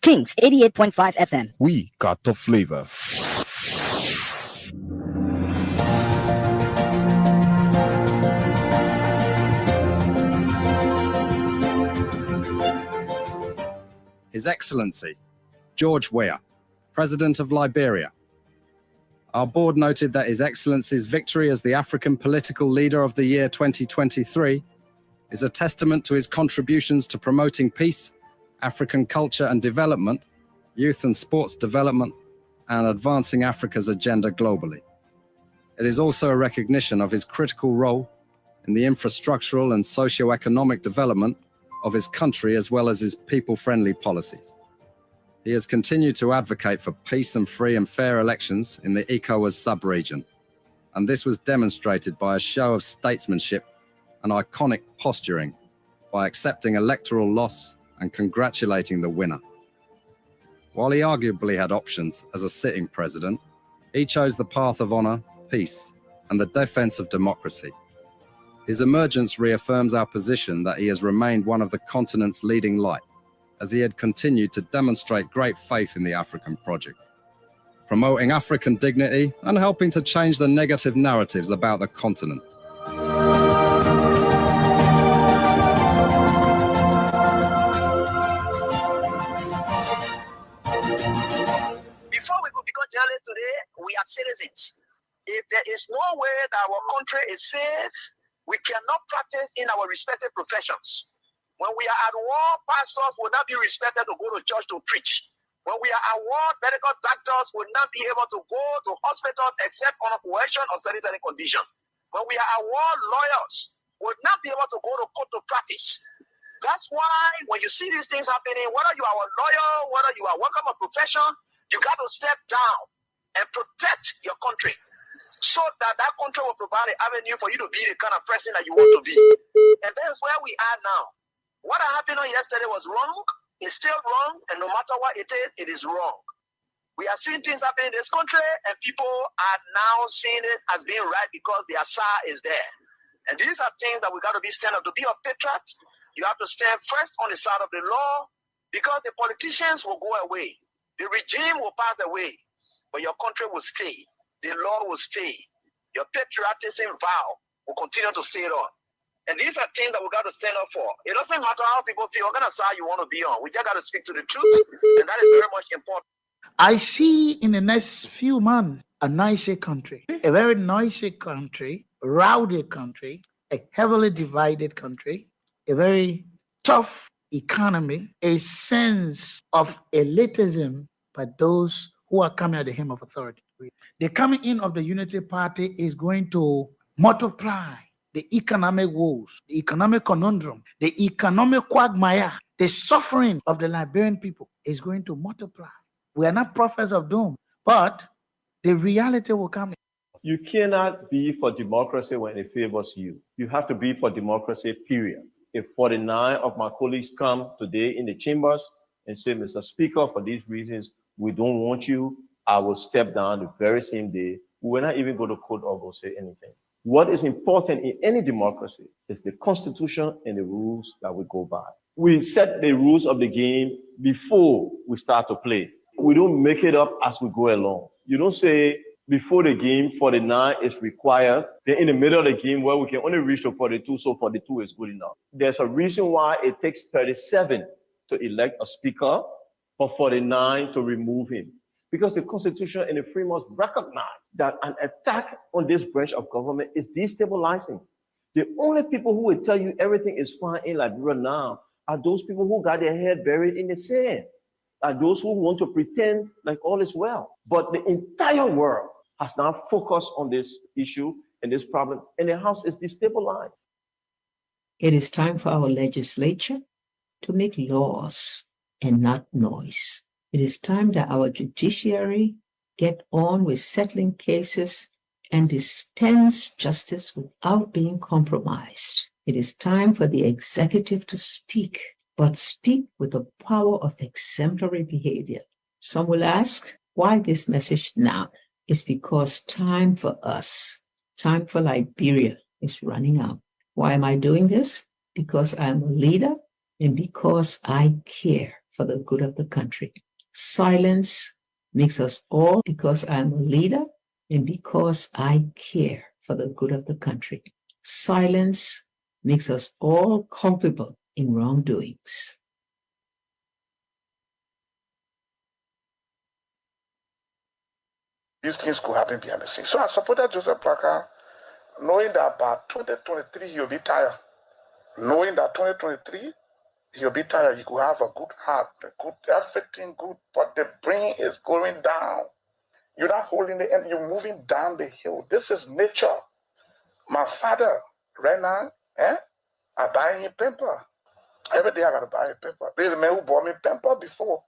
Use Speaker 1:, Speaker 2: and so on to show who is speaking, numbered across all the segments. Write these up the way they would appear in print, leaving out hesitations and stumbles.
Speaker 1: Kings 88.5 FM.
Speaker 2: We got the flavor.
Speaker 3: His Excellency, George Weah, President of Liberia. Our board noted that His Excellency's victory as the African Political Leader of the Year 2023 is a testament to his contributions to promoting peace, African culture and development, youth and sports development, and advancing Africa's agenda globally. It is also a recognition of his critical role in the infrastructural and socio-economic development of his country as well as his people-friendly policies. He has continued to advocate for peace and free and fair elections in the ECOWAS sub-region, and this was demonstrated by a show of statesmanship and iconic posturing by accepting electoral loss and congratulating the winner. While he arguably had options as a sitting president, he chose the path of honor, peace, and the defense of democracy. His emergence reaffirms our position that he has remained one of the continent's leading light, as he had continued to demonstrate great faith in the African project, promoting African dignity and helping to change the negative narratives about the continent.
Speaker 4: Before we could become journalists today, we are citizens. If there is no way that our country is safe, we cannot practice in our respective professions. When we are at war, pastors will not be respected to go to church to preach. When we are at war, medical doctors will not be able to go to hospitals except on a coercion or sanitary condition. When we are at war, lawyers will not be able to go to court to practice. That's why when you see these things happening, whether you are a lawyer, whether you are working a profession, you got to step down and protect your country, so that that country will provide an avenue for you to be the kind of person that you want to be. And that's where we are now. What happened yesterday was wrong. It's still wrong. And no matter what it is wrong. We are seeing things happening in this country, and people are now seeing it as being right because the Assad is there. And these are things that we got to be stand up. To be a patriot, you have to stand first on the side of the law, because the politicians will go away. The regime will pass away, but your country will stay. The law will stay. Your patriotism vow will continue to stay on. And these are things that we got to stand up for. It doesn't matter how people feel, what kind of side you want to be on. We just got to speak to the truth, and that is very much important.
Speaker 5: I see in the next few months a nicer country, a very noisy country, rowdy country, a heavily divided country, a very tough economy, a sense of elitism by those who are coming at the hem of authority. The coming in of the Unity Party is going to multiply the economic woes, the economic conundrum, the economic quagmire, the suffering of the Liberian people is going to multiply. We are not prophets of doom, but the reality will come.
Speaker 6: You cannot be for democracy when it favors you. You have to be for democracy, period. If 49 of my colleagues come today in the chambers and say, Mr. Speaker, for these reasons, we don't want you, I will step down the very same day. We will not even go to court or go say anything. What is important in any democracy is the Constitution and the rules that we go by. We set the rules of the game before we start to play. We don't make it up as we go along. You don't say before the game 49 is required, then in the middle of the game where we can only reach to 42, so 42 is good enough. There's a reason why it takes 37 to elect a speaker, for 49 to remove him. Because the Constitution and the framework recognize that an attack on this branch of government is destabilizing. The only people who will tell you everything is fine in Liberia now are those people who got their head buried in the sand, are those who want to pretend like all is well. But the entire world has now focused on this issue and this problem, and the House is destabilized.
Speaker 7: It is time for our legislature to make laws and not noise. It is time that our judiciary get on with settling cases and dispense justice without being compromised. It is time for the executive to speak, but speak with the power of exemplary behavior. Some will ask, why this message now? It's because time for us, time for Liberia is running out. Why am I doing this? Because I'm a leader and because I care for the good of the country. Silence makes us all, because I'm a leader and because I care for the good of the country. Silence makes us all culpable in wrongdoings.
Speaker 2: These things could happen behind the scenes. So I supported Joseph Parker, knowing that by 2023 he'll be tired. Knowing that 2023 he'll be tired, he could have a good heart, a good everything good, but the brain is going down. You're not holding the end, you're moving down the hill. This is nature. My father, right now, I buy him pamper. Every day I gotta buy a pamper. There's a man who bought me pamper before.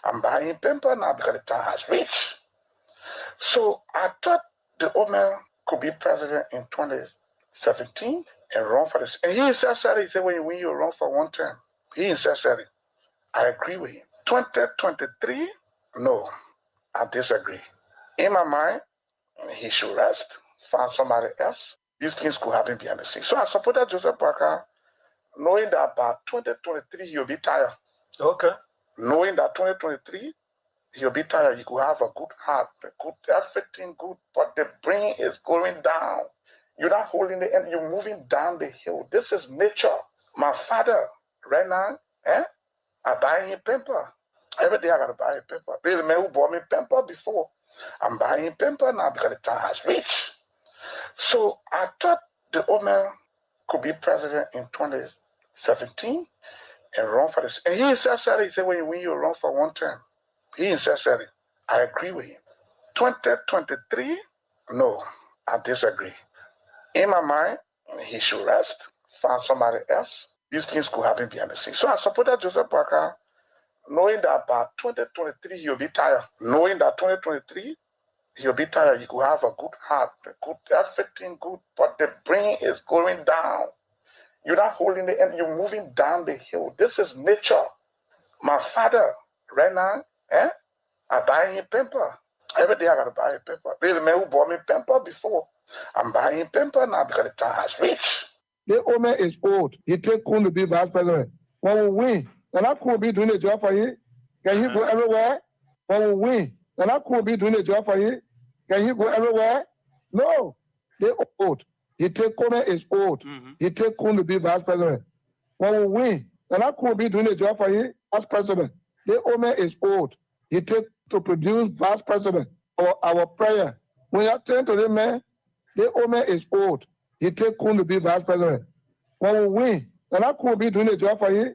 Speaker 2: I'm buying pamper now because the time has reached. So I thought the old man could be president in 2017 and run for this. And he himself said, he said, when you run for one term, he himself said it. I agree with him. 2023, no, I disagree. In my mind, he should rest, find somebody else. These things could happen behind the scenes. So I supported Joseph Parker, knowing that by 2023 he'll be tired. Okay. Knowing that 2023 he'll be tired, he could have a good heart, a good everything good, but the brain is going down. You're not holding the end, you're moving down the hill. This is nature. My father, right now, I buy him pamper. Every day I gotta buy a pamper. There's a man who bought me pamper before. I'm buying pamper now because the time has reached. So I thought the old man could be president in 2017 and run for this. And he himself said it. He said, when you run for one term, he himself said it. I agree with him. 2023, no, I disagree. In my mind, he should rest, find somebody else. These things could happen behind the scenes. So I supported Joseph Parker, knowing that by 2023 he'll be tired. Knowing that 2023 he'll be tired, he could have a good heart, a good everything good, but the brain is going down. You're not holding the end, you're moving down the hill. This is nature. My father, right now, I buy him pamper. Every day I gotta buy a pamper. There's a man who bought me pamper before. I'm buying pamper now because the time has reached. The old man is old. He take Kun to be vice president. When we win, and I could be doing a job for you. Can he go everywhere? When we win, and I could be doing a job for you. Can he go everywhere? No. They old. He take Kun is old. He take Kun to be vice president. When we win, and I could be doing a job for you as president. The old man is old. He take to produce vice president or our prayer. When you turn to the man, the old man is old. He take Kun to be vice president. When we win, and I could be doing a job for you.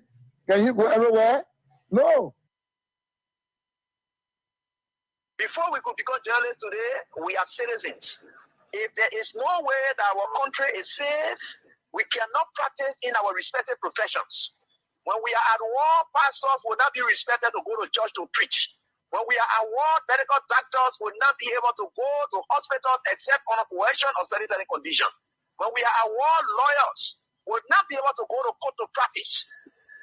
Speaker 2: Can he go everywhere? No.
Speaker 4: Before we could become journalists today, we are citizens. If there is no way that our country is safe, we cannot practice in our respective professions. When we are at war, pastors will not be respected to go to church to preach. When we are at war, medical doctors will not be able to go to hospitals except on a coercion or sanitary condition. When we are at war, lawyers will not be able to go to court to practice.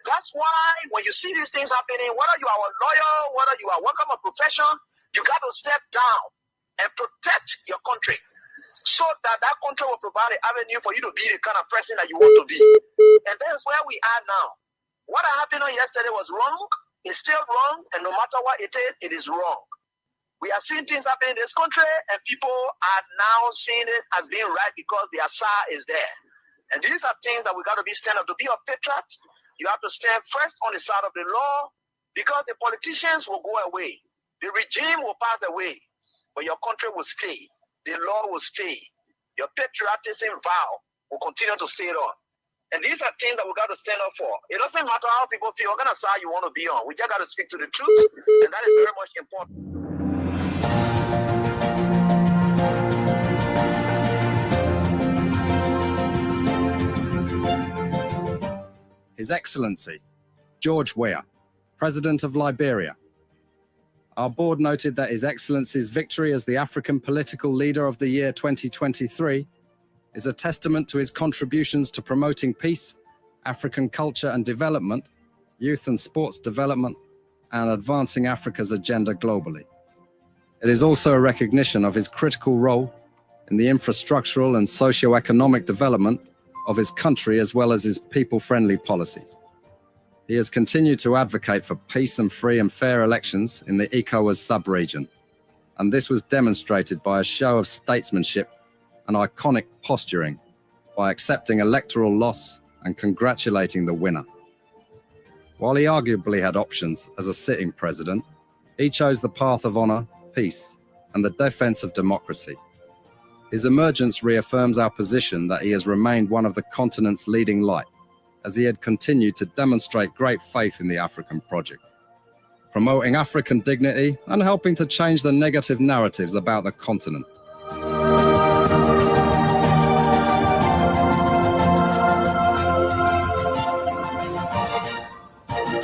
Speaker 4: That's why when you see these things happening, whether you are a lawyer, whether you are working a profession, you got to step down and protect your country so that that country will provide an avenue for you to be the kind of person that you want to be. And that's where we are now. What happened on yesterday was wrong. It's still wrong. And no matter what it is wrong. We are seeing things happen in this country, and people are now seeing it as being right because the Asa is there. And these are things that we got to be stand up. To be a patriot, you have to stand first on the side of the law, because the politicians will go away. The regime will pass away, but your country will stay. The law will stay. Your patriotism vow will continue to stay on. And these are things that we got to stand up for. It doesn't matter how people feel, what kind of side you want to be on. We just got to speak to the truth, and that is very much important.
Speaker 3: His Excellency, George Weah, President of Liberia. Our board noted that His Excellency's victory as the African Political Leader of the Year 2023 is a testament to his contributions to promoting peace, African culture and development, youth and sports development, and advancing Africa's agenda globally. It is also a recognition of his critical role in the infrastructural and socio-economic development of his country, as well as his people-friendly policies. He has continued to advocate for peace and free and fair elections in the ECOWAS sub-region, and this was demonstrated by a show of statesmanship and iconic posturing by accepting electoral loss and congratulating the winner. While he arguably had options as a sitting president, he chose the path of honour, peace, and the defence of democracy. His emergence reaffirms our position that he has remained one of the continent's leading light, as he had continued to demonstrate great faith in the African project, promoting African dignity and helping to change the negative narratives about the continent.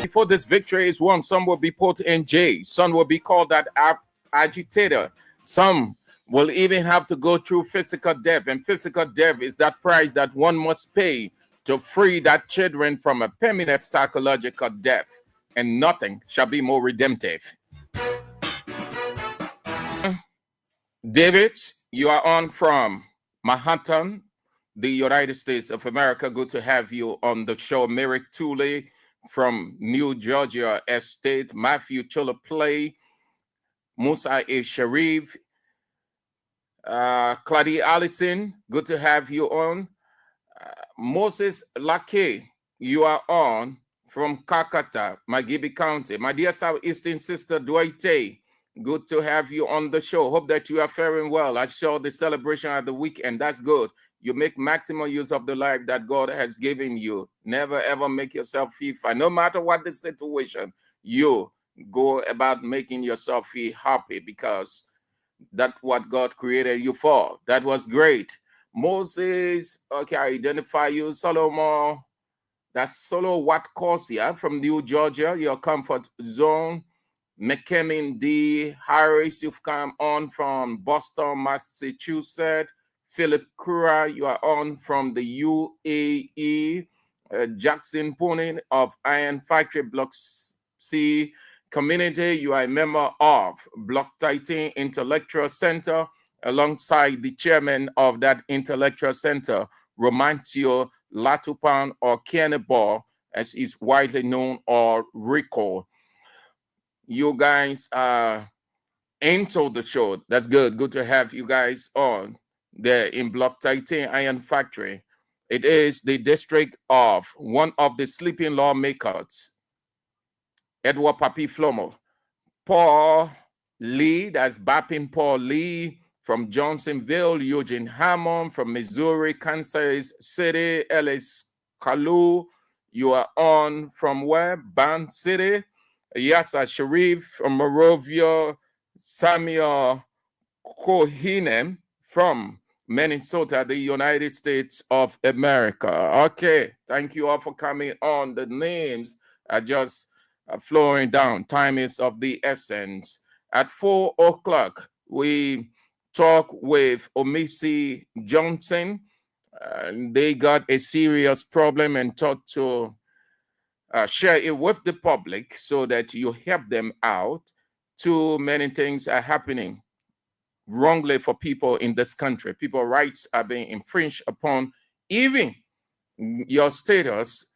Speaker 8: Before this victory is won, some will be put in jail. Some will be called that agitator. Some will even have to go through physical death. And physical death is that price that one must pay to free that children from a permanent psychological death. And nothing shall be more redemptive. David, you are on from Manhattan, the United States of America. Good to have you on the show. Merrick Tooley from New Georgia Estate, Matthew Cholaplay, Musa A. Sharif, Claudia Allison, good to have you on. Moses Lake, you are on from Kakata, Magibi County. My dear Southeastern sister Dwight, good to have you on the show. Hope that you are faring well. I saw the celebration at the weekend. That's good. You make maximum use of the life that God has given you. Never, ever make yourself feel fine. No matter what the situation, you go about making yourself feel happy because that's what God created you for. That was great. Moses, okay, I identify you. Solomon, that's Solo Watcosia from New Georgia, your comfort zone. McKemin D. Harris, you've come on from Boston, Massachusetts. Philip Kura, you are on from the UAE. Jackson Poonin of Iron Factory Block C Community, you are a member of Block 13 Intellectual Center, alongside the chairman of that Intellectual Center, Romantio Latupan, or Cannibal, as is widely known, or Rico. You guys are into the show. That's good. Good to have you guys on there in Block 13 Iron Factory. It is the district of one of the sleeping lawmakers, Edward Papi Flomo. Paul Lee, that's Bappin Paul Lee from Johnsonville. Eugene Hammond from Missouri, Kansas City. Ellis Kalu, you are on from where? Band City. Yassa Sharif from Morovia. Samuel Kohinem from Minnesota, the United States of America. Okay, thank you all for coming on. The names are just flowing down. Time is of the essence. At 4 o'clock, we talk with Omisi Johnson. They got a serious problem and talk to share it with the public so that you help them out. Too many things are happening wrongly for people in this country. People's rights are being infringed upon. Even your status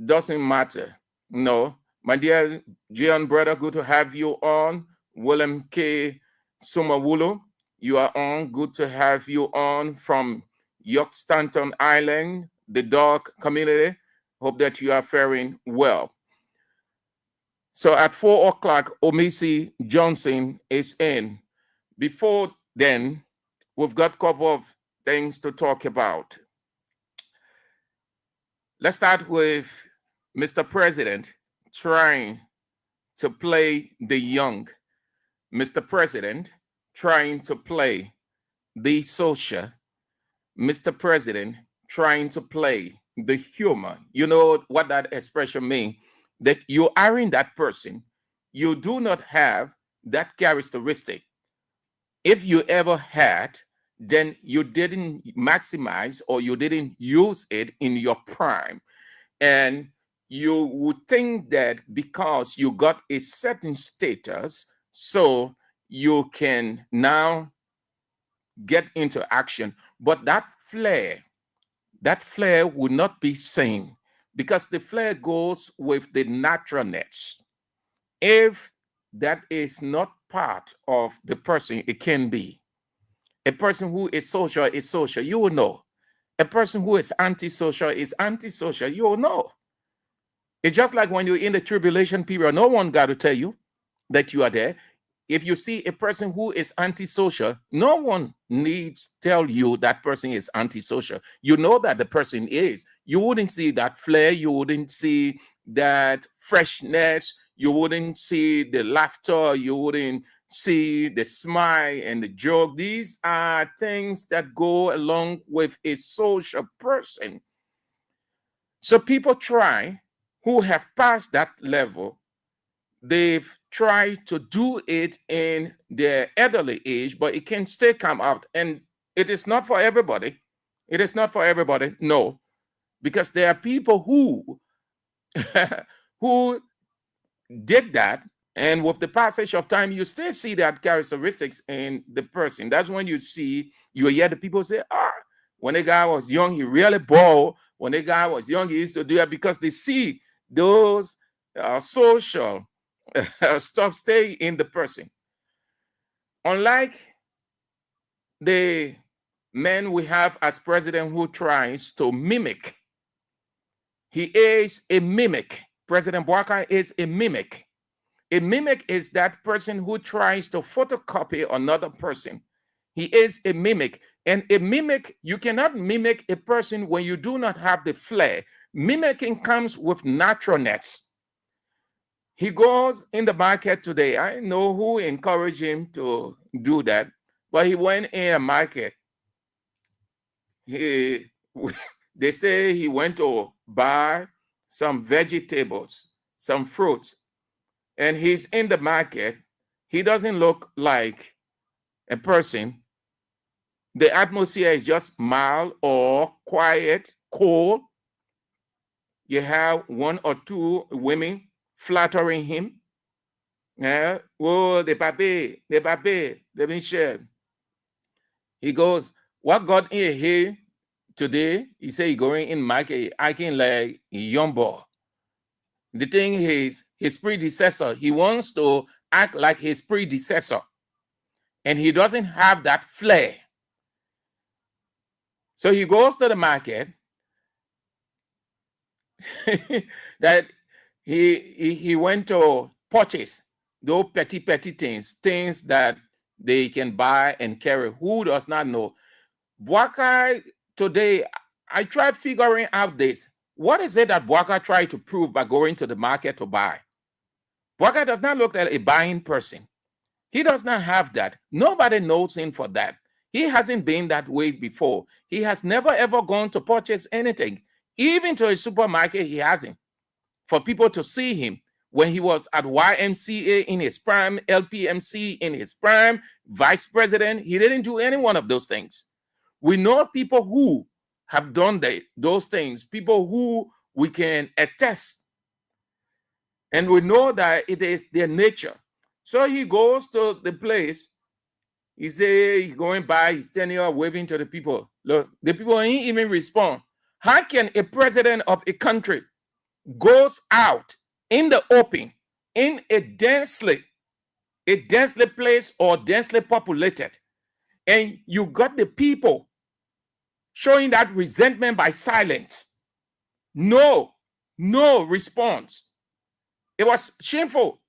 Speaker 8: doesn't matter. No. My dear Gian brother, good to have you on. William K. Sumawulu, you are on. Good to have you on from York Stanton Island, the dog community. Hope that you are faring well. So at 4 o'clock, Omisi Johnson is in. Before then, we've got a couple of things to talk about. Let's start with Mr. President trying to play the young. Mr. President trying to play the social. Mr. President trying to play the humor. You know what that expression means? That you aren't that person. You do not have that characteristic. If you ever had, then you didn't maximize or you didn't use it in your prime. And you would think that because you got a certain status, so you can now get into action. But that flair would not be seen because the flair goes with the naturalness. If that is not part of the person, it can be. A person who is social, you will know. A person who is antisocial, you will know. It's just like when you're in the tribulation period, no one got to tell you that you are there. If you see a person who is antisocial, no one needs to tell you that person is antisocial. You know that the person is. You wouldn't see that flair. You wouldn't see that freshness. You wouldn't see the laughter. You wouldn't see the smile and the joke. These are things that go along with a social person. So people try, who have passed that level, they've tried to do it in their elderly age, but it can still come out. And it is not for everybody. It is not for everybody, no. Because there are people who, who did that, and with the passage of time, you still see that characteristics in the person. That's when you hear the people say, when a guy was young, he really balled. When a guy was young, he used to do that, because they see those social stuff stay in the person. Unlike the man we have as president who tries to mimic, he is a mimic. President Bouaka is a mimic. A mimic is that person who tries to photocopy another person. He is a mimic. And a mimic, you cannot mimic a person when you do not have the flair. Mimicking comes with naturalness. He goes in the market today. I know who encouraged him to do that, but he went in a market. They say he went to buy some vegetables, some fruits, and he's in the market. He doesn't look like a person. The atmosphere is just mild or quiet, cold. You have one or two women flattering him. Yeah, oh, the papi, the Michelle. He goes, what got in here today? He say he going in market acting like a young boy. The thing is, his predecessor, he wants to act like his predecessor, and he doesn't have that flair. So he goes to the market that he went to purchase those petty things that they can buy and carry. Who does not know? Bouaka today, I tried figuring out this. What is it that Bouaka tried to prove by going to the market to buy? Bouaka does not look like a buying person. He does not have that. Nobody knows him for that. He hasn't been that way before. He has never ever gone to purchase anything. Even to a supermarket, he hasn't. For people to see him when he was at YMCA in his prime, LPMC in his prime, vice president, he didn't do any one of those things. We know people who have done those things, people who we can attest. And we know that it is their nature. So he goes to the place. He say he's going by, he's standing up, waving to the people. Look, the people ain't even respond. How can a president of a country goes out in the open, in a densely placed or densely populated, and you got the people showing that resentment by silence? No response. It was shameful.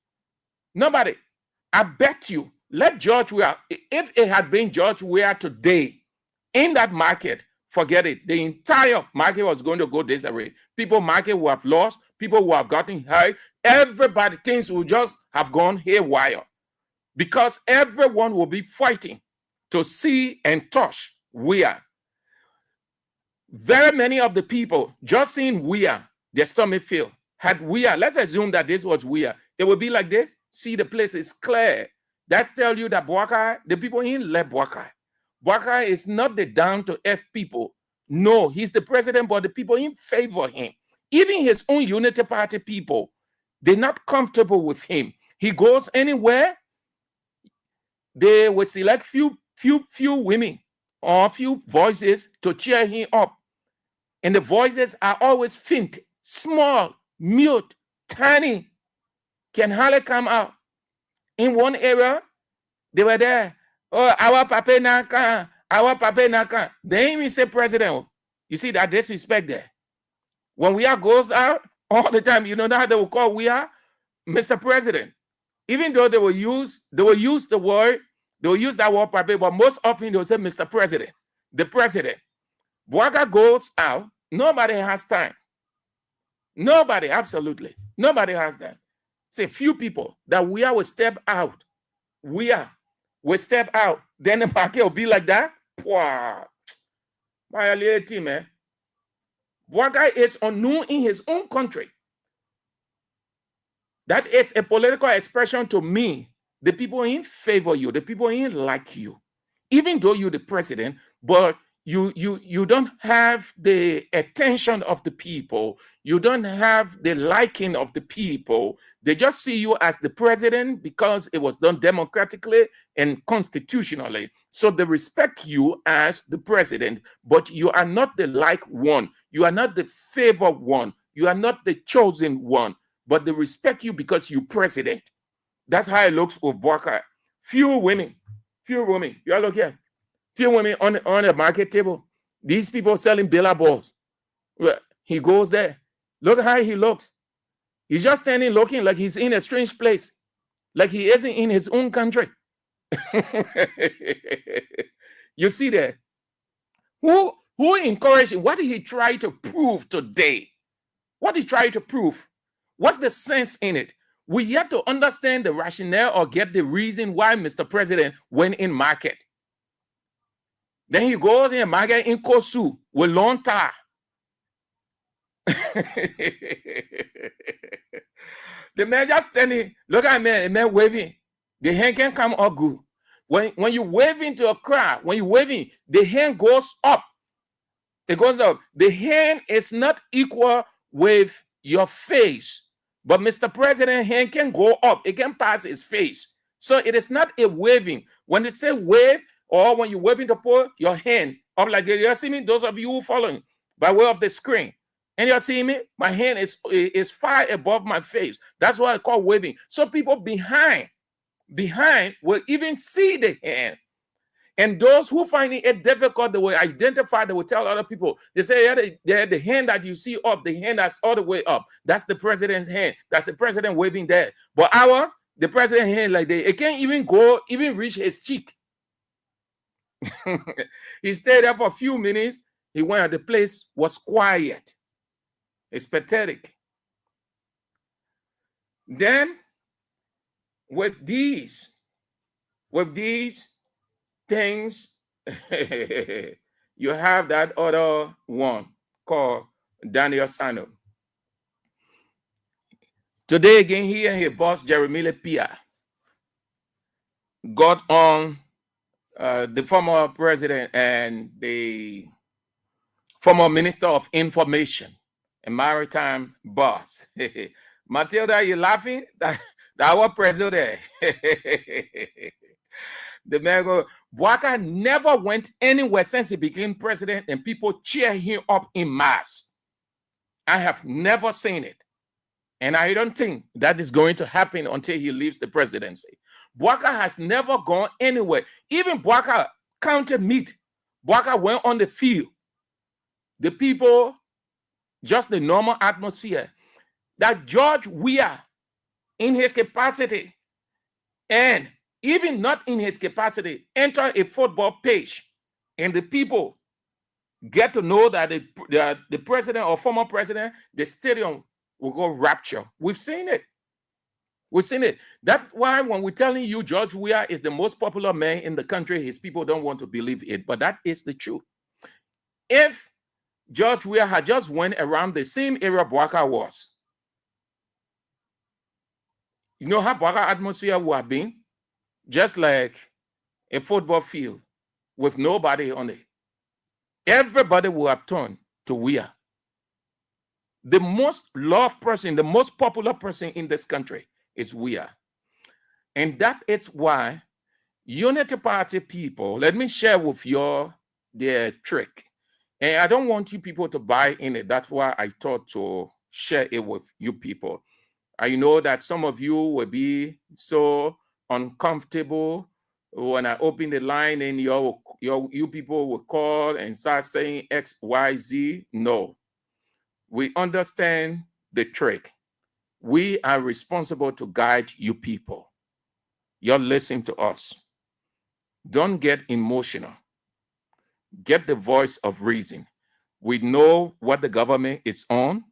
Speaker 8: Nobody. I bet you, let George Weah, if it had been George Weah today in that market, forget it. The entire market was going to go disarray. Market who have lost, people who have gotten hurt, everybody, things will just have gone haywire, because everyone will be fighting to see and touch Weah. Very many of the people just seeing Weah, their stomach filled. Had Weah, let's assume that this was Weah, it would be like this. See, the place is clear. That's tell you that Bouaka, the people in left Bouaka. Bouaka is not the down to F people. No, he's the president, but the people in favor him. Even his own Unity Party people, they're not comfortable with him. He goes anywhere, they will select few women or few voices to cheer him up. And the voices are always faint, small, mute, tiny, can hardly come out. In one area, they were there. Oh, our papa naka, our papa naka. They ain't even say president. You see that disrespect there. When we are goes out all the time, you know how they will call we are Mr. President. Even though they will use that word, papa, but most often they will say Mr. President, the president. Bwaga goes out, nobody has time. Nobody, absolutely. Nobody has that. Say few people that we will step out. We step out. Then the market will be like that. Wow. My little team, man. Bwaga is unknown in his own country. That is a political expression to me. The people in favor you, the people in like you. Even though you're the president, but you don't have the attention of the people. You don't have the liking of the people. They just see you as the president because it was done democratically and constitutionally. So they respect you as the president, but you are not the like one. You are not the favored one. You are not the chosen one, but they respect you because you're president. That's how it looks with Bwaga. Few women. You all look here. Few women on the market table. These people selling billboards. He goes there. Look how he looks. He's just standing looking like he's in a strange place, like he isn't in his own country. You see that? Who encouraged him? What did he try to prove today? What did he try to prove? What's the sense in it? We yet to understand the rationale or get the reason why Mr. President went in market. Then he goes in market in Kosu with long tie. The man just standing, look at me, the man waving. The hand can come up good. When you wave into a crowd, when you waving, the hand goes up. It goes up. The hand is not equal with your face. But Mr. President hand can go up. It can pass his face. So it is not a waving. When they say wave, or when you wave into pole, your hand up like that. You see me? Those of you who following by way of the screen. And you see me? My hand is far above my face. That's what I call waving. So people behind will even see the hand. And those who find it difficult, they will identify, they will tell other people. They say, yeah, the hand that you see up, the hand that's all the way up, that's the president's hand. That's the president waving there. But ours, the president's hand like that, it can't even reach his cheek. He stayed there for a few minutes. He went out. The place was quiet. It's pathetic. Then, with these things, you have that other one called Daniel Sano. Today again, he and his boss, Jeremy Pia, got on the former president and the former minister of information and maritime boss. Matilda, you laughing? That our president there. The man go, Bwaga never went anywhere since he became president and people cheer him up in mass. I have never seen it. And I don't think that is going to happen until he leaves the presidency. Bwaga has never gone anywhere. Even Bwaga counted meat. Bwaga went on the field. The people, just the normal atmosphere. That George Weah, in his capacity, and even not in his capacity, enter a football pitch, and the people get to know that the president or former president, the stadium will go rapture. We've seen it. We've seen it. That's why when we're telling you George Weah is the most popular man in the country, his people don't want to believe it, but that is the truth. If George Weah had just went around the same area Bwaga was, you know how Bwaga atmosphere would have been? Just like a football field with nobody on it. Everybody would have turned to Weah. The most loved person, the most popular person in this country is Weah. And that is why Unity Party people, let me share with you their trick. And I don't want you people to buy in it. That's why I thought to share it with you people. I know that some of you will be so uncomfortable when I open the line and you people will call and start saying X, Y, Z. No, we understand the trick. We are responsible to guide you people. You're listening to us. Don't get emotional. Get the voice of reason. We know what the government is on.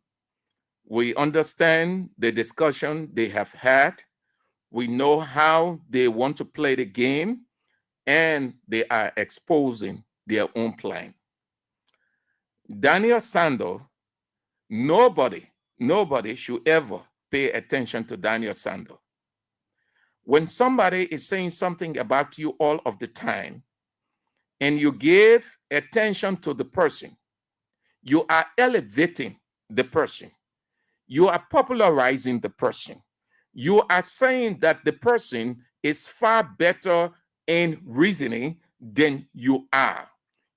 Speaker 8: We understand the discussion they have had. We know how they want to play the game, and they are exposing their own plan. Daniel Sando, nobody should ever pay attention to Daniel Sando. When somebody is saying something about you all of the time, and you give attention to the person, you are elevating the person. You are popularizing the person. You are saying that the person is far better in reasoning than you are.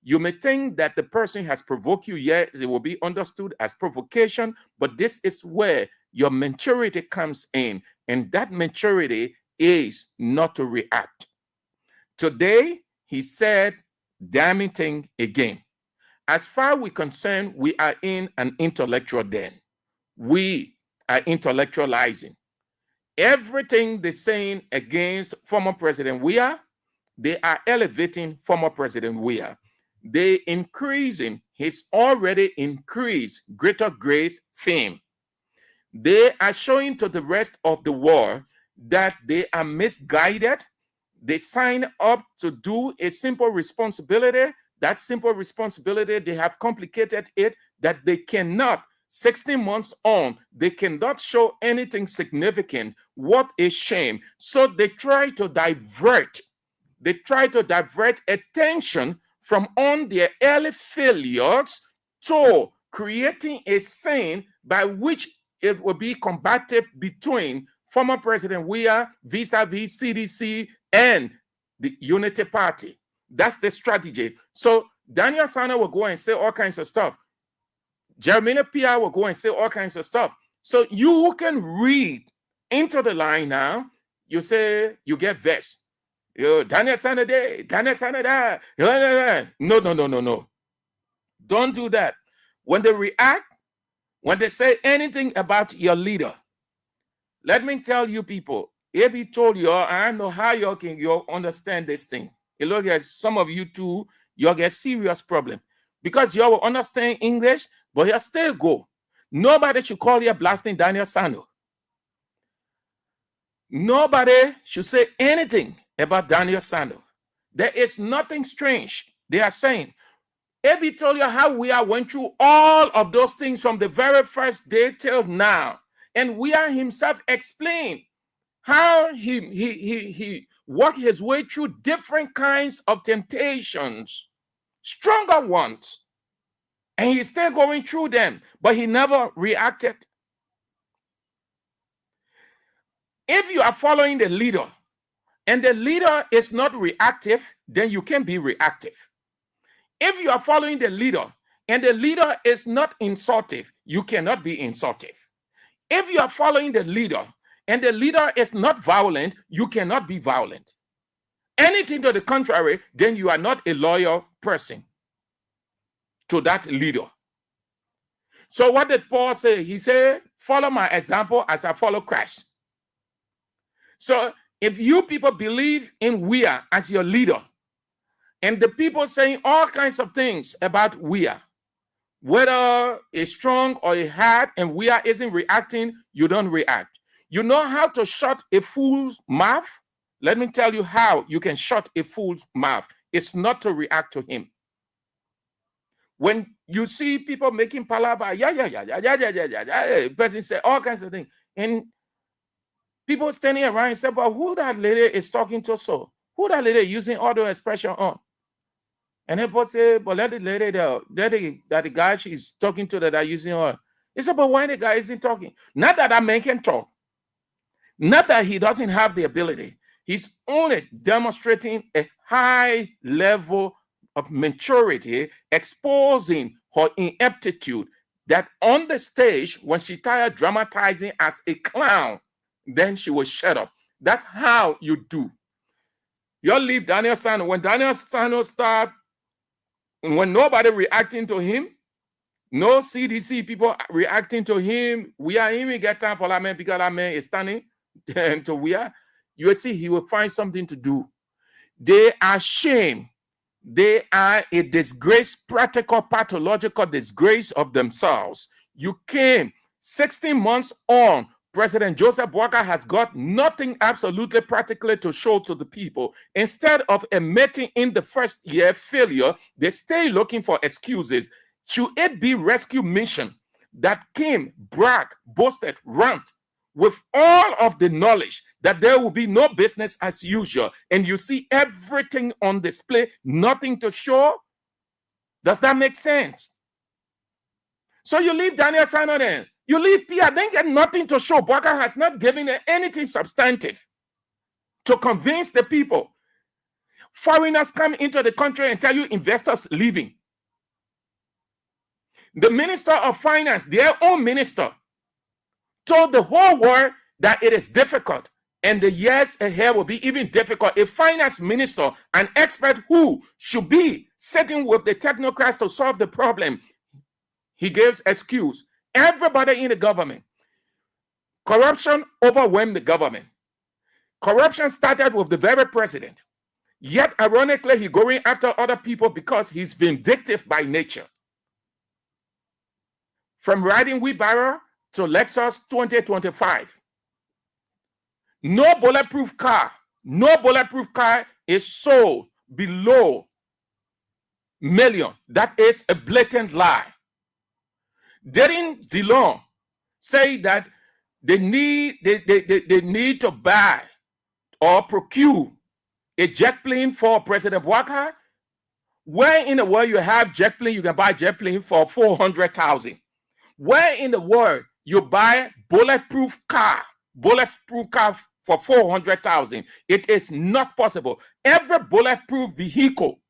Speaker 8: You may think that the person has provoked you, yet it will be understood as provocation, but this is where your maturity comes in, and that maturity is not to react. Today, he said, damning thing again. As far as we're concerned, we are in an intellectual den. We are intellectualizing. Everything they're saying against former President Weah, they are elevating former President Weah. They increasing his already increased greater grace fame. They are showing to the rest of the world that they are misguided. They sign up to do a simple responsibility. That simple responsibility, they have complicated it that they cannot, 16 months on, they cannot show anything significant. What a shame. So they try to divert attention from on their early failures to creating a scene by which it will be combative between former President Weah vis-a-vis CDC and the Unity Party. That's the strategy. So Daniel Sano will go and say all kinds of stuff. Jeremiah Pia will go and say all kinds of stuff. So you can read into the line now. You say, you get vexed. Daniel Sano day, Daniel Sano da. No. Don't do that. When they react, when they say anything about your leader, let me tell you people, AB told you, I don't know how you can understand this thing. It looks like some of you too, you'll get serious problem. Because you will understand English, but you still go. Nobody should call you blasting Daniel Sano. Nobody should say anything about Daniel Sano. There is nothing strange. They are saying, AB told you how we went through all of those things from the very first day till now. And Weah himself explained how he worked his way through different kinds of temptations, stronger ones. And he's still going through them, but he never reacted. If you are following the leader and the leader is not reactive, then you can be reactive. If you are following the leader and the leader is not insultive, you cannot be insultive. If you are following the leader and the leader is not violent, you cannot be violent. Anything to the contrary, then you are not a loyal person to that leader. So what did Paul say? He said, follow my example as I follow Christ. So if you people believe in Weah as your leader, and the people saying all kinds of things about Weah, whether it's strong or it's hard, and Weah isn't reacting, you don't react. You know how to shut a fool's mouth? Let me tell you how you can shut a fool's mouth. It's not to react to him. When you see people making palaver, the person say all kinds of things, and people standing around and say, but who that lady is talking to so? Who that lady using all the expression on? And people say, but let the lady that the guy she's talking to that are using her. He said, but why the guy isn't talking? Not that man can talk. Not that he doesn't have the ability. He's only demonstrating a high level of maturity, exposing her ineptitude. that on the stage, when she started dramatizing as a clown, then she will shut up. That's how you do. You leave Daniel Sano. When Daniel Sano started, when nobody reacting to him, no CDC people reacting to him, we are even get time for that man because that man is standing and to we are, you will see he will find something to do. They are shame. They are a disgrace, practical, pathological disgrace of themselves. You came 16 months on. President Joseph Boakai has got nothing absolutely practically to show to the people. Instead of admitting in the first year failure, they stay looking for excuses. Should it be rescue mission that came, bragged, boasted, rant with all of the knowledge that there will be no business as usual, and you see everything on display, nothing to show? Does that make sense? So you leave Daniel Sano then. You leave Pia, then get nothing to show. Boakai has not given anything substantive to convince the people. Foreigners come into the country and tell you investors leaving. The Minister of Finance, their own minister, told the whole world that it is difficult and the years ahead will be even difficult. A finance minister, an expert who should be sitting with the technocrats to solve the problem, he gives excuse. Everybody in the government. Corruption overwhelmed the government. Corruption started with the very president. Yet, ironically, he's going after other people because he's vindictive by nature. From riding wheelbarrow to Lexus 2025. No bulletproof car is sold below million. That is a blatant lie. Didn't Zilong say that they need to buy or procure a jet plane for President Boakai? Where in the world you have jet plane, you can buy jet plane for 400,000? Where in the world you buy bulletproof car for 400,000? It is not possible. Every bulletproof vehicle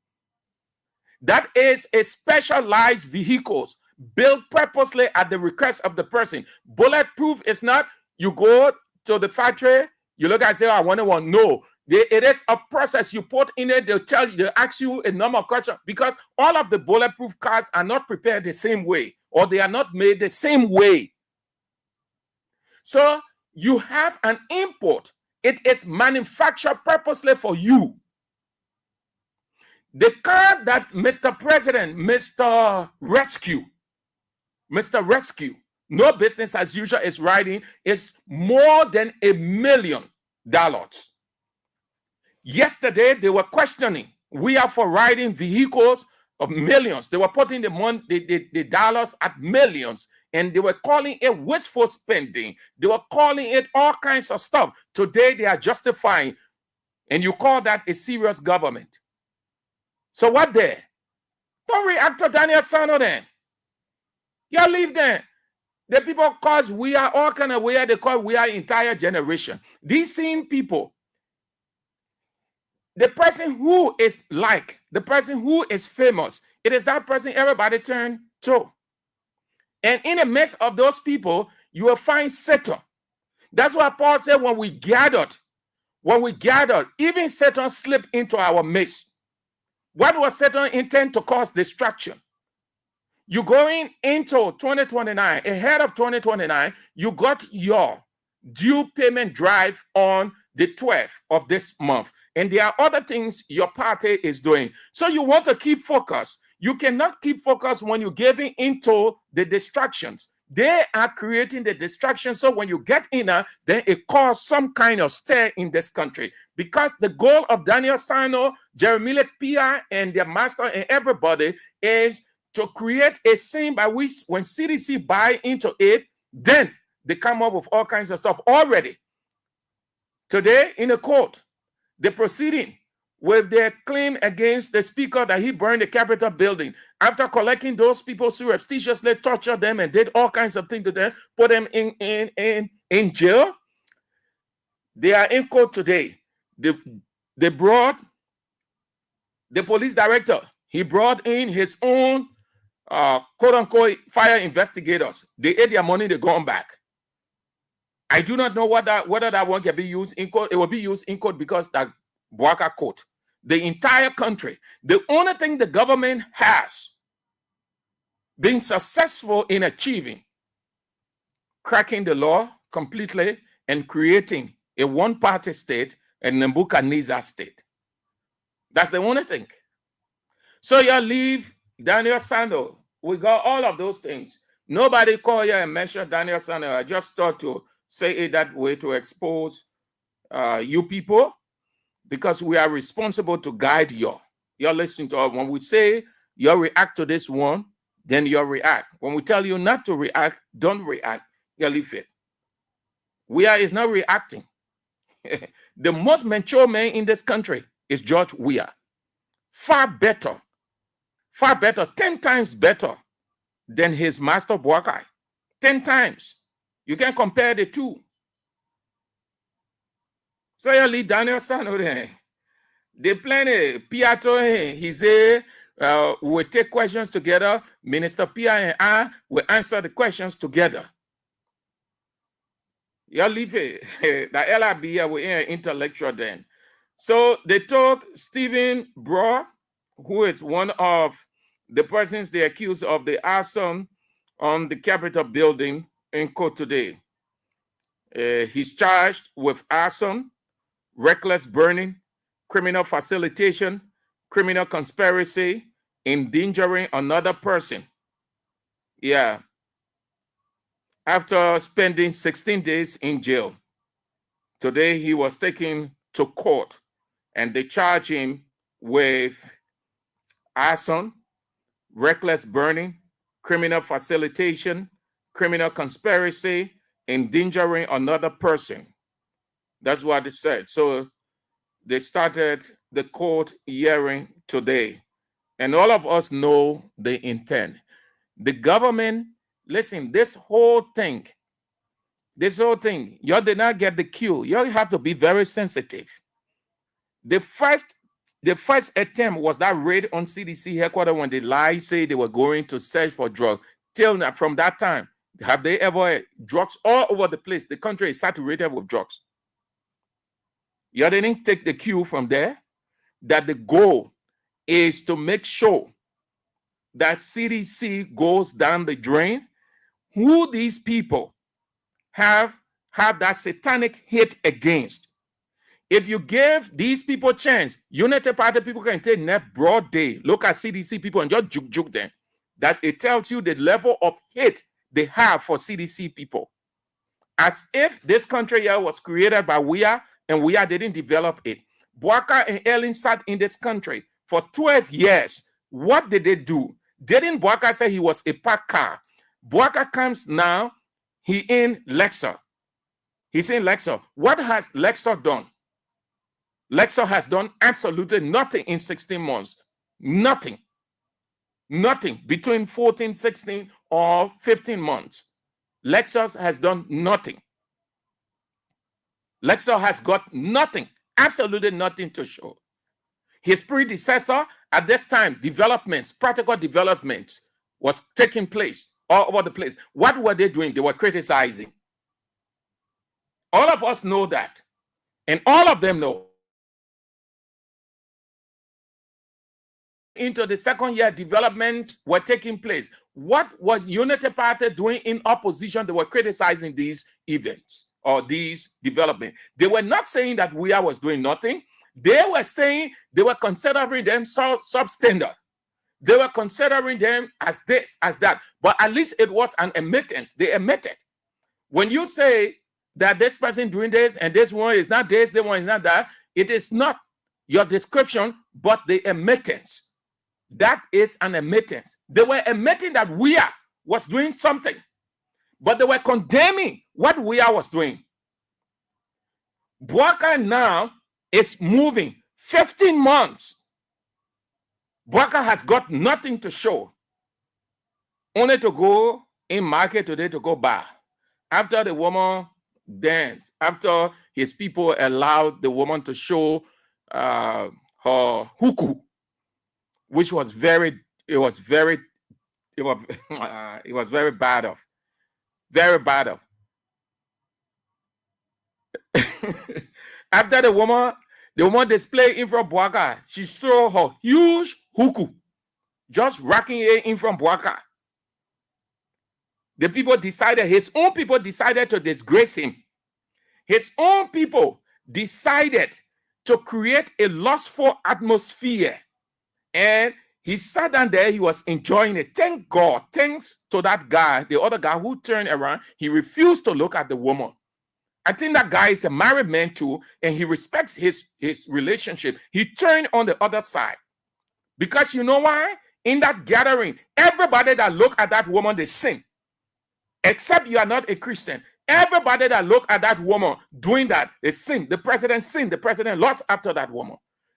Speaker 8: that is a specialized vehicles built purposely at the request of the person. Bulletproof is not you go to the factory, you look and say, I want one. No, it is a process you put in it. They'll ask you a number of questions because all of the bulletproof cars are not prepared the same way, or they are not made the same way. So you have an import. It is manufactured purposely for you. The car that Mr. President, Mr. Rescue, no business as usual is riding is more than $1 million. Yesterday, they were questioning. We are for riding vehicles of millions. They were putting the dollars at millions, and they were calling it wasteful spending. They were calling it all kinds of stuff. Today, they are justifying, and you call that a serious government. So what there? Don't react to Daniel Sano then. You leave them. The people cause we are all kind of weird. They call we are entire generation. These same people, the person who is like, the person who is famous, it is that person everybody turn to. And in the midst of those people, you will find Satan. That's why Paul said when we gathered, even Satan slipped into our midst. What was Satan intend to cause distraction? You going into 2029, ahead of 2029, you got your due payment drive on the 12th of this month. And there are other things your party is doing. So you want to keep focus. You cannot keep focus when you're giving into the distractions. They are creating the distractions. So when you get in there, then it causes some kind of stir in this country. Because the goal of Daniel Sano, Jeremy Pia, and their master and everybody is to create a scene by which when CDC buy into it, then they come up with all kinds of stuff already. Today in the court, the proceeding with their claim against the speaker that he burned the Capitol building after collecting those people surreptitiously tortured them and did all kinds of things to them, put them in jail. They are in court today. They brought the police director. He brought in his own quote unquote fire investigators. They ate their money, they're gone back. I do not know whether that one can be used in court. It will be used in court because that Bwaka court. The entire country. The only thing the government has been successful in achieving, cracking the law completely and creating a one-party state, a Nebuchadnezzar state. That's the only thing. So you leave Daniel Sando. We got all of those things. Nobody called you and mentioned Daniel Sando. I just thought to say it that way to expose you people, because we are responsible to guide you. You're listening to us. When we say you react to this one, then you react. When we tell you not to react, don't react. You leave it. Weah is not reacting. The most mature man in this country is George Weah. Far better, 10 times better than his master Bwakai. 10 times. You can compare the two. So you leave Daniel Sano there. They plan a Piato, he say, we'll take questions together. Minister Pia and I will answer the questions together. You leave it. The LRB will be an intellectual then. So they took Stephen Brough, who is one of the persons they accuse of the arson on the Capitol building, in court today. He's charged with arson, reckless burning, criminal facilitation, criminal conspiracy, endangering another person. Yeah. After spending 16 days in jail, today he was taken to court and they charge him with arson, reckless burning, criminal facilitation, criminal conspiracy, endangering another person. That's what it said. So they started the court hearing today. And all of us know the intent. The government, listen, this whole thing, you did not get the cue. You have to be very sensitive. The first attempt was that raid on CDC headquarters when they lied, say they were going to search for drugs. Till now, from that time, have they ever drugs all over the place? The country is saturated with drugs. You didn't take the cue from there that the goal is to make sure that CDC goes down the drain. Who these people have that satanic hate against. If you give these people a chance, Unity Party people can take net broad day, look at CDC people and just juke them. That it tells you the level of hate they have for CDC people. As if this country here was created by Weah and Weah didn't develop it. Bwaka and Ellen sat in this country for 12 years. What did they do? Didn't Bwaka say he was a parked car? Bwaka comes now, he in Lexor. He's in Lexor. What has Lexor done? Lexor has done absolutely nothing in 16 months. Nothing. Nothing between 14, 16, or 15 months. Lexor has done nothing. Lexor has got nothing, absolutely nothing to show. His predecessor at this time, practical developments was taking place all over the place. What were they doing? They were criticizing. All of us know that. And all of them know. Into the second year, developments were taking place. What was Unity Party doing in opposition? They were criticizing these events or these developments. They were not saying that Weah was doing nothing. They were saying they were considering them substandard. They were considering them as this, as that. But at least it was an admittance. They admitted. When you say that this person doing this and this one is not this one is not that, it is not your description, but the admittance. That is an admittance. They were admitting that Weah was doing something, but they were condemning what Weah was doing. Bwaka now is moving 15 months. Bwaka has got nothing to show. Only to go in market today to go buy. After the woman danced, after his people allowed the woman to show her huku, which was very It was it was very bad of. Very bad of. After the woman displayed in front of Boaka, she saw her huge huku just racking it in front of Boaka. The people decided, his own people decided to disgrace him. His own people decided to create a lustful atmosphere. And he sat down there, he was enjoying it. Thank God, thanks to that guy, the other guy who turned around, he refused to look at the woman. I think that guy is a married man too, and he respects his relationship. He turned on the other side. Because you know why? In that gathering, everybody that look at that woman, they sin. Except you are not a Christian. Everybody that look at that woman doing that, they sin. The president sinned. The president lost after that woman.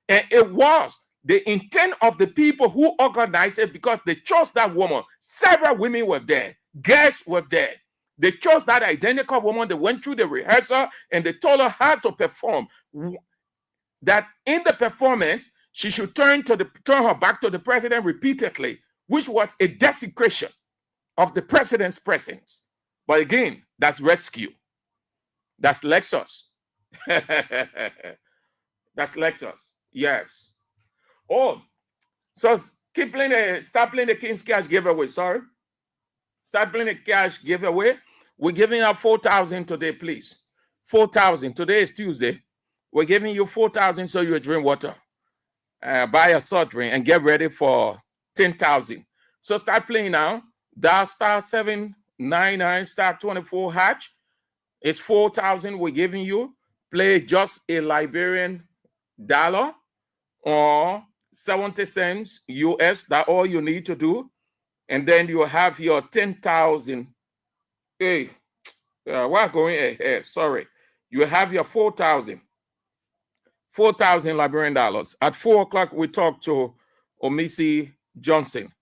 Speaker 8: And it was the intent of the people who organized it because they chose that woman. Several women were there. Guests were there. They chose that identical woman. They went through the rehearsal and they told her how to perform. That in the performance, she should turn her back to the president repeatedly, which was a desecration of the president's presence. But again, that's rescue. That's Lexus. That's Lexus. Yes. Oh, so start playing the King's Cash giveaway. Sorry. Start playing the cash giveaway. We're giving out 4,000 today, please. 4,000. Today is Tuesday. We're giving you 4,000 so you drink water. Buy a salt drink and get ready for 10,000. So start playing now. Dial *799 *24#. It's 4,000 we're giving you. Play just a Liberian dollar or 70 cents US. That's all you need to do. And then you have your 10,000. Hey, we're going ahead. Sorry. You have your 4,000. 4,000 Liberian dollars. At 4 o'clock, we talk to Omisi Johnson.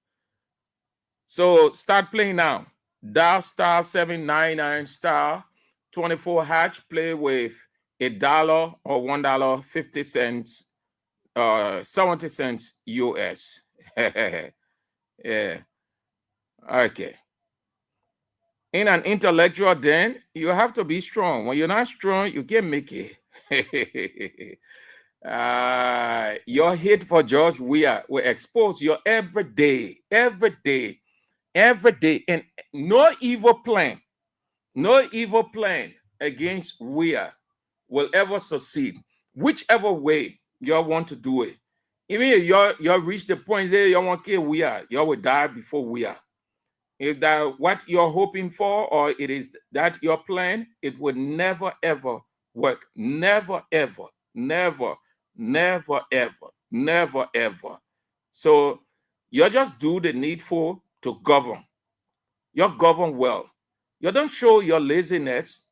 Speaker 8: So start playing now. Dial *799 *24#. Play with $1 or $1.50, 70 cents US. Yeah. Okay. In an intellectual den, you have to be strong. When you're not strong, you can't make it. Your hate for George Weah will expose you every day, and no evil plan against Weah will ever succeed, whichever way you want to do it. Even if you reach the point where you want to kill Weah, you will die before Weah. If that what you're hoping for, or it is that your plan, it would never ever work. Never ever, never, never ever, never ever. So you just do the needful to govern. You govern well. You don't show your laziness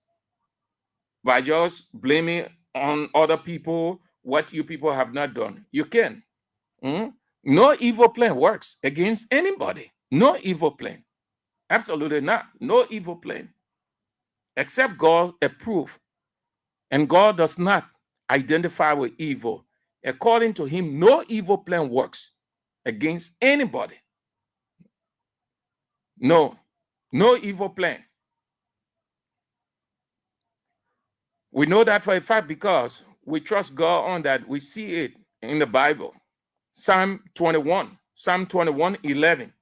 Speaker 8: by just blaming on other people what you people have not done. You can. No evil plan works against anybody. No evil plan. Absolutely not. No evil plan. Except God approve. And God does not identify with evil. According to him, no evil plan works against anybody. No evil plan. We know that for a fact because we trust God on that. We see it in the Bible. Psalm 21:11.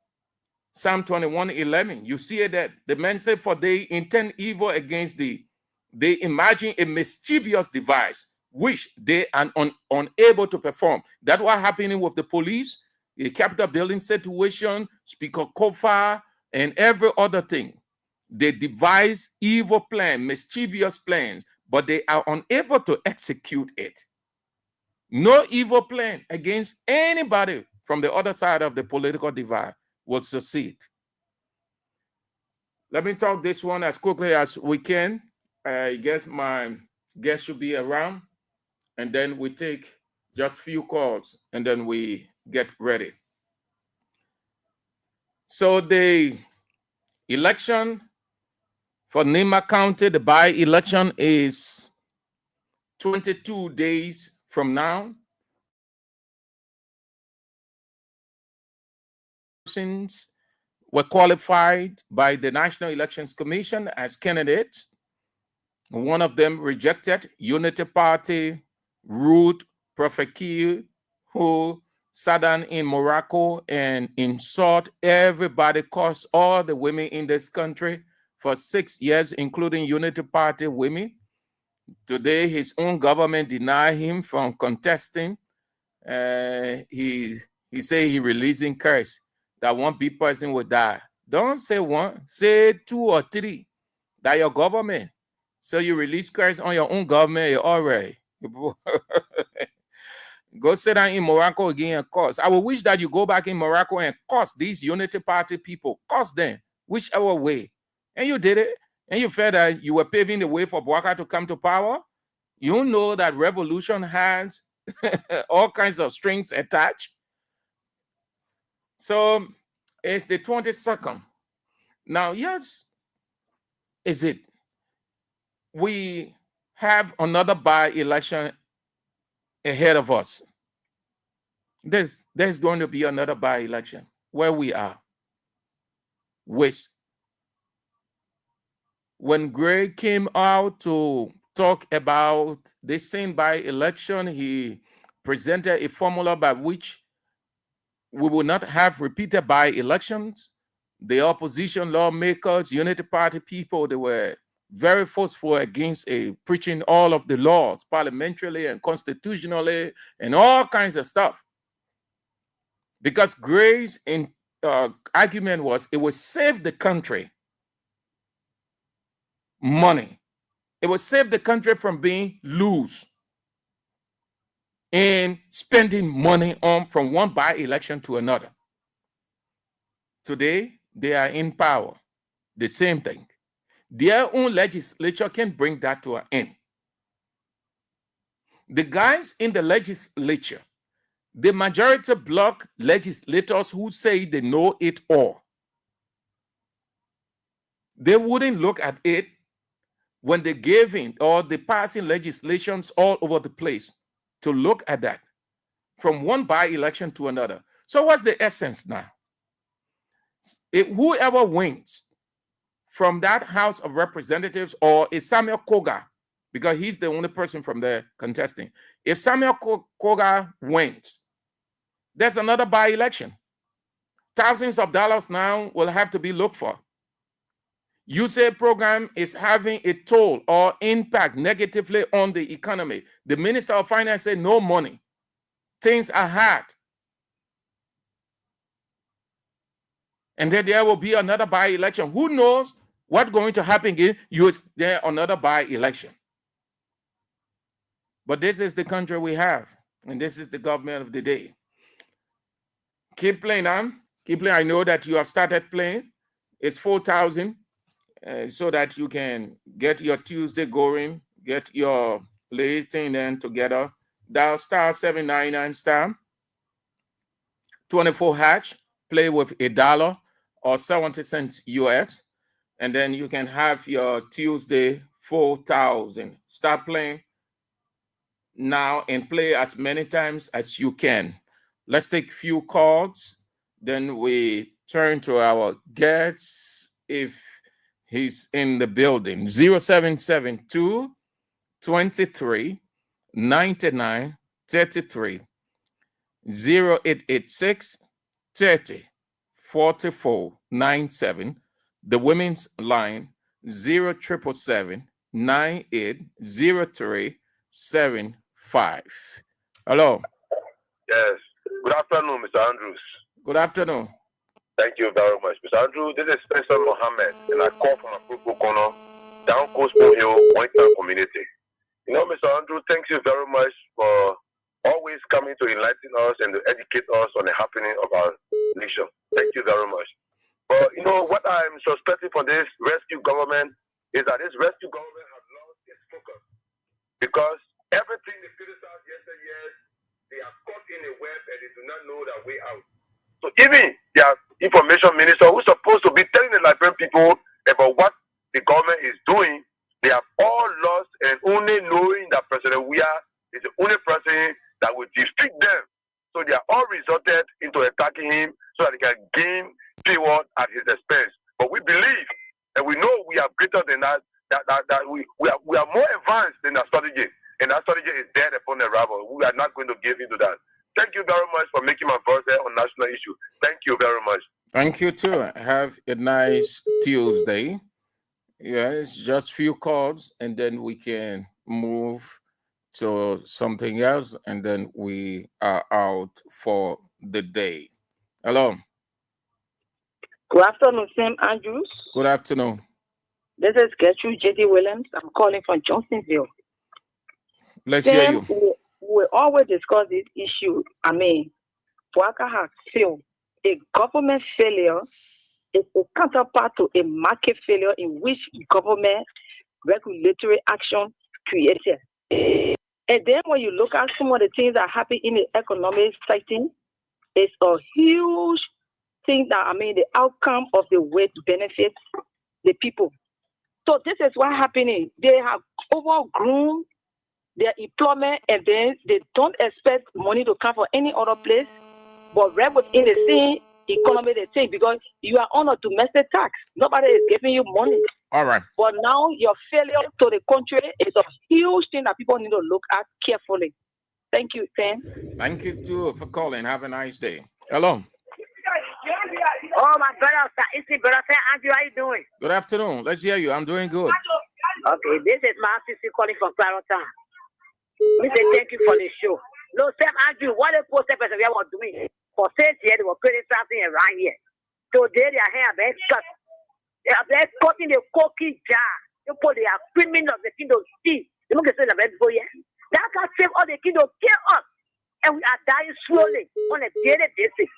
Speaker 8: Psalm 21:11. You see it that the man said, for they intend evil against thee. They imagine a mischievous device which they are unable to perform. That's what happening with the police, the Capitol building situation, Speaker Kofa, and every other thing. They devise evil plans, mischievous plans, but they are unable to execute it. No evil plan against anybody from the other side of the political divide will succeed. Let me talk this one as quickly as we can. I guess my guest should be around, and then we take just few calls, and then we get ready. So the election for Nima County, the by-election is 22 days from now. Persons were qualified by the National Elections Commission as candidates. One of them rejected. Unity Party, Ruth Profekir, who sat down in Morocco and insult everybody, cursed all the women in this country for 6 years, including Unity Party women. Today, his own government denied him from contesting. He said he releasing curse that one big person would die. Don't say one, say 2 or 3. That your government. So you release curse on your own government, you're all right. Go sit down in Morocco again and curse. I would wish that you go back in Morocco and curse these Unity Party people. Curse them, whichever way. And you did it. And you felt that you were paving the way for Bouaka to come to power. You know that revolution has all kinds of strings attached. So it's the 22nd. Now, yes, is it? We have another by-election ahead of us. There's going to be another by-election where we are. When Greg came out to talk about this same by-election, he presented a formula by which we will not have repeated by-elections. The opposition lawmakers, Unity Party people, they were very forceful against preaching all of the laws, parliamentarily and constitutionally, and all kinds of stuff. Because Gray's argument was it would save the country money. It would save the country from being loose and spending money on from one by-election to another. Today, they are in power. The same thing. Their own legislature can bring that to an end. The guys in the legislature, the majority bloc legislators who say they know it all, they wouldn't look at it when they gave in or they passing legislations all over the place to look at that from one by-election to another. So what's the essence now? Whoever wins from that House of Representatives, or is Samuel Koga, because he's the only person from there contesting. If Samuel Koga wins, there's another by-election. Thousands of dollars now will have to be looked for. USAID program is having a toll or impact negatively on the economy. The Minister of Finance said no money. Things are hard. And then there will be another by-election. Who knows what's going to happen again? There another by-election. But this is the country we have, and this is the government of the day. Keep playing, huh? Keep playing. I know that you have started playing. It's 4,000, so that you can get your Tuesday going, get your listing then together. Dial star 799 star 24 hash. Play with $1 or 70 cents US, and then you can have your Tuesday 4,000. Start playing now and play as many times as you can. Let's take a few calls, then we turn to our guests if he's in the building. 0772 23 99 33 0886 30 44 97. The women's line 0777 9803 75. Hello.
Speaker 9: Yes. Good afternoon, Mr. Andrews.
Speaker 8: Good afternoon.
Speaker 9: Thank you very much, Mr. Andrew. This is Spencer Mohammed, and I call from Akoko Kono, down Coast Hill, White Town community. You know, Mr. Andrew, thank you very much for always coming to enlighten us and to educate us on the happening of our nation. Thank you very much. But, you know, what I'm suspecting for this rescue government is that this rescue government has lost its focus. Because everything they criticized yesterday, they are caught in a web and they do not know their way out. So even their information minister, who's supposed to be telling the Liberian people about what the government is doing, they have all lost, and only knowing that President Weah is the only person that will defeat them. So they are all resulted into attacking him so that they can gain reward at his expense. But we believe and we know we are greater than that, that we are more advanced than that strategy. And that strategy is dead upon arrival. We are not going to give into that. Thank you very much for making my voice heard on national issue. Thank you very much.
Speaker 8: Thank you too. Have a nice Tuesday. Yes, just few calls, and then we can move to something else, and then we are out for the day. Hello.
Speaker 10: Good afternoon, Sam Andrews.
Speaker 8: Good afternoon.
Speaker 10: This is Gertrude J.D. Williams. I'm calling from Johnsonville.
Speaker 8: Let's hear you.
Speaker 10: We always discuss this issue. I mean, Waka has failed. A government failure is a counterpart to a market failure in which government regulatory action created. And then when you look at some of the things that happen in the economic setting, it's a huge thing that, I mean, the outcome of the way to benefit the people. So this is what happening. They have overgrown their employment, and then they don't expect money to come from any other place, but right within the same economy they take, because you are on a domestic tax. Nobody is giving you money.
Speaker 8: All right.
Speaker 10: But now your failure to the country is a huge thing that people need to look at carefully. Thank you, Sam.
Speaker 8: Thank you too for calling. Have a nice day. Hello.
Speaker 11: Oh, my brother, it's the brother. Andrew, how you doing?
Speaker 8: Good afternoon. Let's hear you. I'm doing good.
Speaker 11: Okay, this is my sister calling from Clarendon. We say thank you for the show. No, Sam Andrew, what a post person we are doing. For 6 years, they were creating something around here. Today, they are here, they're cut. They're cutting the cookie jar. You put the criminals, the kingdom see. You don't get the before yet. That can save all the kingdom kill us. And we are dying slowly on a daily basis.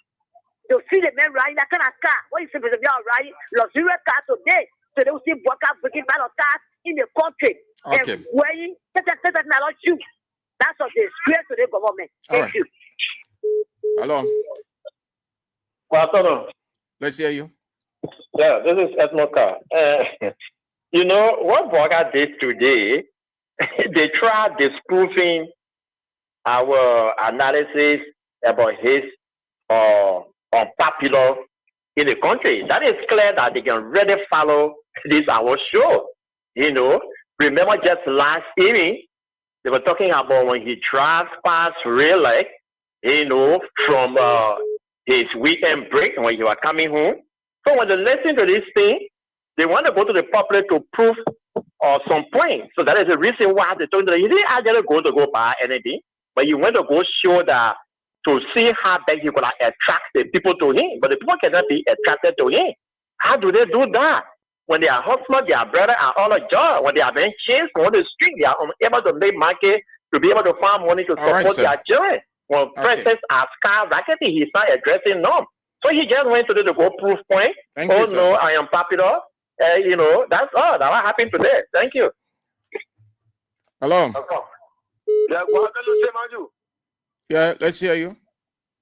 Speaker 11: You see the men riding that kind of car. What you say, we are riding luxurious car today. So they will see workers breaking down of cars in the country.
Speaker 8: Okay.
Speaker 11: And wearing not you. That's what they square to the government. Thank you.
Speaker 8: Hello.
Speaker 12: Good afternoon.
Speaker 8: Let's hear you.
Speaker 12: Yeah, this is Etnoka. You know, what Boga did today, they tried disproving our analysis about his unpopular in the country. That is clear that they can really follow this our show. You know, remember just last evening, they were talking about when he drives past Real Lake, you know, from his weekend break when he was coming home. So when they listen to this thing, they want to go to the public to prove some point. So that is the reason why they told him he didn't actually go buy anything, but he went to go show that to see how big he could attract the people to him. But the people cannot be attracted to him. How do they do that? When they are hustlers, their brother are all a job. When they are being chased on the street, they are unable to make market to be able to find money to support their children. When presidents are skyrocketing, he started addressing them. So he just went to the go proof point.
Speaker 8: Thank you,
Speaker 12: no, I am popular. You know, that's all. That what happened today. Thank you.
Speaker 8: Hello.
Speaker 9: Yeah, go ahead, Maju.
Speaker 8: Yeah, let's hear you.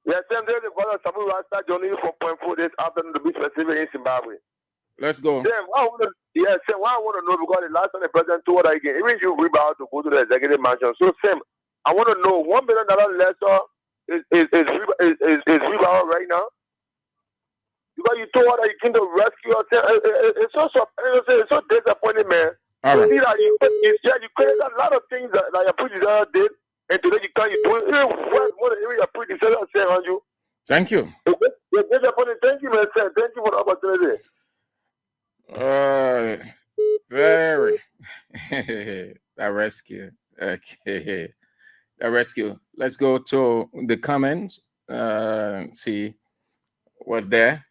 Speaker 9: Yes, Sam, there's a brother Samuel Rasta joining you from Point 4 days afternoon to be specific in Zimbabwe.
Speaker 8: Let's go.
Speaker 9: Sam, what I want to know, because the last time the president told us again, even you rebound to go to the executive mansion. So, Sam, I want to know $1 billion lesser is rebound right now? Because you told her that you came to rescue yourself. It's so disappointing, man.
Speaker 8: All right.
Speaker 9: You see that you created a lot of things that your predecessor did, and today you can't do it. Even your predecessor said on you.
Speaker 8: Thank you.
Speaker 9: It's disappointing. Thank you, man. Thank you for the opportunity.
Speaker 8: Very. The rescue. Okay. The rescue. Let's go to the comments. See what's there.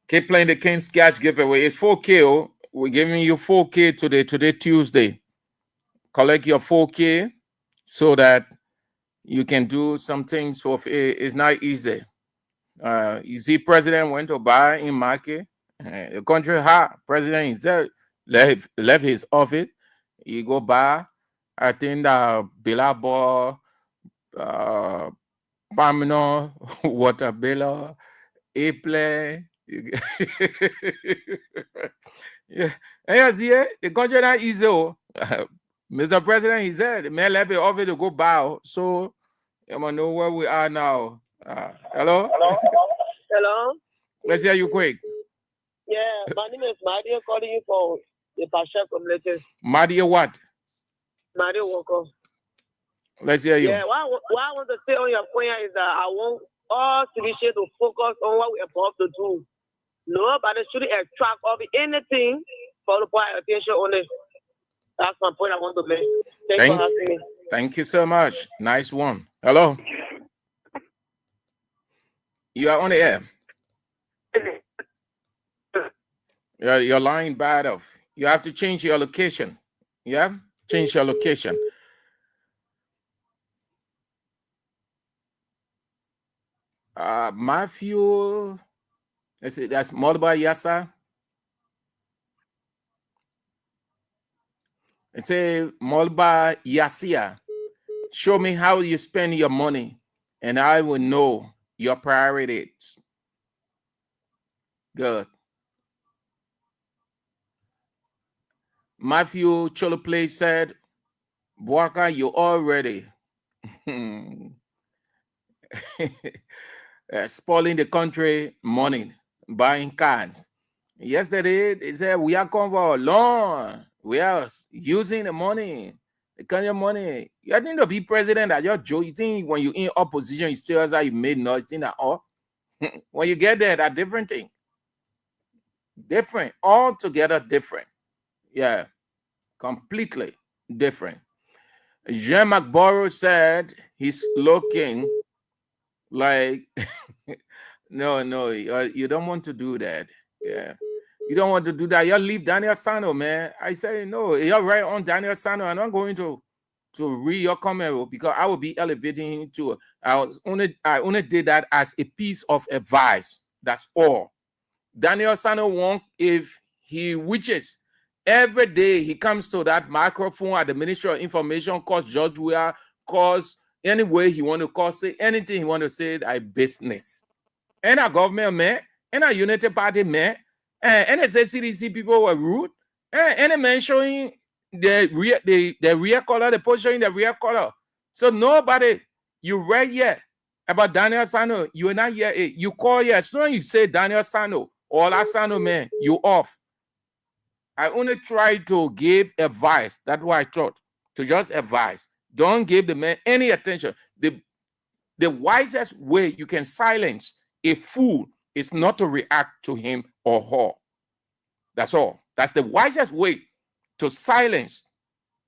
Speaker 8: Keep playing the King's Catch giveaway. It's 4K. We're giving you 4K today, Tuesday. Collect your 4K so that you can do some things. So it's not easy. You see, President went to buy in market. The country high. President himself left his office. He go buy. I think Billabong, Palmino, Waterbillow, airplane. Yeah, the country not easy. Mr. President, he said the man left the office to go bow. So you want to know where we are now. Hello?
Speaker 13: Hello?
Speaker 8: Let's hear you quick.
Speaker 13: Yeah, my name is Mario calling you for the Pasha community.
Speaker 8: Mario what?
Speaker 13: Mario Walker.
Speaker 8: Let's hear you.
Speaker 13: Yeah, what I want to say on your point is that I want all citizens to focus on what we are supposed to do. Nobody should extract or be anything for the point attention on it. That's my point I want to make. Thanks for having me.
Speaker 8: Thank you so much. Nice one. Hello? You are on the air. Your line bad off. You have to change your location. Yeah? Change your location. Matthew, let's see, that's Molba Yasa. It say Molba Yasia. Show me how you spend your money, and I will know your priorities. Good. Matthew Choloplay said, Buaka, you already spoiling the country money, buying cars. Yesterday, they said, we are going for a loan. We are using the money, the country money. You need to be president at your joke. You think when you're in opposition, you still as you made noise. You think that, oh, when you get there, that's different thing. Different, altogether different. Yeah, completely different. Jean McBorough said he's looking like, no, you don't want to do that. Yeah, you don't want to do that. You leave Daniel Sano, man. I say, no, you're right on Daniel Sano. I'm not going to read your comment because I will be elevating him to, I only did that as a piece of advice. That's all. Daniel Sano won't, if he wishes, every day he comes to that microphone at the Ministry of Information, calls George Weah, calls any way he want to call, say anything he want to say, that business. And our government, man, and our United Party, man, and the CDC people were rude, and the man showing the real color, the post showing the real color. So nobody, you read yet about Daniel Sano, you are not yet, you call yet, as soon as you say Daniel Sano, or Sano, man, you off. I only try to give advice. That's what I thought, to just advise. Don't give the man any attention. The wisest way you can silence a fool is not to react to him or her. That's all. That's the wisest way to silence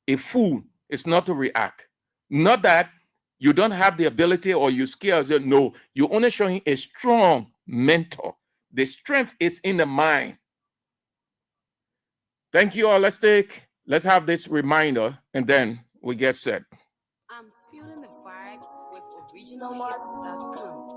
Speaker 8: a fool, is not to react. Not that you don't have the ability or you skills. No, you're only showing a strong mentor. The strength is in the mind. Thank you all. Let's have this reminder and then we get set.
Speaker 14: I'm feeling the vibes with originalhits.com.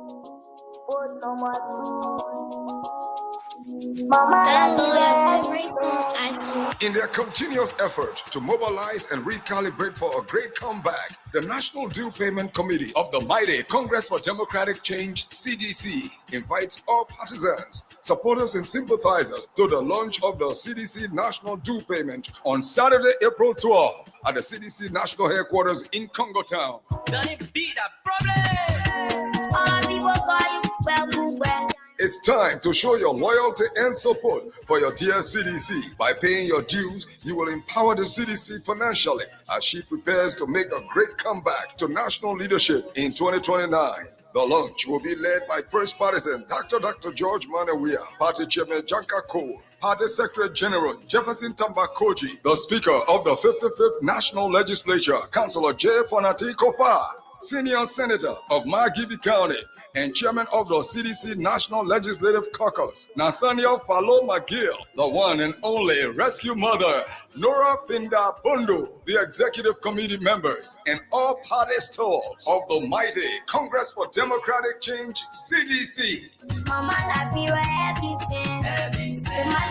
Speaker 15: In their continuous effort to mobilize and recalibrate for a great comeback, the National Due Payment Committee of the mighty Congress for Democratic Change, CDC, invites all partisans, supporters, and sympathizers to the launch of the CDC National Due Payment on Saturday, April 12th at the CDC National Headquarters in Congo Town. It's time to show your loyalty and support for your dear CDC. By paying your dues, you will empower the CDC financially as she prepares to make a great comeback to national leadership in 2029. The launch will be led by First Partisan Dr. George Manawia, Party Chairman Janka Cole, Party Secretary General Jefferson Tambakoji, the Speaker of the 55th National Legislature, Councilor J. Fonati Kofa, Senior Senator of Magibi County, and Chairman of the CDC National Legislative Caucus, Nathaniel Falo McGill, the one and only Rescue Mother, Nora Finda Bundu, the Executive Committee members, and all party stars of the mighty Congress for Democratic Change, CDC. Mama, like me,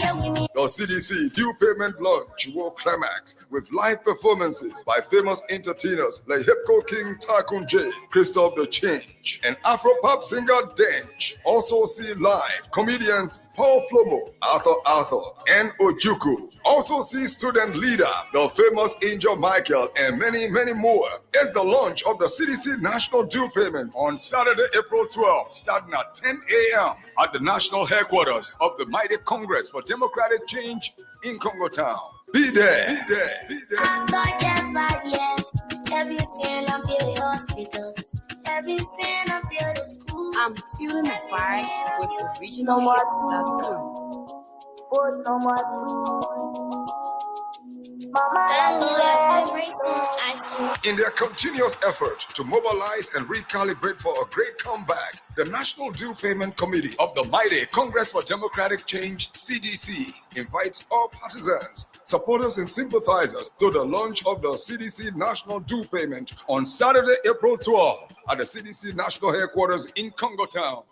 Speaker 15: every The CDC due payment launch will climax with live performances by famous entertainers like Hipko King Tycoon J, Christoph the Change, and Afro-pop singer Dench. Also see live comedians Paul Flomo, Arthur, and Ojuku. Also see student leader, the famous Angel Michael, and many, many more. It's the launch of the CDC National Due Payment on Saturday, April 12th, starting at 10 a.m. at the national headquarters of the Mighty Congress for Democratic Change in Congo Town. Be there.
Speaker 16: I've got just like yes. Every sin I build the hospitals. Every sin I build the schools.
Speaker 14: I'm feeling the vibes with originalhits.com.
Speaker 16: No more
Speaker 15: In their continuous effort to mobilize and recalibrate for a great comeback, the National Due Payment Committee of the Mighty Congress for Democratic Change, CDC, invites all partisans, supporters, and sympathizers to the launch of the CDC National Due Payment on Saturday, April 12th at the CDC National Headquarters in Congo Town.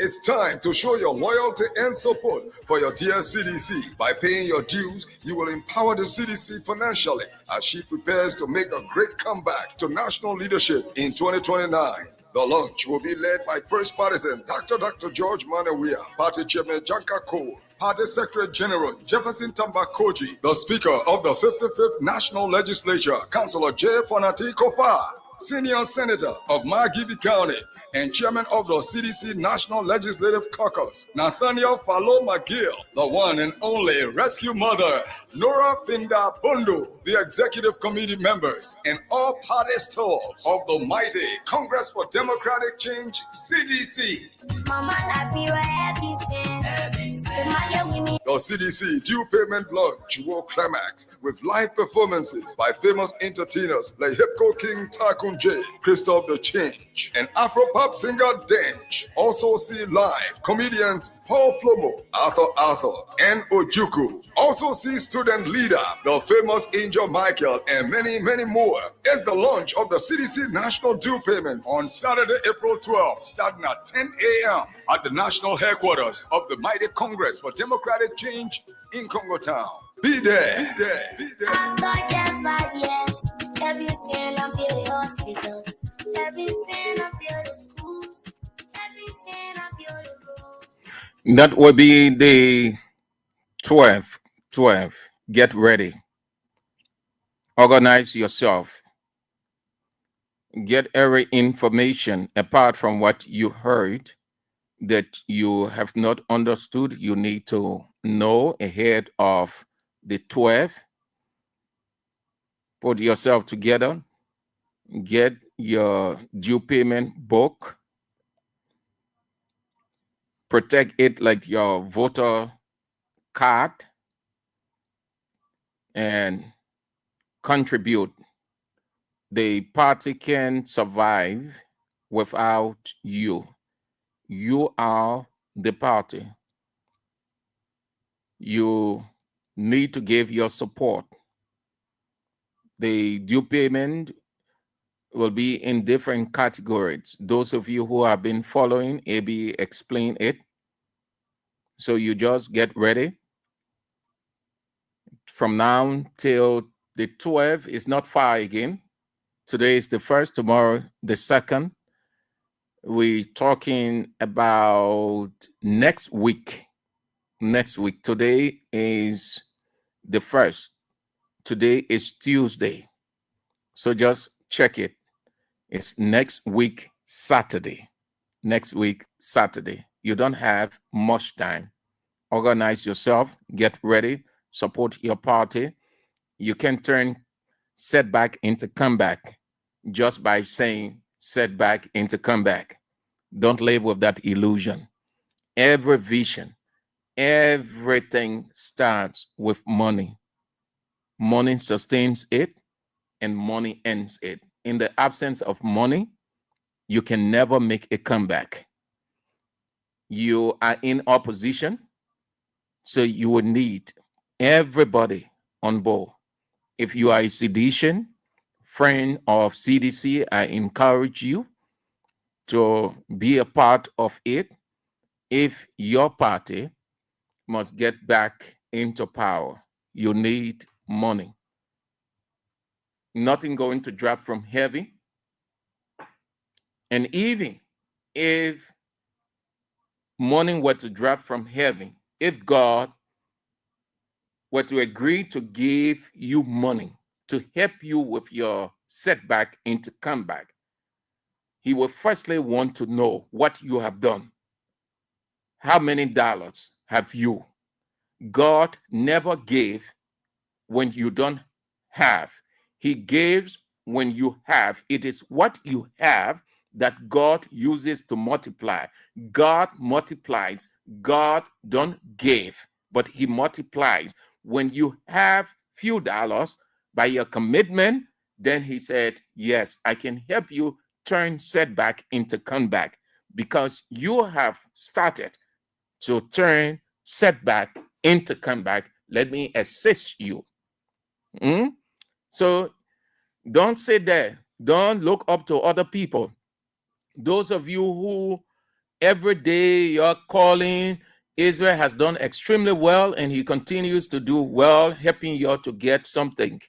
Speaker 15: It's time to show your loyalty and support for your dear CDC. By paying your dues, you will empower the CDC financially as she prepares to make a great comeback to national leadership in 2029. The launch will be led by First Partisan Dr. George Manawia, Party Chairman Janka Cole, Party Secretary General Jefferson Tambakoji, the Speaker of the 55th National Legislature, Councilor J. Fonati Kofa, Senior Senator of Magibi County, and Chairman of the CDC National Legislative Caucus, Nathaniel Fallo McGill, the one and only Rescue Mother, Nora Finda Bundu, the Executive Committee members, and all party stars of the mighty Congress for Democratic Change, CDC.
Speaker 16: Mama, like me, every sin.
Speaker 15: The CDC due payment launch will climax with live performances by famous entertainers like Hipko King Tycoon J, Christoph the Change, and Afro-pop singer Dench. Also see live comedians Paul Flomo, Arthur, and Ojuku. Also see student leader, the famous Angel Michael, and many, many more. It's the launch of the CDC National Due Payment on Saturday, April 12th, starting at 10 a.m. at the national headquarters of the Mighty Congress for Democratic Change in Congo Town. Be there.
Speaker 16: I've got just like yes. Every sin I build the hospitals. Every sin I build the schools. Every sin I build the roads.
Speaker 8: That will be the 12. Get ready. Organize yourself. Get every information apart from what you heard that you have not understood. You need to know ahead of the 12. Put yourself together. Get your due payment book. Protect it like your voter card and contribute. The party can survive without you. You are the party. You need to give your support. The due payment will be in different categories. Those of you who have been following, AB explain it. So you just get ready. From now till the 12th is not far again. Today is the 1st, tomorrow the 2nd. We're talking about next week. Today is the 1st. Today is Tuesday. So just check it. It's next week, Saturday. You don't have much time. Organize yourself, get ready, support your party. You can turn setback into comeback just by saying setback into comeback. Don't live with that illusion. Every vision, everything starts with money. Money sustains it and money ends it. In the absence of money, you can never make a comeback. You are in opposition, so you will need everybody on board. If you are a seditious friend of CDC, I encourage you to be a part of it if your party must get back into power. You need money. Nothing going to drop from heaven. And even if money were to drop from heaven, if God were to agree to give you money to help you with your setback into comeback, he will firstly want to know what you have done. How many dollars have you? God never gave when you don't have. He gives when you have. It is what you have that God uses to multiply. God multiplies. God don't give, but he multiplies. When you have few dollars by your commitment, then he said, yes, I can help you turn setback into comeback because you have started to turn setback into comeback. Let me assist you. So don't sit there. Don't look up to other people. Those of you who every day you're calling, Israel has done extremely well and he continues to do well, helping you to get something.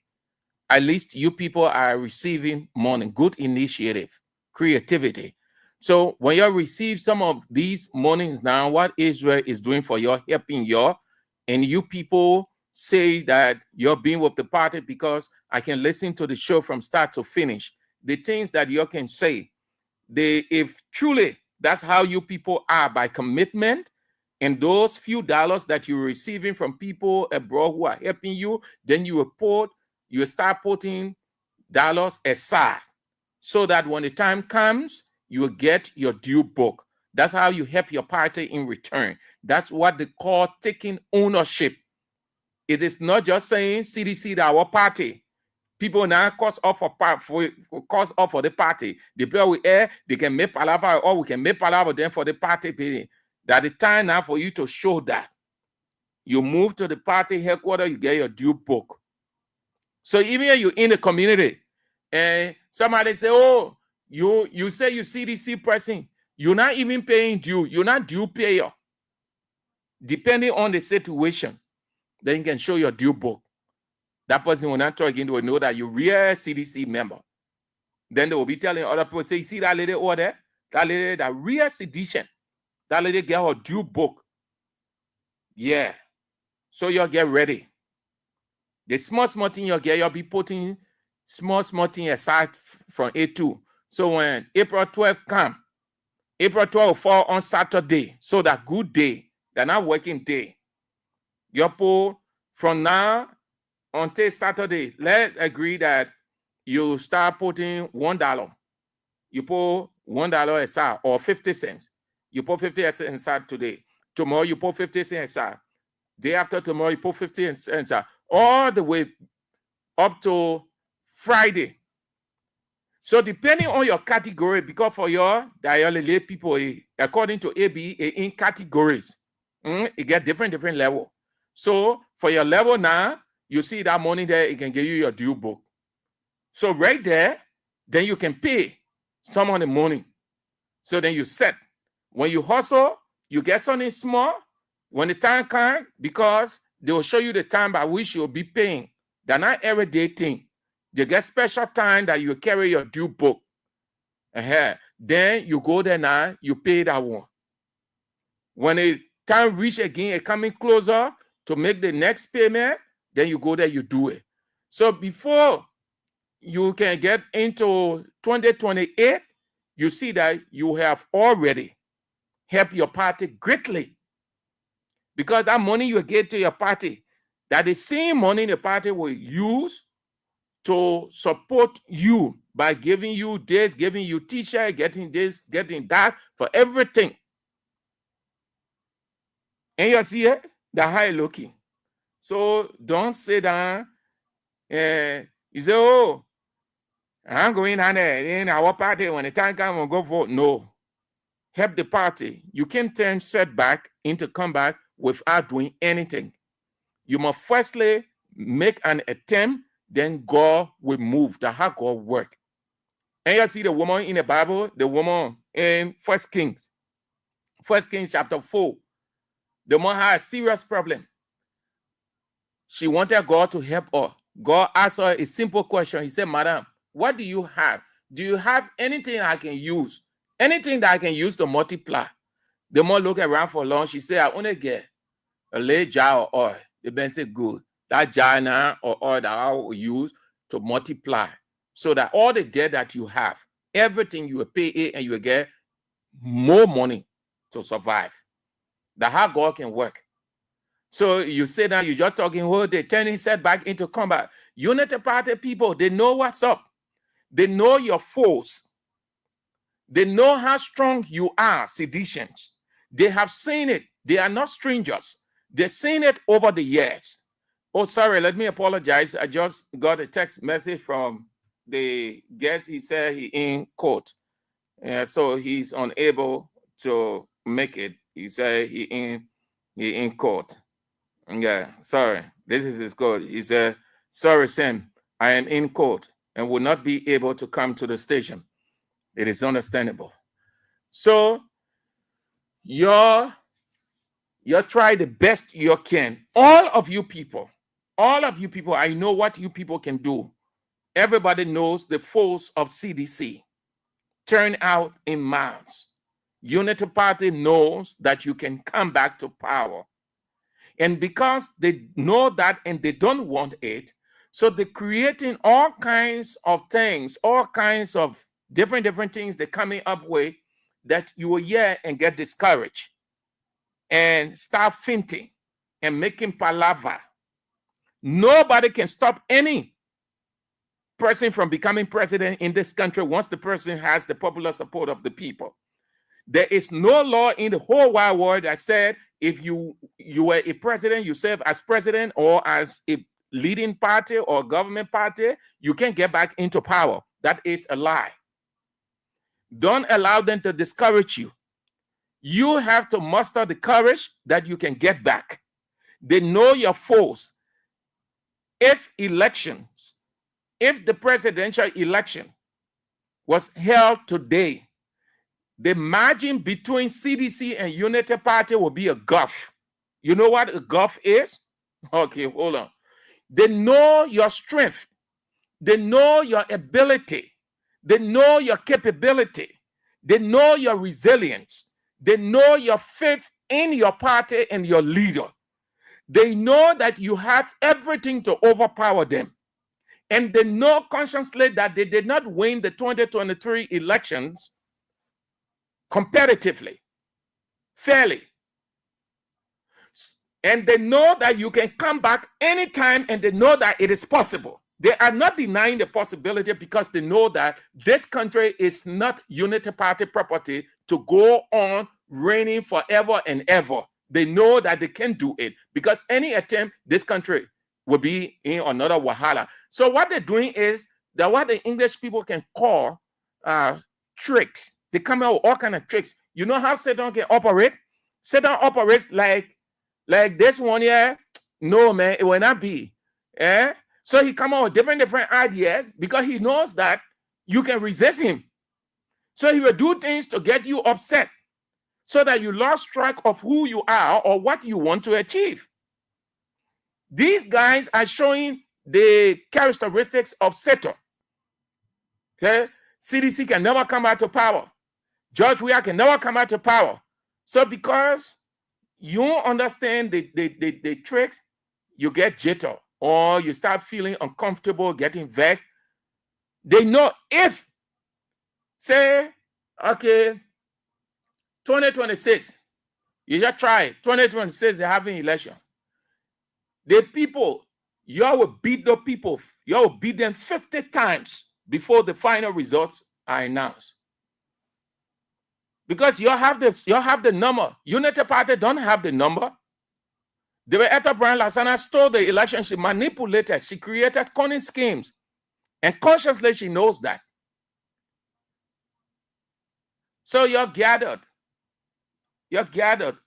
Speaker 8: At least you people are receiving money, good initiative, creativity. So when you receive some of these monies now, what Israel is doing for you, helping you, and you people say that you're being with the party because I can listen to the show from start to finish. The things that you can say, if truly that's how you people are by commitment, and those few dollars that you're receiving from people abroad who are helping you, then you start putting dollars aside so that when the time comes, you will get your due book. That's how you help your party in return. That's what they call taking ownership. It is not just saying CDC that our party. People now cost off for the party. The people we air, they can make palaver or we can make palaver then for the party paying. That the time now for you to show that. You move to the party headquarters, you get your due book. So even if you're in the community and somebody say, oh, you say you CDC person, you're not even paying due. You're not due payer. Depending on the situation, then you can show your due book. That person will not talk again, they will know that you're real CDC member. Then they will be telling other people, say, you see that lady over there? That lady, that real sedition. That lady get her due book. Yeah. So you'll get ready. The small thing you'll get, you'll be putting small thing aside from A2. So when April 12th come, April 12th will fall on Saturday. So that good day, they're not working day. You put from now until Saturday, let's agree that you start putting $1. You put $1 aside or 50 cents. You put 50 cents aside today. Tomorrow you put 50 cents aside. Day after tomorrow you put 50 cents aside. All the way up to Friday. So depending on your category, because for your dialele people, according to AB, in categories, it get different level. So for your level now, you see that money there, it can give you your due book. So right there, then you can pay some of the money. So then you set. When you hustle, you get something small. When the time comes, because they will show you the time by which you'll be paying. They're not everyday thing. They get special time that you carry your due book. Then you go there now, you pay that one. When the time reach again, it coming closer to make the next payment, then you go there, you do it. So before you can get into 2028, you see that you have already helped your party greatly. Because that money you get to your party, that the same money the party will use to support you by giving you this, giving you t-shirt, getting this, getting that, for everything. And you see it, the high looking. So don't sit down and you say, oh, I'm going down there in our party when the time comes, we'll go vote. No. Help the party. You can turn setback into comeback without doing anything. You must firstly make an attempt, then God will move. That's how God works. And you see the woman in the Bible, the woman in First Kings chapter 4. The woman had a serious problem. She wanted God to help her. God asked her a simple question. He said, Madam, what do you have? Do you have anything I can use? Anything that I can use to multiply? The woman looked around for long. She said, I only get a little jar of oil. The man said, good. That jar now or oil that I will use to multiply so that all the debt that you have, everything you will pay it and you will get more money to survive. That's how God can work. So you say that you're just talking, oh, they're turning setback into combat. Unity Party people, they know what's up. They know your force. They know how strong you are, seditions. They have seen it. They are not strangers. They've seen it over the years. Oh, sorry, let me apologize. I just got a text message from the guest. He said he in court. So he's unable to make it. He said he in court. Yeah, sorry. This is his code. He said, sorry, Sam, I am in court and will not be able to come to the station. It is understandable. So you're try the best you can. All of you people, I know what you people can do. Everybody knows the force of CDC. Turn out in mass. Unity Party knows that you can come back to power. And because they know that and they don't want it, so they're creating all kinds of things, all kinds of different things they're coming up with that you will hear and get discouraged and start fainting and making palaver. Nobody can stop any person from becoming president in this country once the person has the popular support of the people. There is no law in the whole wide world that said if you were a president, you serve as president or as a leading party or government party, you can get back into power. That is a lie. Don't allow them to discourage you. You have to muster the courage that you can get back. They know your force. If the presidential election was held today, the margin between CDC and Unity Party will be a gulf. You know what a gulf is? Okay, hold on. They know your strength. They know your ability. They know your capability. They know your resilience. They know your faith in your party and your leader. They know that you have everything to overpower them. And they know consciously that they did not win the 2023 elections competitively, fairly. And they know that you can come back anytime and they know that it is possible. They are not denying the possibility because they know that this country is not Unity Party property to go on reigning forever and ever. They know that they can do it because any attempt, this country will be in another wahala. So what they're doing is that what the English people can call tricks. They come out with all kinds of tricks. You know how Satan can operate? Satan operates like this one here. No, man, it will not be. So he come out with different ideas because he knows that you can resist him. So he will do things to get you upset so that you lost track of who you are or what you want to achieve. These guys are showing the characteristics of Satan. Okay? CDC can never come back to power. George Weah can never come back to power. So because you understand the tricks, you get jitter or you start feeling uncomfortable, getting vexed. They know if, say, okay, 2026, you just try it. 2026, they're having election. The people, you will beat the people. You will beat them 50 times before the final results are announced. Because you have the number. Unity Party don't have the number. The way Etta Brown Lasana stole the election, she manipulated, she created cunning schemes. And consciously she knows that. So you're gathered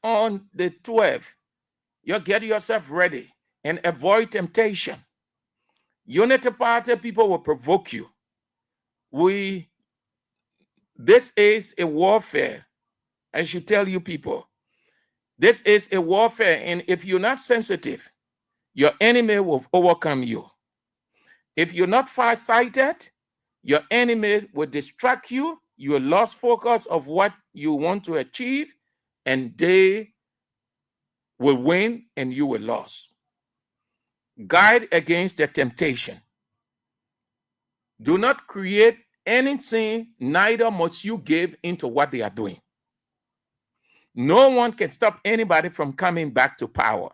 Speaker 8: on the 12th. You get yourself ready and avoid temptation. Unity Party people will provoke you. We This is a warfare. I should tell you people, this is a warfare, and if you're not sensitive, your enemy will overcome you. If you're not far-sighted, your enemy will distract you. You will lose focus of what you want to achieve, and they will win and you will lose. Guard against the temptation. Do not create anything, neither must you give into what they are doing. No one can stop anybody from coming back to power.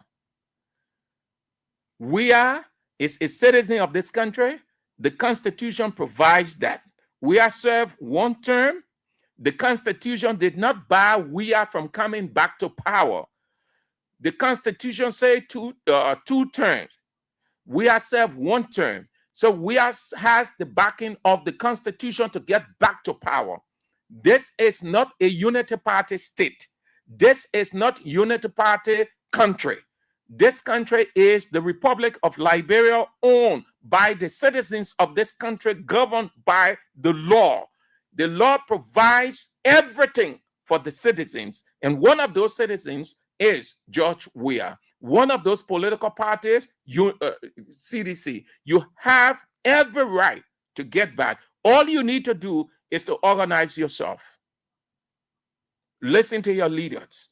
Speaker 8: We are a citizen of this country. The Constitution provides that. We are served one term. The Constitution did not bar we are from coming back to power. The Constitution says two terms. We are served one term. So we has the backing of the Constitution to get back to power. This is not a unity party state. This is not unity party country. This country is the Republic of Liberia, owned by the citizens of this country, governed by the law. The law provides everything for the citizens. And one of those citizens is George Weah. One of those political parties, CDC. You have every right to get back. All you need to do is to organize yourself. Listen to your leaders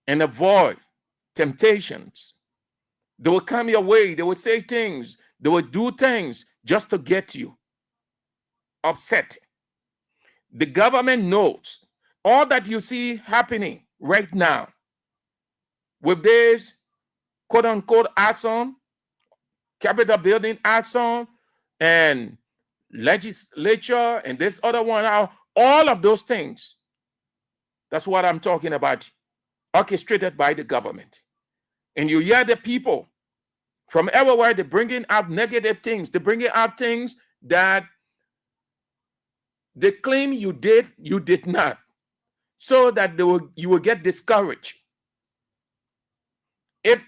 Speaker 8: and avoid temptations. They will come your way. They will say things. They will do things just to get you upset. The government knows all that you see happening right now with this quote-unquote action, Capitol building action, and legislature, and this other one, all of those things. That's what I'm talking about, orchestrated by the government. And you hear the people from everywhere, they're bringing out negative things. They're bringing out things that they claim you did not, so that you will get discouraged. If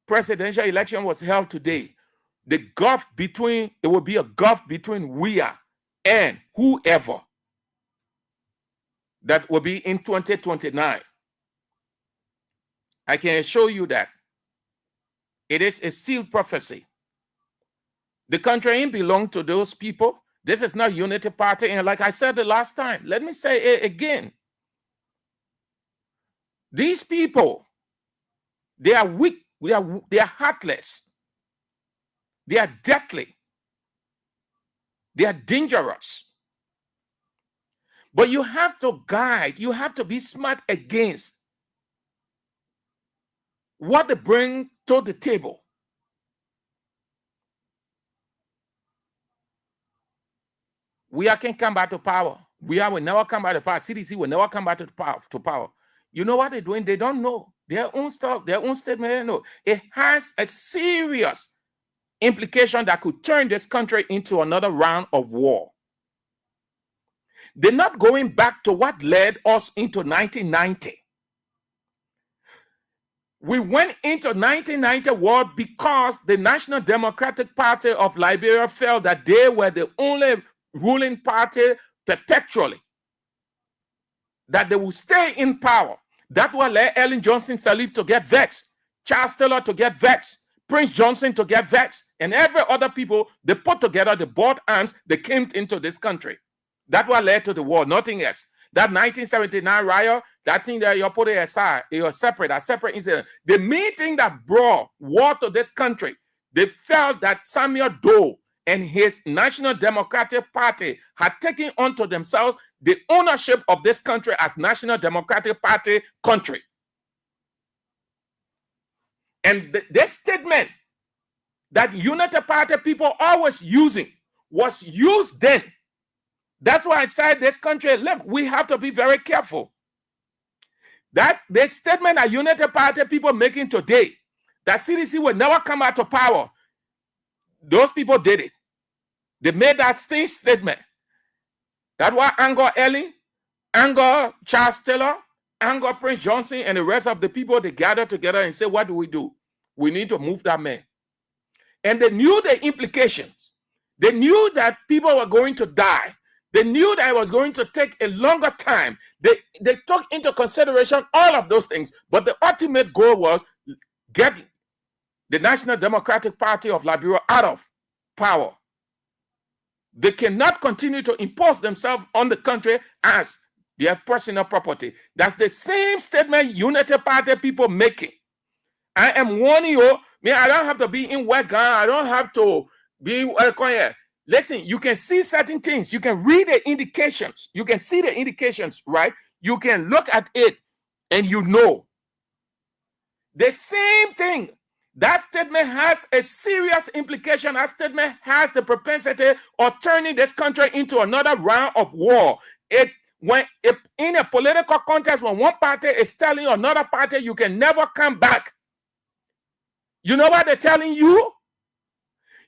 Speaker 8: presidential election was held today, it will be a gulf between Weah and whoever that will be in 2029. I can assure you that it is a sealed prophecy. The country ain't belong to those people. This is not unity party. And like I said the last time, let me say it again. These people, they are weak. They are heartless. They are deadly. They are dangerous. But you have to guide. You have to be smart against what they bring to the table. We can come back to power. We will never come back to power. CDC will never come back to power. You know what they're doing? They don't know. Their own stuff, their own statement, they don't know. It has a serious implication that could turn this country into another round of war. They're not going back to what led us into 1990. We went into 1990 war because the National Democratic Party of Liberia felt that they were the only ruling party perpetually, that they will stay in power. That will let Ellen Johnson Sirleaf to get vexed, Charles Taylor to get vexed, Prince Johnson to get vexed, and every other people, they put together, they bought arms, they came into this country. That what led to the war, nothing else. That 1979 riot, that thing that you're putting aside, a separate incident. The main thing that brought war to this country, they felt that Samuel Doe and his National Democratic Party had taken onto themselves the ownership of this country as National Democratic Party country. And this statement that Unity Party people always using was used then. That's why I said this country, look, we have to be very careful. That's the statement that Unity Party people making today, that CDC will never come out of power. Those people did it. They made that statement. That was anger Ellen, anger Charles Taylor, anger Prince Johnson, and the rest of the people. They gathered together and said, what do? We need to move that man. And they knew the implications. They knew that people were going to die. They knew that it was going to take a longer time. They took into consideration all of those things. But the ultimate goal was get the National Democratic Party of Liberia out of power. They cannot continue to impose themselves on the country as their personal property. That's the same statement Unity Party people making. I am warning you. I don't have to be in Wagga. I don't have to be. Listen, you can see certain things. You can read the indications. You can see the indications, right? You can look at it and you know. The same thing. That statement has a serious implication. That statement has the propensity of turning this country into another round of war. When in a political context, when one party is telling another party you can never come back, you know what they're telling you?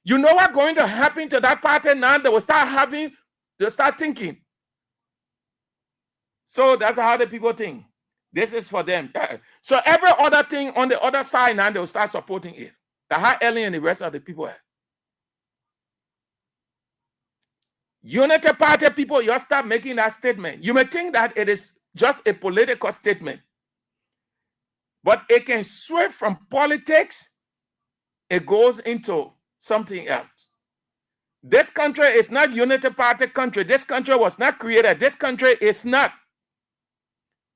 Speaker 8: You know what's going to happen to that party now? They will start thinking. So that's how the people think. This is for them. So every other thing on the other side now, they will start supporting it. The high Ellen and the rest of the people. Unity Party people, you start making that statement. You may think that it is just a political statement, but it can switch from politics. It goes into something else. This country is not Unity Party country. This country was not created. This country is not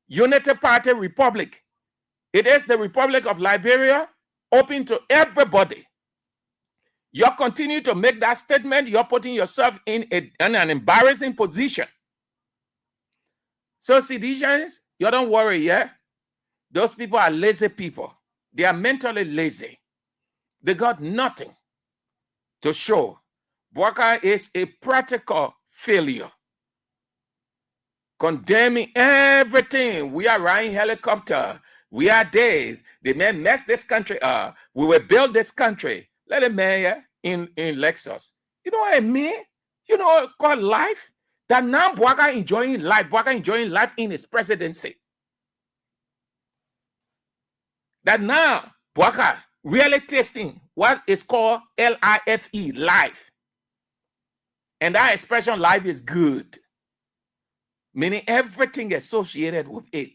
Speaker 8: Unity Party Republic. It is the Republic of Liberia, open to everybody. You continue to make that statement, you're putting yourself in an embarrassing position. So, citizens, you don't worry, yeah? Those people are lazy people. They are mentally lazy. They got nothing to show. Bwaka is a practical failure. Condemning everything. We are riding helicopter. We are days. The man messed this country up. We will build this country. Let a man in Lexus. You know what I mean? You know what called life? That now Bwaka enjoying life. Bwaka enjoying life in his presidency. That now Bwaka really tasting what is called L-I-F-E, life. And that expression, life is good. Meaning everything associated with it.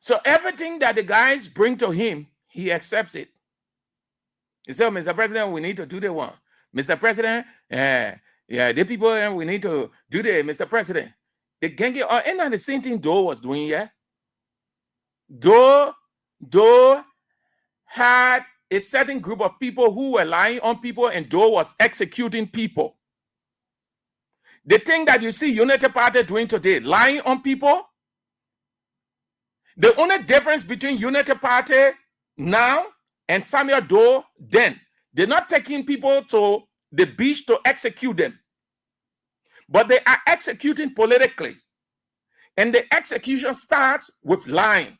Speaker 8: So everything that the guys bring to him, he accepts it. He said, Mr. President, we need to do the one. Mr. President, the people, we need to do the Mr. President. The gang, and the same thing Doe was doing, yeah? Doe had a certain group of people who were lying on people, and Doe was executing people. The thing that you see Unity Party doing today, lying on people, the only difference between Unity Party now and Samuel Doe then, they're not taking people to the beach to execute them, but they are executing politically. And the execution starts with lying.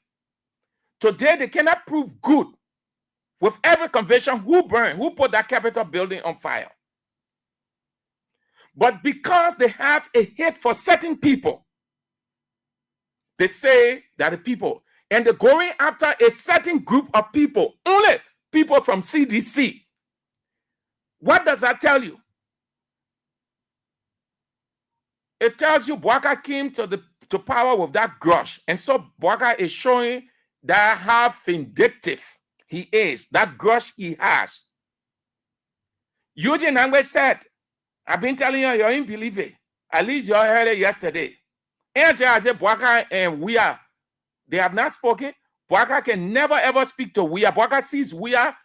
Speaker 8: Today, they cannot prove good with every conviction who put that Capitol building on fire. But because they have a hate for certain people, they say that the people, and they're going after a certain group of people, only people from CDC. What does that tell you? It tells you Bwaka came to power with that grudge. And so Bwaka is showing that how vindictive he is, that grudge he has. Eugene Angwe said, I've been telling you, you ain't believe it. At least you heard it yesterday. And I said, Bwaka and Weah, they have not spoken. Bwaka can never ever speak to Weah. Bwaka sees Weah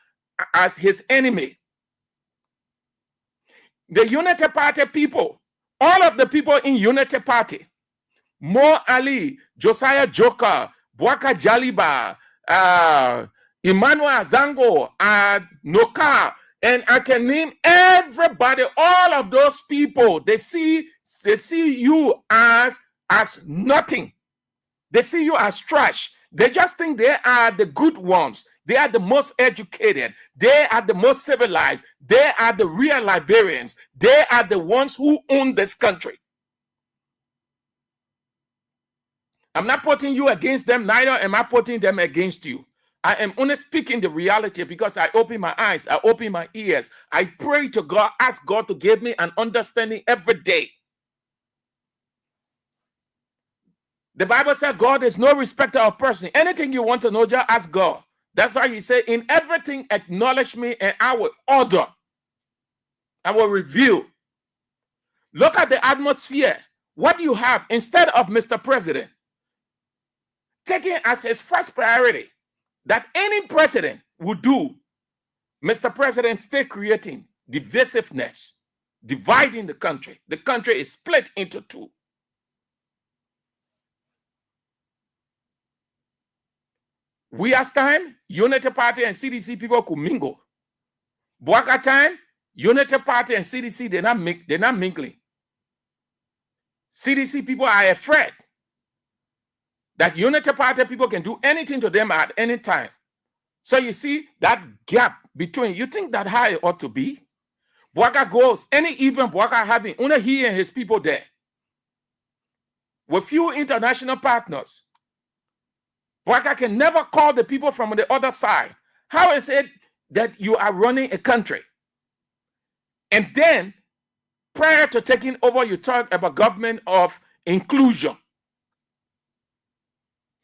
Speaker 8: as his enemy. The Unity Party people, all of the people in Unity Party, Mo Ali, Josiah Joker, Bwaka Jaliba, Emmanuel Azango, Noka, and I can name everybody, all of those people. They see you as nothing. They see you as trash. They just think they are the good ones. They are the most educated. They are the most civilized. They are the real Liberians. They are the ones who own this country. I'm not putting you against them, neither am I putting them against you. I am only speaking the reality because I open my eyes, I open my ears. I pray to God, ask God to give me an understanding every day. The Bible says God is no respecter of person. Anything you want to know, just ask God. That's why he said, in everything acknowledge me and I will order. I will reveal. Look at the atmosphere. What do you have instead of Mr. President? Taking as his first priority that any president would do, Mr. President still creating divisiveness, dividing the country. The country is split into two. We as time, Unity Party and CDC people could mingle. Bwaka time, Unity Party and CDC, they're not mingling. CDC people are afraid that Unity Party people can do anything to them at any time. So you see that gap between, you think that how it ought to be? Bwaka goes, any event Bwaka having, only he and his people there. With few international partners. Bwaka can never call the people from the other side. How is it that you are running a country? And then, prior to taking over, you talk about government of inclusion.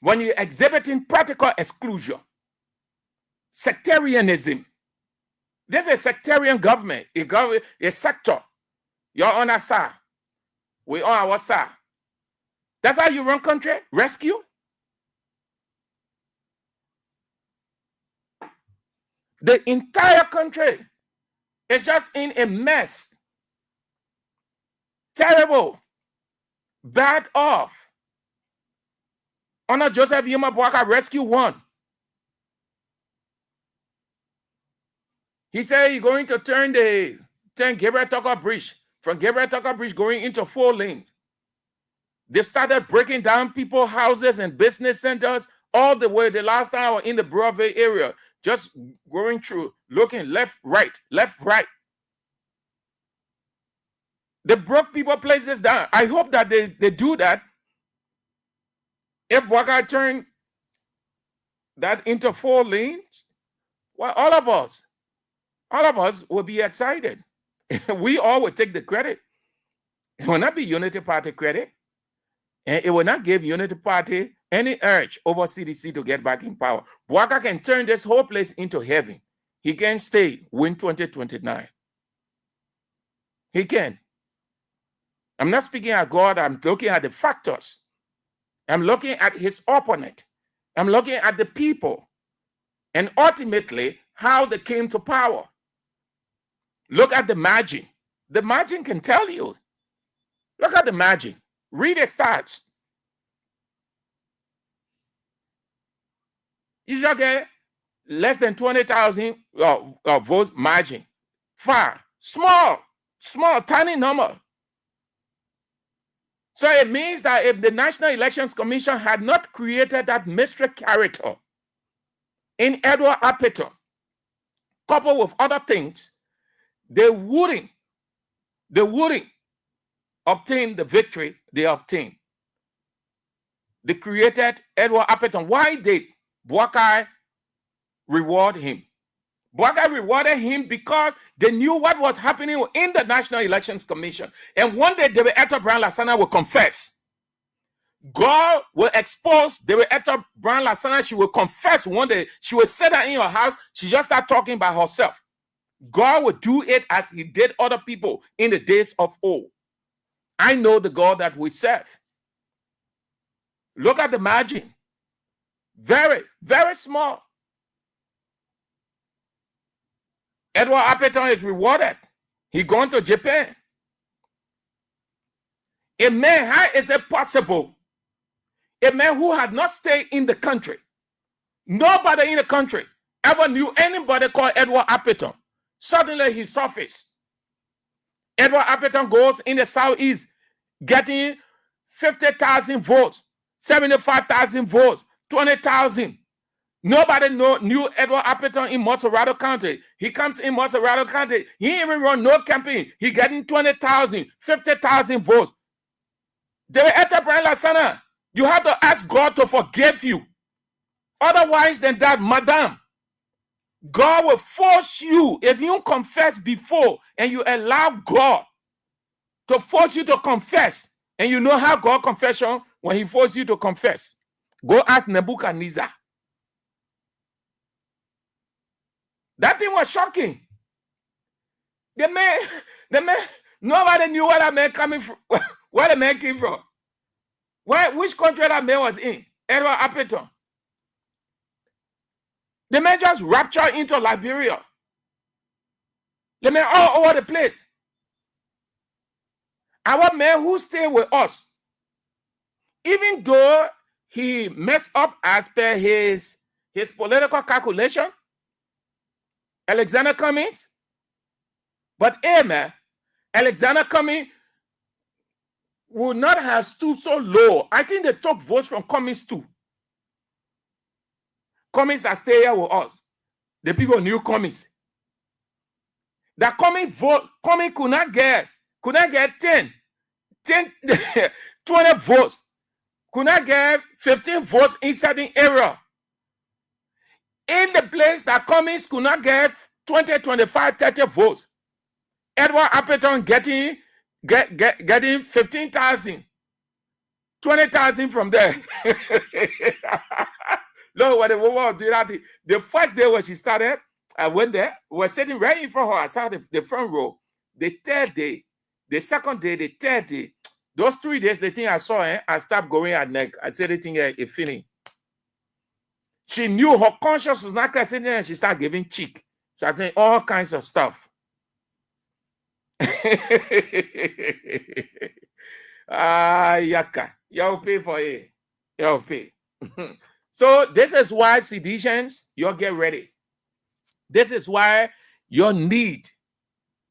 Speaker 8: When you're exhibiting practical exclusion, sectarianism. This is a sectarian government, a sector. You're on our side. We're on our side. That's how you run country? Rescue? The entire country is just in a mess. Terrible. Bad off. Honor Joseph Yuma Bwaka Rescue 1. He said he's going to turn Gabriel Tucker Bridge, from Gabriel Tucker Bridge going into 4-lane. They started breaking down people's houses and business centers all the way. The last time I was in the Broadway area, just going through, looking left, right. They broke people places down. I hope that they do that. If Bwaka turn that into 4 lanes, well, all of us will be excited. We all will take the credit. It will not be Unity Party credit. And it will not give Unity Party any urge over CDC to get back in power. Bwaka can turn this whole place into heaven. He can stay, win 2029. He can. I'm not speaking at God. I'm looking at the factors. I'm looking at his opponent. I'm looking at the people. And ultimately, how they came to power. Look at the margin. The margin can tell you. Look at the margin. Read the stats. You should get less than 20,000 votes margin. Far. Small, tiny number. So it means that if the National Elections Commission had not created that mystery character in Edward Appeton, coupled with other things, they wouldn't obtain the victory they obtained. They created Edward Appeton. Why did Bwaka reward him? Bwaka rewarded him because they knew what was happening in the National Elections Commission. And one day, Dewe Brown Lasana will confess. God will expose Dewe Brown Lasana. She will confess one day. She will sit down in your house. She just start talking by herself. God will do it as he did other people in the days of old. I know the God that we serve. Look at the margin. Very, very small. Edward Appeton is rewarded. He gone to Japan. A man, how is it possible? A man who had not stayed in the country. Nobody in the country ever knew anybody called Edward Appeton. Suddenly he surfaced. Edward Appeton goes in the southeast, getting 50,000 votes, 75,000 votes, 20,000. Nobody knew Edward Appeton in Montserrat County. He comes in Montserrat County. He ain't even run no campaign. He getting 20,000, 50,000 votes. They were at Brian Lasana. You have to ask God to forgive you. Otherwise than that, madam, God will force you, if you confess before and you allow God to force you to confess, and you know how God confession when he forces you to confess. Go ask Nebuchadnezzar. That thing was shocking. The man, nobody knew where that man coming from, where the man came from. Which country that man was in? Edward Appleton. The man just raptured into Liberia. The man all over the place. Our man who stayed with us, even though he messed up as per his political calculation, Alexander Cummings, but amen, Alexander Cummings would not have stooped so low. I think they took votes from Cummings too. Cummings that stay here with us. The people knew Cummings. That Cummings could not get 10, 20 votes. Could not get 15 votes in certain area. In the place that Cummings could not get 20, 25, 30 votes. Edward Appleton getting 15,000, 20,000 from there. No, when the woman did that, the first day when she started, I went there, was sitting right in front of her. I sat the front row. The third day, the second day, the third day, those 3 days, the thing I saw, I stopped going at neck. I said the thing is finished. She knew her conscience was not sitting there, and she started giving cheek. So I think all kinds of stuff. Yaka. You'll pay for it. You'll pay. So this is why seditions, you'll get ready. This is why your need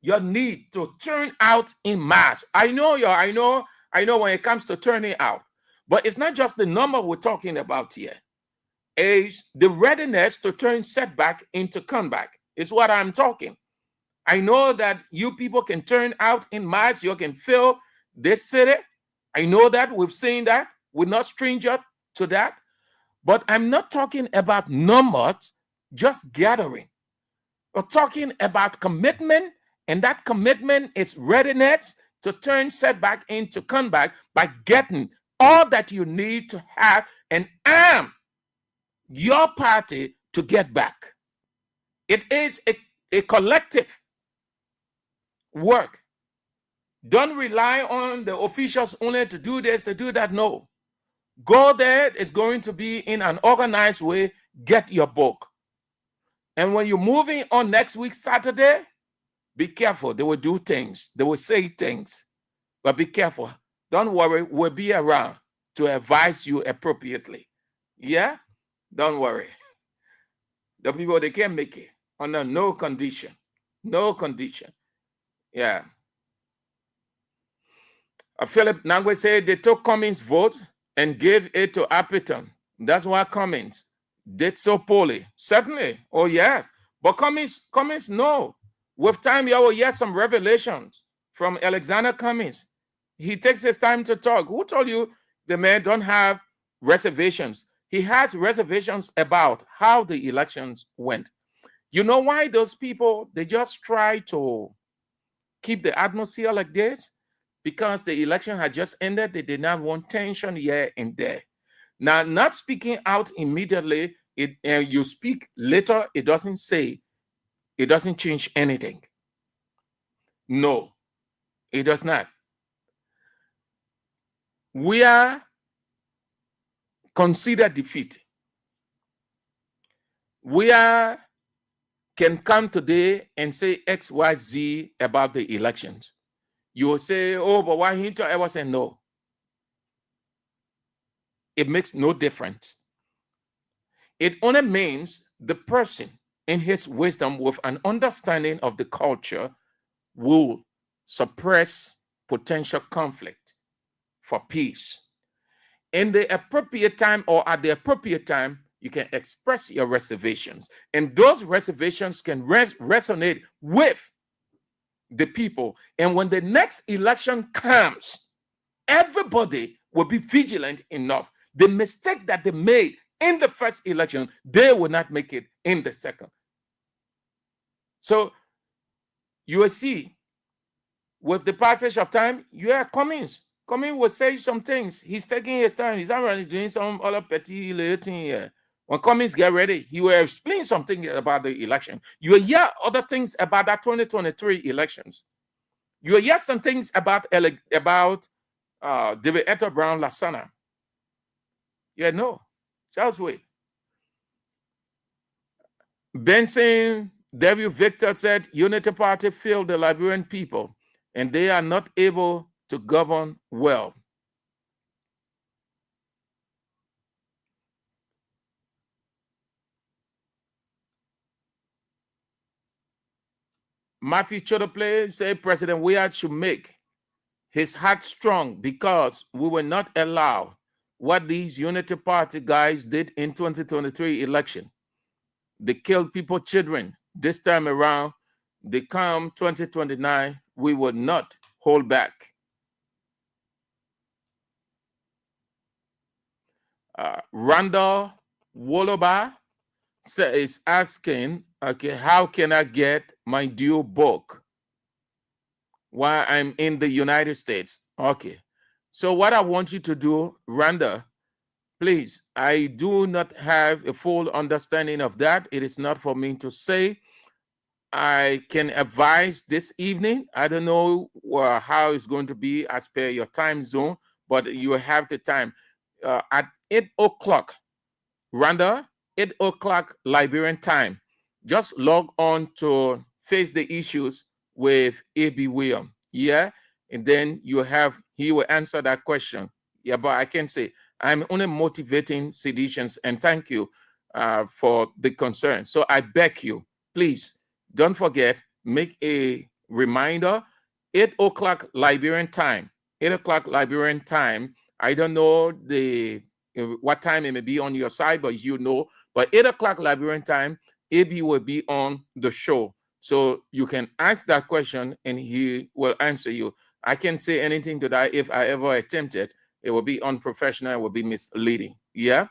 Speaker 8: to turn out in mass. I know when it comes to turning out, but it's not just the number we're talking about here. It's the readiness to turn setback into comeback. Is what I'm talking. I know that you people can turn out in mass. You can fill this city. I know that. We've seen that. We're not strangers to that. But I'm not talking about numbers, just gathering. We're talking about commitment, and that commitment is readiness to turn setback into comeback by getting all that you need to have and arm your party to get back. It is a collective work. Don't rely on the officials only to do this, to do that. No. Go there. It's going to be in an organized way. Get your book. And when you're moving on next week, Saturday, be careful. They will do things. They will say things. But be careful. Don't worry. We'll be around to advise you appropriately. Yeah? Don't worry. The people, they can't make it under no condition. No condition. Yeah. Philip Nangwe said they took Cummings' vote and gave it to Appleton. That's why Cummings did so poorly. Certainly. Oh, yes. But Cummings, no. With time, you will hear some revelations from Alexander Cummings. He takes his time to talk. Who told you the man don't have reservations? He has reservations about how the elections went. You know why those people, they just try to keep the atmosphere like this? Because the election had just ended. They did not want tension here and there. Now, not speaking out immediately, you speak later, it doesn't change anything. No, it does not. We are considered defeat. We can come today and say X, Y, Z about the elections. You will say, oh, but why he ever say no? It makes no difference. It only means the person in his wisdom with an understanding of the culture will suppress potential conflict for peace. In the appropriate time or at the appropriate time, you can express your reservations. And those reservations can resonate with the people. And when the next election comes, everybody will be vigilant enough. The mistake that they made in the first election, they will not make it in the second. So you will see, with the passage of time, you have Cummings. Cummings will say some things. He's taking his time. He's not doing some other petty little thing here. When Cummings get ready, he will explain something about the election. You will hear other things about that 2023 elections. You will hear some things about David Etta Brown Lasana. Yeah, no. Just wait. Benson W. Victor said, Unity Party failed the Liberian people and they are not able to govern well. Matthew Chodoplay said President Weah should make his heart strong because we will not allow what these Unity Party guys did in 2023 election. They killed people, children. This time around, they come 2029, we will not hold back. Randall Woloba is asking, okay, how can I get my due book while I'm in the United States? Okay, so what I want you to do, Randall, please, I do not have a full understanding of that. It is not for me to say. I can advise this evening. I don't know how it's going to be as per your time zone, but you have the time. At 8 o'clock, Rwanda, 8 o'clock Liberian time. Just log on to Face the Issues with A.B. William. Yeah, and then he will answer that question. Yeah, but I can say I'm only motivating seditions, and thank you for the concern. So I beg you, please don't forget, make a reminder, 8 o'clock Liberian time. 8 o'clock Liberian time. I don't know what time it may be on your side, but you know. But 8 o'clock Liberian time, AB will be on the show. So you can ask that question and he will answer you. I can't say anything to that. If I ever attempt it, it will be unprofessional, it will be misleading. Yeah.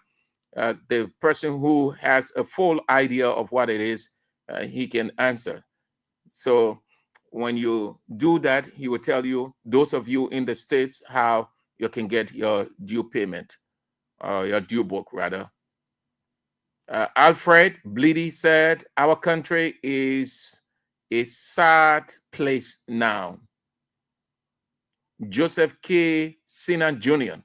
Speaker 8: The person who has a full idea of what it is, he can answer. So when you do that, he will tell you, those of you in the States, how you can get your due payment, your due book, rather. Alfred Bleedy said, our country is a sad place now. Joseph K. Sinan Jr.,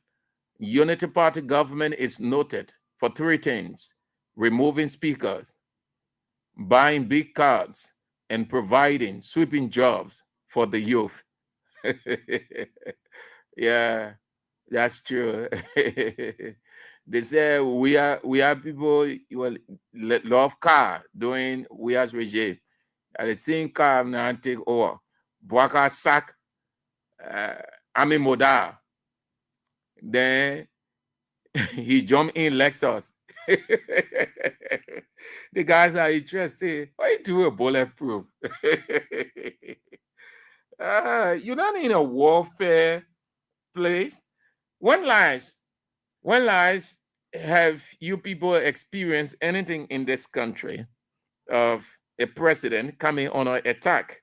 Speaker 8: Unity Party government is noted for three things: removing speakers, buying big cars, and providing sweeping jobs for the youth. Yeah, that's true. They say we are people who love car during Weah's regime. And the same car now take over. Boaka sack Ami Moda. Then he jumped in Lexus. The guys are interested. Why you do a bulletproof? You're not in a warfare place. When lies have you people experienced anything in this country of a president coming on an attack?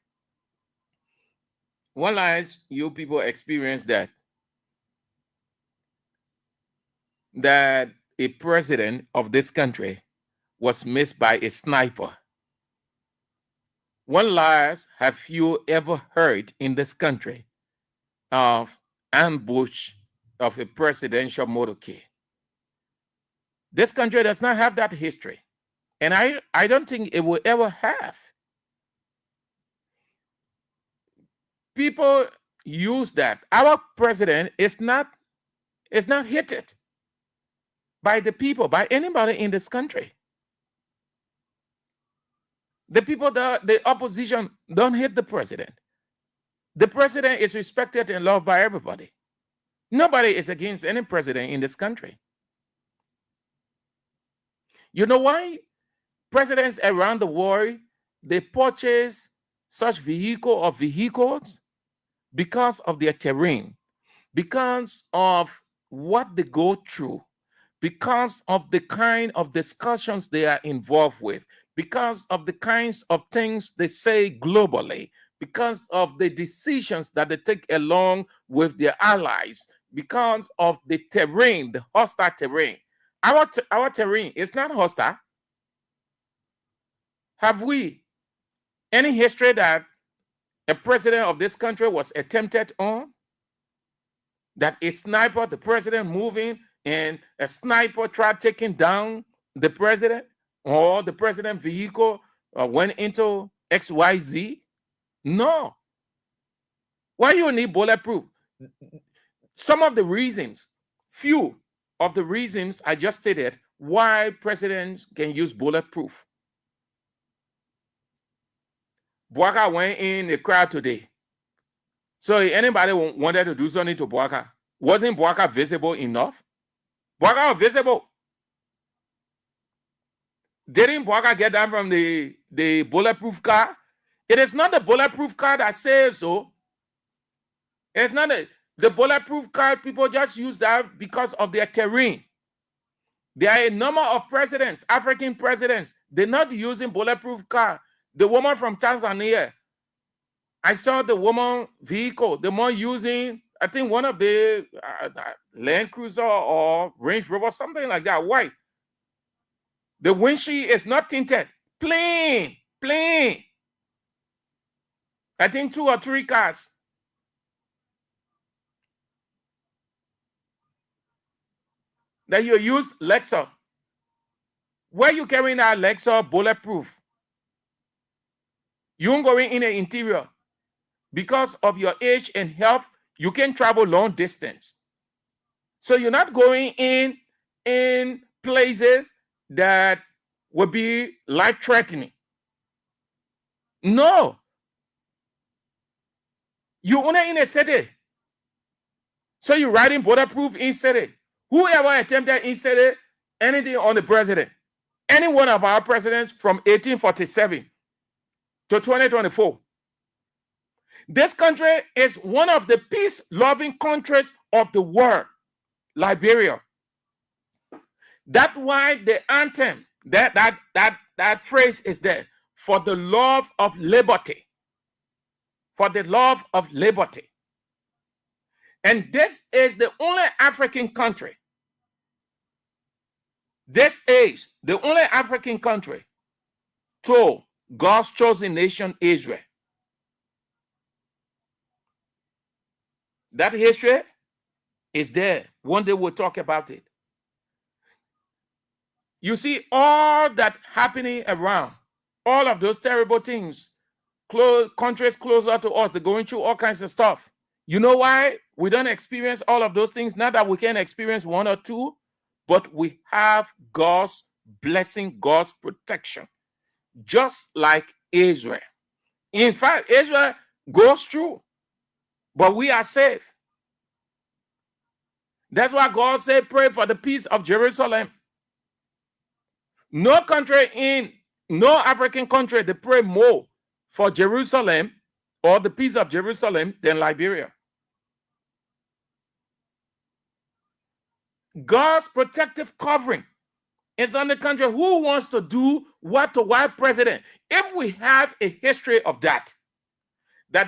Speaker 8: When lies you people experience that a president of this country was missed by a sniper? When lies have you ever heard in this country of ambush of a presidential motorcade? This country does not have that history. And I don't think it will ever have. People use that. Our president is not hated by the people, by anybody in this country. The people, the opposition don't hate the president. The president is respected and loved by everybody. Nobody is against any president in this country. You know why? Presidents around the world, they purchase such vehicles because of their terrain, because of what they go through, because of the kind of discussions they are involved with, because of the kinds of things they say globally, because of the decisions that they take along with their allies, because of the terrain, the hostile terrain. Our terrain is not hostile. Have we any history that a president of this country was attempted on? That a sniper, the president moving, and a sniper tried taking down the president, or the president vehicle went into XYZ? No. Why you need bulletproof? Some of the reasons, few of the reasons I just stated why presidents can use bulletproof. Bouaka went in the crowd today. So if anybody wanted to do something to Bouaka, wasn't Bouaka visible enough? Bouaka was visible. Didn't Bouaka get down from the bulletproof car? It is not the bulletproof car that saves, so it's not the bulletproof car. People just use that because of their terrain. There are a number of presidents, African presidents, they're not using bulletproof car. The woman from Tanzania, I saw the woman vehicle, the one using, I think one of the Land Cruiser or Range Rover, something like that, white. The windshield is not tinted, plain. I think 2 or 3 cars. That you use Lexus. Where you carrying that Lexus bulletproof? You won't go in the interior. Because of your age and health, you can travel long distance. So you're not going in places that will be life-threatening. No. You're only in a city. So you're riding bulletproof in city. Whoever attempted in city anything on the president, any one of our presidents from 1847 to 2024, this country is one of the peace-loving countries of the world, Liberia. That's why the anthem, that phrase is there, for the love of liberty. For the love of liberty. And this is the only African country. This is the only African country to God's chosen nation, Israel. That history is there. One day we'll talk about it. You see all that happening around, all of those terrible things, countries closer to us, they're going through all kinds of stuff. You know why we don't experience all of those things? Not that we can experience 1 or 2, but we have God's blessing, God's protection, just like Israel. In fact, Israel goes through, but we are safe. That's why God said, pray for the peace of Jerusalem. No African country, they pray more for Jerusalem or the peace of Jerusalem than Liberia. God's protective covering is on the country. Who wants to do what to what president? If we have a history of that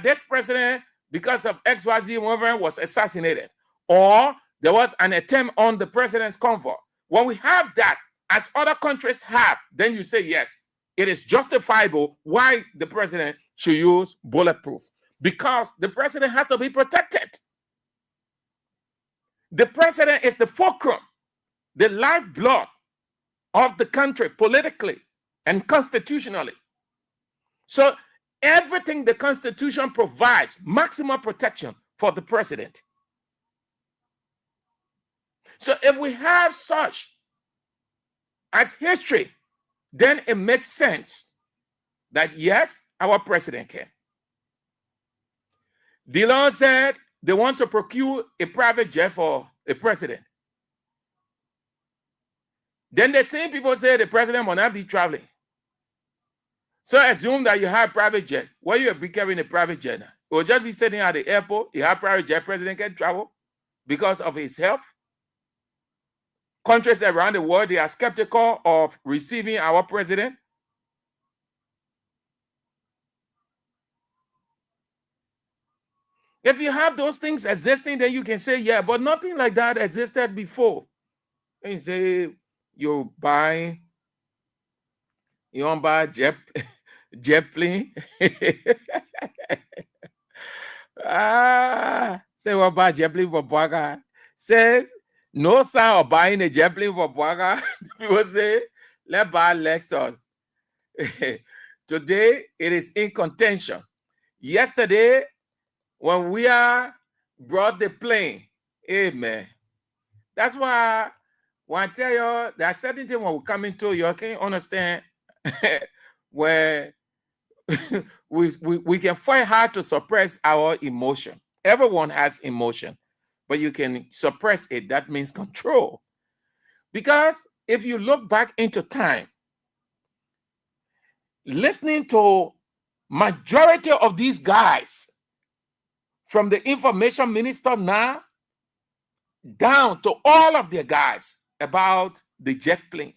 Speaker 8: this president, because of XYZ movement, was assassinated, or there was an attempt on the president's convoy, when we have that, as other countries have, then you say, yes, it is justifiable why the president should use bulletproof, because the president has to be protected. The president is the fulcrum, the lifeblood of the country politically and constitutionally. So everything the Constitution provides, maximum protection for the president. So if we have such as history, then it makes sense that yes, our president can. Dillon said they want to procure a private jet for a president. Then the same people say the president will not be traveling. So assume that you have a private jet. Why you be carrying a private jet now? It will just be sitting at the airport. You have private jet, president can travel because of his health. countries around the world, they are skeptical of receiving our president. If you have those things existing, then you can say, yeah, but nothing like that existed before. And you say, you don't buy jet plane. Say what buy jet plane for Boaga? Says no sign of buying a jet plane for Boaga. People say, let's buy Lexus. Today, it is in contention. Yesterday, when we brought the plane, amen. That's why when I tell you there are certain things when we come into you can understand where we can fight hard to suppress our emotion. Everyone has emotion, but you can suppress it. That means control. Because if you look back into time, listening to majority of these guys, from the information minister now down to all of their guys about the jet plane.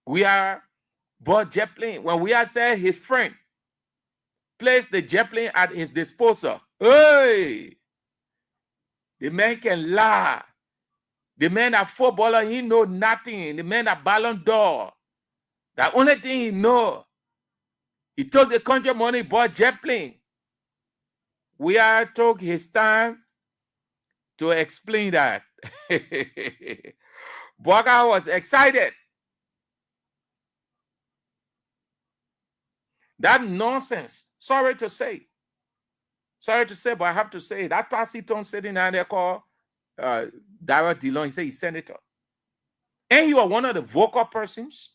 Speaker 8: We are bought jet plane. When we are saying his friend placed the jet plane at his disposal, hey, the man can lie. The man a footballer, he know nothing. The man a Ballon d'Or. The only thing he know, he took the country money, bought jet plane. We are took his time to explain that. Boaga was excited. That nonsense, sorry to say, but I have to say, that Taciton sitting down there called Dara Dillon, he said he's senator. And he was one of the vocal persons.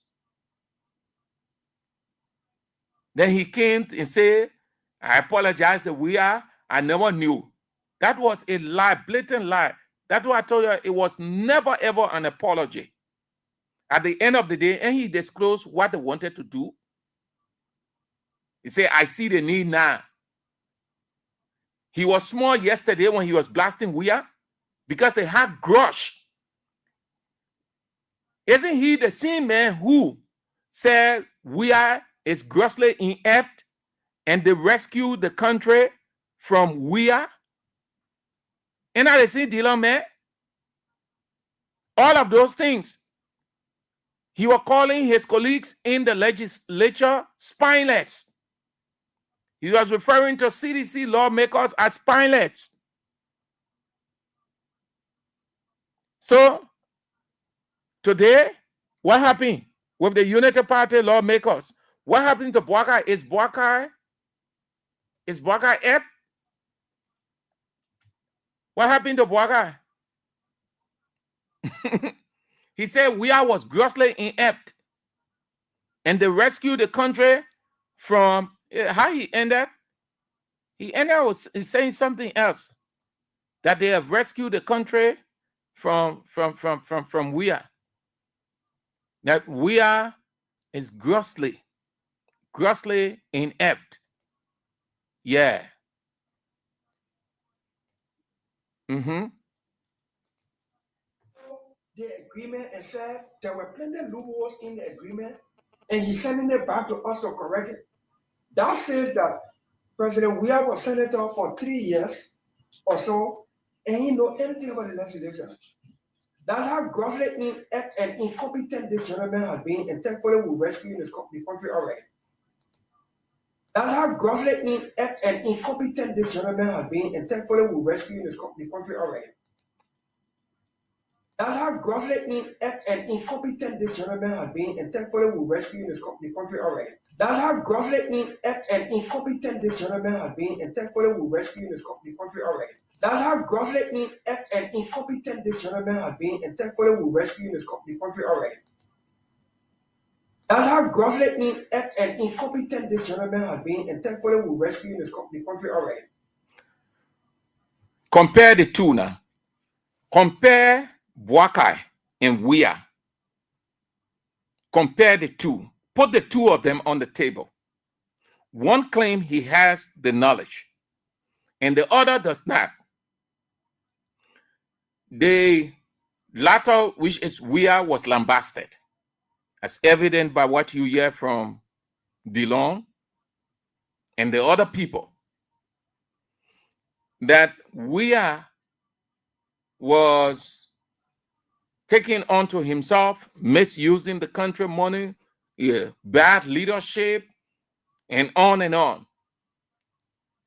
Speaker 8: Then he came and said, I apologize that I never knew. That was a lie, blatant lie. That's why I told you it was never ever an apology. At the end of the day, and he disclosed what they wanted to do. He said, I see the need now. He was small yesterday when he was blasting Weah because they had grudge. Isn't he the same man who said Weah is grossly inept and they rescued the country from Weah? And I see Dylan, man. All of those things. He was calling his colleagues in the legislature spineless. He was referring to CDC lawmakers as spineless. So, today, what happened with the Unity Party lawmakers? What happened to Boaga? Is Boaga up? What happened to Boaga? He said Weah was grossly inept and they rescued the country from how he ended. He ended with saying something else, that they have rescued the country from Weah. That Weah is grossly inept. Yeah.
Speaker 17: The agreement and said there were plenty of loopholes in the agreement, and he's sending it back to us to correct it. That says that President Weah was senator for 3 years or so, and he know anything about the legislation. That's how grossly inept and incompetent this gentleman has been, and thankfully we're rescuing the country already. That's how grossly inept and incompetent this gentleman has been, and thankfully we're rescuing the country already. That's how grossly inept and incompetent this gentleman has been, and thankfully we're rescuing the country already. That's how grossly inept and incompetent this gentleman has been, and thankfully we're rescuing the country already. That's how grossly inept and incompetent this gentleman has been, and thankfully we're rescuing the country already. That's how grossly inept and incompetent this gentleman has been, and thankfully we're rescuing the country already.
Speaker 8: Compare the two now. Compare Boakai and Weah. Compare the two. Put the two of them on the table. One claims he has the knowledge, and the other does not. They latter, which is Weah, was lambasted, as evident by what you hear from DeLong and the other people, that Weah was taking onto himself, misusing the country money, bad leadership, and on and on.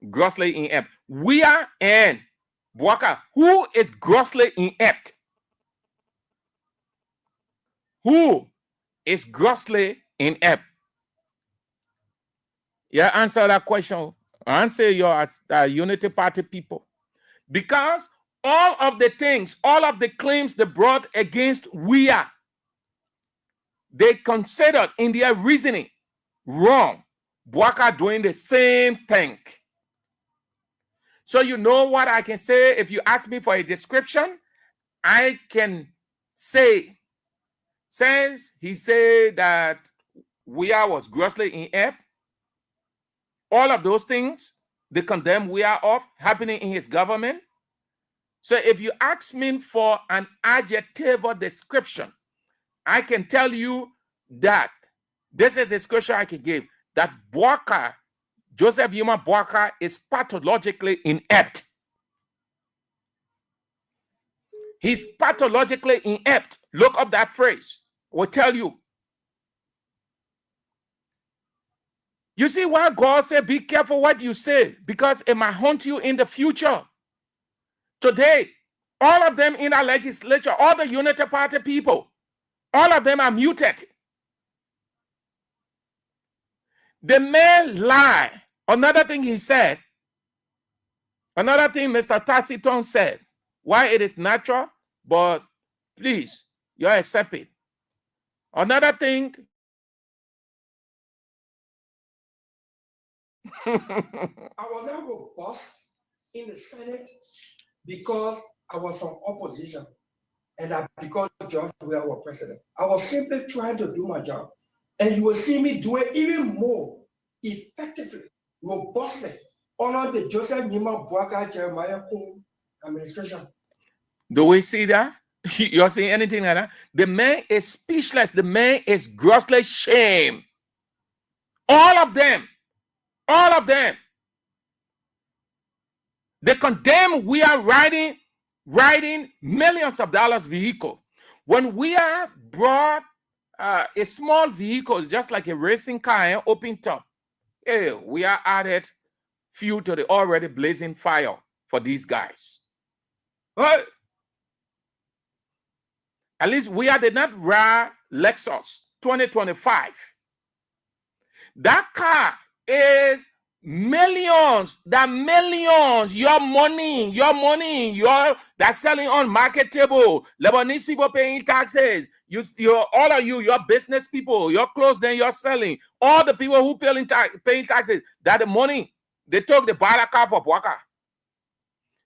Speaker 8: Grossly inept. Weah and Bwaka, who is grossly inept? Who is grossly inept? Yeah, answer that question. Answer your Unity Party people. Because all of the things, all of the claims they brought against Weah, they considered in their reasoning wrong. Bwaka doing the same thing. So you know what I can say? If you ask me for a description, I can say, since he said that Weah was grossly inept, all of those things, they condemn Weah of happening in his government. So if you ask me for an adjective or description, I can tell you that this is the description I can give, that Bwaka, Joseph Yuma Bwaka, is pathologically inept. He's pathologically inept. Look up that phrase. Will tell you. You see why God said, be careful what you say, because it might haunt you in the future. Today, all of them in our legislature, all the Unity Party people, all of them are muted. The man lie. Another thing he said, another thing Mr. Taciton said, why it is natural, but please, you accept it. Another thing,
Speaker 17: I was not robust in the Senate because I was from opposition and because George Weah was president. I was simply trying to do my job. And you will see me do it even more effectively, robustly, under the Joseph Nima Bwaka Jeremiah Kung administration.
Speaker 8: Do we see that? You're seeing anything like that? The man is speechless. The man is grossly shamed. All of them. All of them. They condemn we are riding millions of dollars vehicle. When we are brought a small vehicle, just like a racing car, open top, we are added fuel to the already blazing fire for these guys. Well, at least we did not ride Lexus 2025. That car is millions. That millions. Your money. That's selling on market table. Lebanese people paying taxes. All of you, your business people, your clothes, then you're selling. All the people who paying taxes, that the money they took the buy car for Bwaka.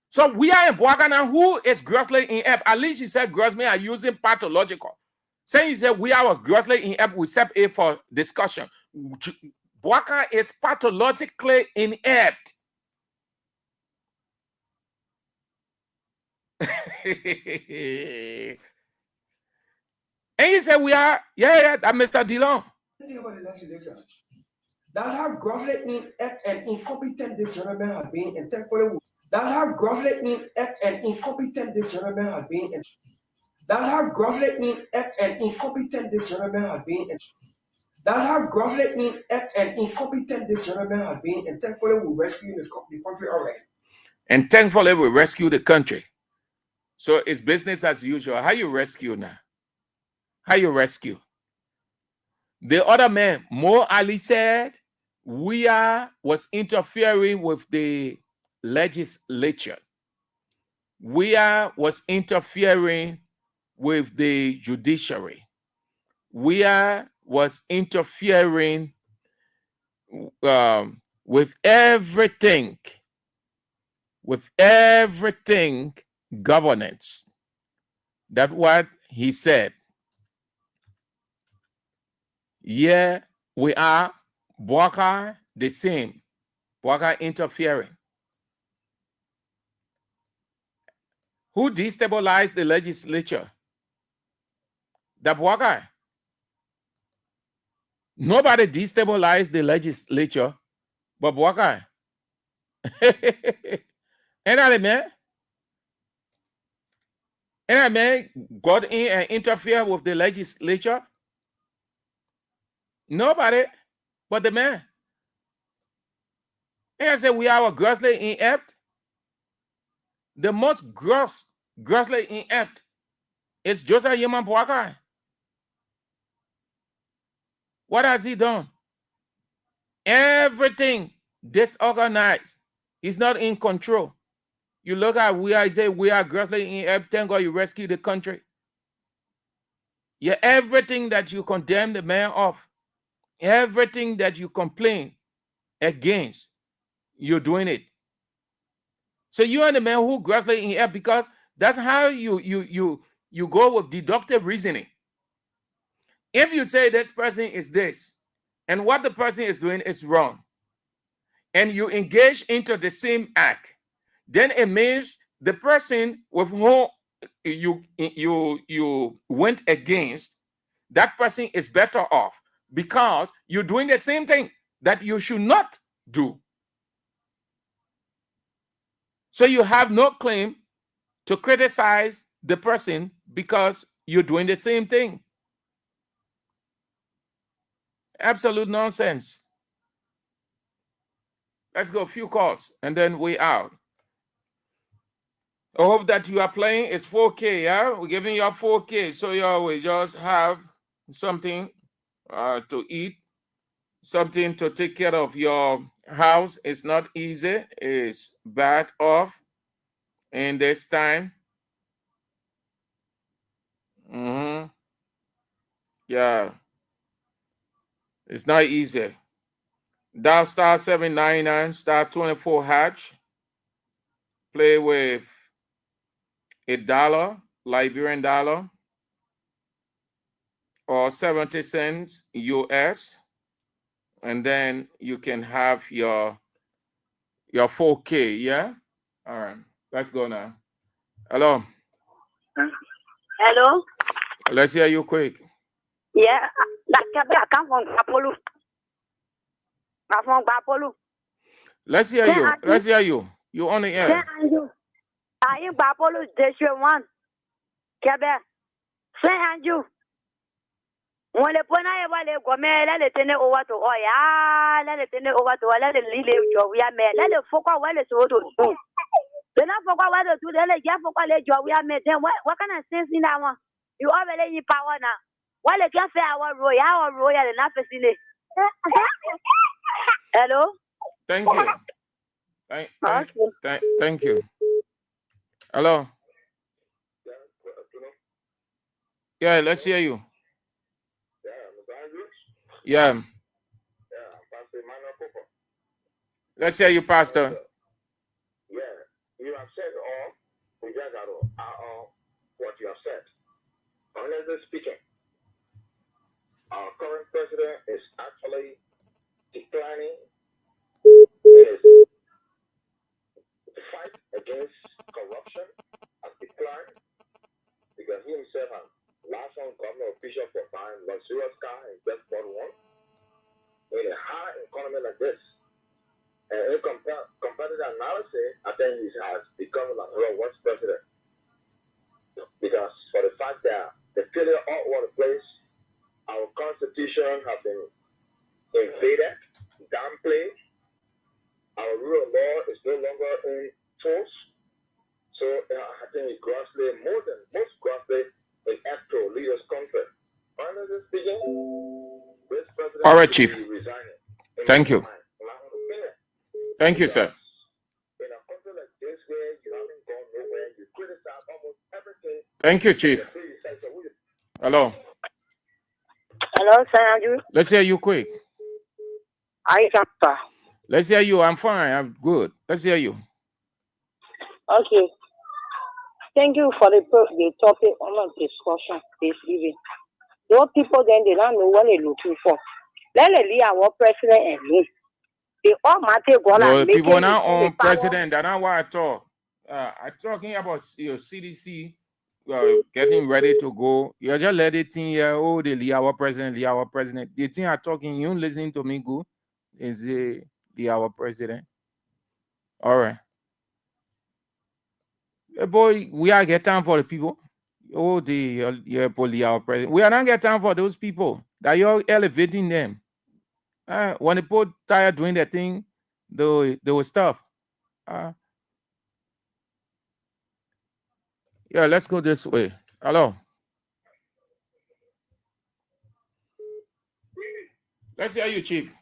Speaker 8: So we are in Bwaka now. Who is grossly inept? At least you said grossly are using pathological. Saying you said we are grossly inept, we set it for discussion. Bwaka is pathologically inept. And you said we are, that Mr. Dillon.
Speaker 17: Think about the legislature. That's how grossly inept and incompetent the gentleman has been, and thankfully, that's how grossly inept and incompetent the gentleman has been. That's how grossly inept and incompetent the gentleman has been. That's how grossly inept and incompetent the gentleman has been, and thankfully we rescue the country already.
Speaker 8: And thankfully we rescue the country. So it's business as usual. How you rescue now? How you rescue? The other man, Mo Ali, said Weah was interfering with the legislature. Weah was interfering with the judiciary. Weah was interfering with everything governance. That's what he said. Yeah, we are Bwaka the same. Bwaka interfering. Who destabilized the legislature? The Boakai. Nobody destabilized the legislature, but Boakai. And that man, got in and interfered with the legislature. Nobody but the man. And I said, we are grossly inept. The most grossly inept is Joseph Yeman Boakai. What has he done? Everything disorganized. He's not in control. You look at we are grossly inept. Thank God you rescued the country. Yeah, everything that you condemn the man of, everything that you complain against, you're doing it. So you are the man who grossly inept, because that's how you go with deductive reasoning. If you say this person is this, and what the person is doing is wrong, and you engage into the same act, then it means the person with whom you went against, that person is better off because you're doing the same thing that you should not do. So you have no claim to criticize the person because you're doing the same thing. Absolute nonsense. Let's go a few calls and then we out. I hope that you are playing. It's 4K, yeah? We're giving you 4K, so you always just have something to eat, something to take care of your house. It's not easy. It's bad off in this time. Yeah. It's not easy. Dial star 799, star 24 hatch. Play with $1, Liberian dollar, or 70 cents US. And then you can have your 4K, yeah? All right, let's go now. Hello.
Speaker 11: Hello?
Speaker 8: Let's hear you quick.
Speaker 11: Yeah, I come from Apollo. I'm from Apollo.
Speaker 8: Let's hear you. Let's hear you. You on the air.
Speaker 11: I am Apollo Judicial 1. Quebec. Saint Andrew. When the point I ever go, let it turn over to Oya, let it turn over to let it leave your we are made. Let it focus what it's to do. They not forget what to do. They let you focus let your we are made. Then what kind of sense in that one? You already in power now. What they can say our royal and not facility. Hello?
Speaker 8: Thank you. Thank you. Hello. Yeah, let's hear you. Yeah. Let's hear you, Pastor.
Speaker 9: Yeah, you have said all, we just all what you have said. Honestly speaking, our current president is actually declining his fight against corruption has declined because he himself has last one governor official for buying luxurious car and just bought one. In a high economy like this, and in competitive analysis, I think he has become like a worst president. Because for the fact that the failure all over the place, our constitution has been invaded, downplayed, our rule of law is no longer in force. So I think it's grossly, most grossly, in act to lead us country. Honestly speaking, this president
Speaker 8: all right, Chief.
Speaker 9: Resigning.
Speaker 8: Thank you. Thank you, sir.
Speaker 9: In a country like this where you haven't gone nowhere, you criticize almost everything.
Speaker 8: Thank you, Chief. Hello.
Speaker 11: Hello, Sir.
Speaker 8: Let's hear you quick.
Speaker 11: I am.
Speaker 8: Let's hear you. I'm fine. I'm good. Let's hear you.
Speaker 11: Okay. Thank you for the topic on the discussion this evening. Those people then they don't know what they're looking for. Let me leave our president and me. The Almighty God.
Speaker 8: No, people now on president. That's not why I talk. I'm talking about your CDC getting ready to go. You just let it in here. Oh, our president, our president. The thing are talking, you listen to me good. Is the our president? All right. Hey boy, we are getting time for the people. Oh, our president. We are not getting time for those people that you're elevating them. When the people tired doing their thing, they will stop. Yeah, let's go this way. Hello. Let's hear you, Chief.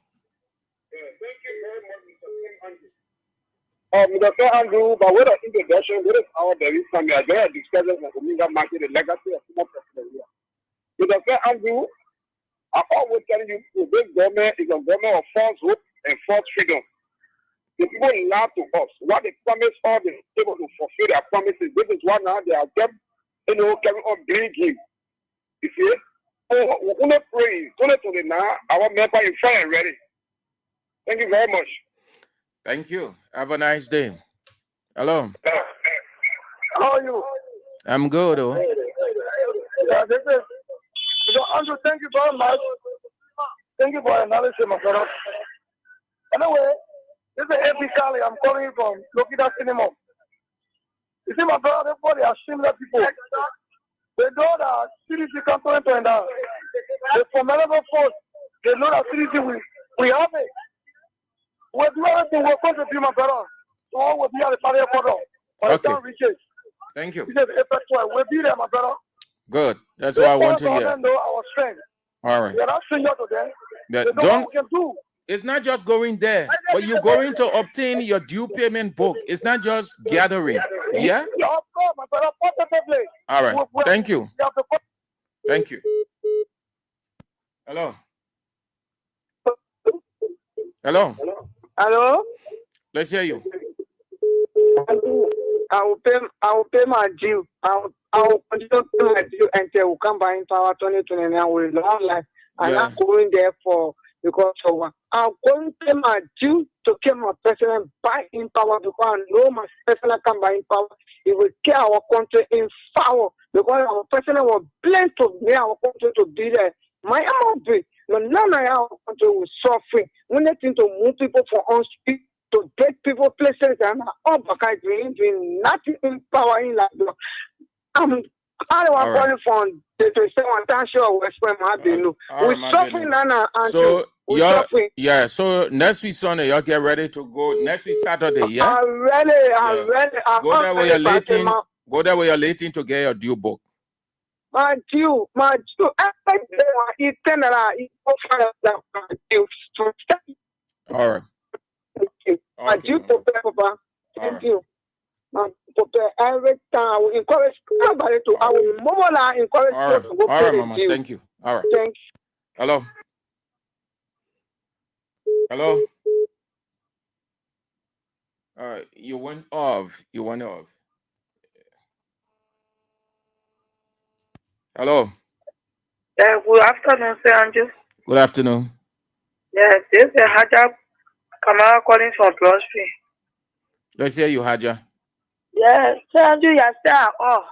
Speaker 18: Mr. Andrew, by way of introduction, what is our very family? I just discussing the Omega market, the legacy of former president here. Mr. Andrew, I always tell you, this government is a government of false hope and false freedom. The people lie to us. What they promise all they able to fulfill their promises. This is why now they are kept, carrying on drinking. You see? Oh, we're going to pray. 2029, our member is fine and ready. Thank you very much.
Speaker 8: Thank you. Have a nice day. Hello.
Speaker 18: How are you?
Speaker 8: I'm good. Oh.
Speaker 18: Yeah, this is Andrew. Thank you very much. Thank you for your analysis, my brother. Anyway, this is Epi Kali. I'm calling you from Lokita Cinema. You see, my brother, everybody are similar people. They know that CDC can't turn down. The formidable force, they know that CDC we have it. We're doing everything we're going to do, my brother. So all will be at the party of photo.
Speaker 8: Okay. Thank you.
Speaker 18: We'll be there, my brother.
Speaker 8: Good. That's what I want to hear.
Speaker 18: Our strength.
Speaker 8: All right.
Speaker 18: We're not senior to them.
Speaker 8: Yeah,
Speaker 18: They know what we can do.
Speaker 8: It's not just going there, but you're going to obtain your due payment book. It's not just gathering. Yeah?
Speaker 18: Yeah, of course, my brother. Positively.
Speaker 8: All right. Thank you. Thank you. Hello. Hello.
Speaker 13: Hello?
Speaker 8: Let's hear you.
Speaker 13: I will pay my due. I will continue to pay my due until we come back in power 2029 with long life. I'm not going there because of one. I'm going to pay my due to keep my president back in power because I know my president come back in power. He will get our country in power because our president was blessed to make our country to be there. My amount be, but none of our country will suffer. We need to move people from on street to take people places and all because doing nothing in power in like that. I was calling from the 27 township of West Point. We're suffering now.
Speaker 8: So yeah. So next week Sunday, y'all get ready to go. Next week Saturday, yeah.
Speaker 13: I'm ready.
Speaker 8: Go there where you're late in. Go there where you're late in to get your due book.
Speaker 13: My due. Every day I eat 10
Speaker 8: All right.
Speaker 13: My due prepare, Papa. Thank you. Prepare every time. I will encourage everybody to. I will mobilize, encourage people to go.
Speaker 8: All right, Mama. Thank you. All right.
Speaker 13: Thanks.
Speaker 8: Hello. Hello. All right. You went off. Hello.
Speaker 10: Good afternoon, Sir Andrew.
Speaker 8: Good afternoon.
Speaker 10: Yes, this is Haja Kamara calling from Bloomsbury.
Speaker 8: Let's hear you, Haja.
Speaker 10: Yes, Sir Andrew, you are oh.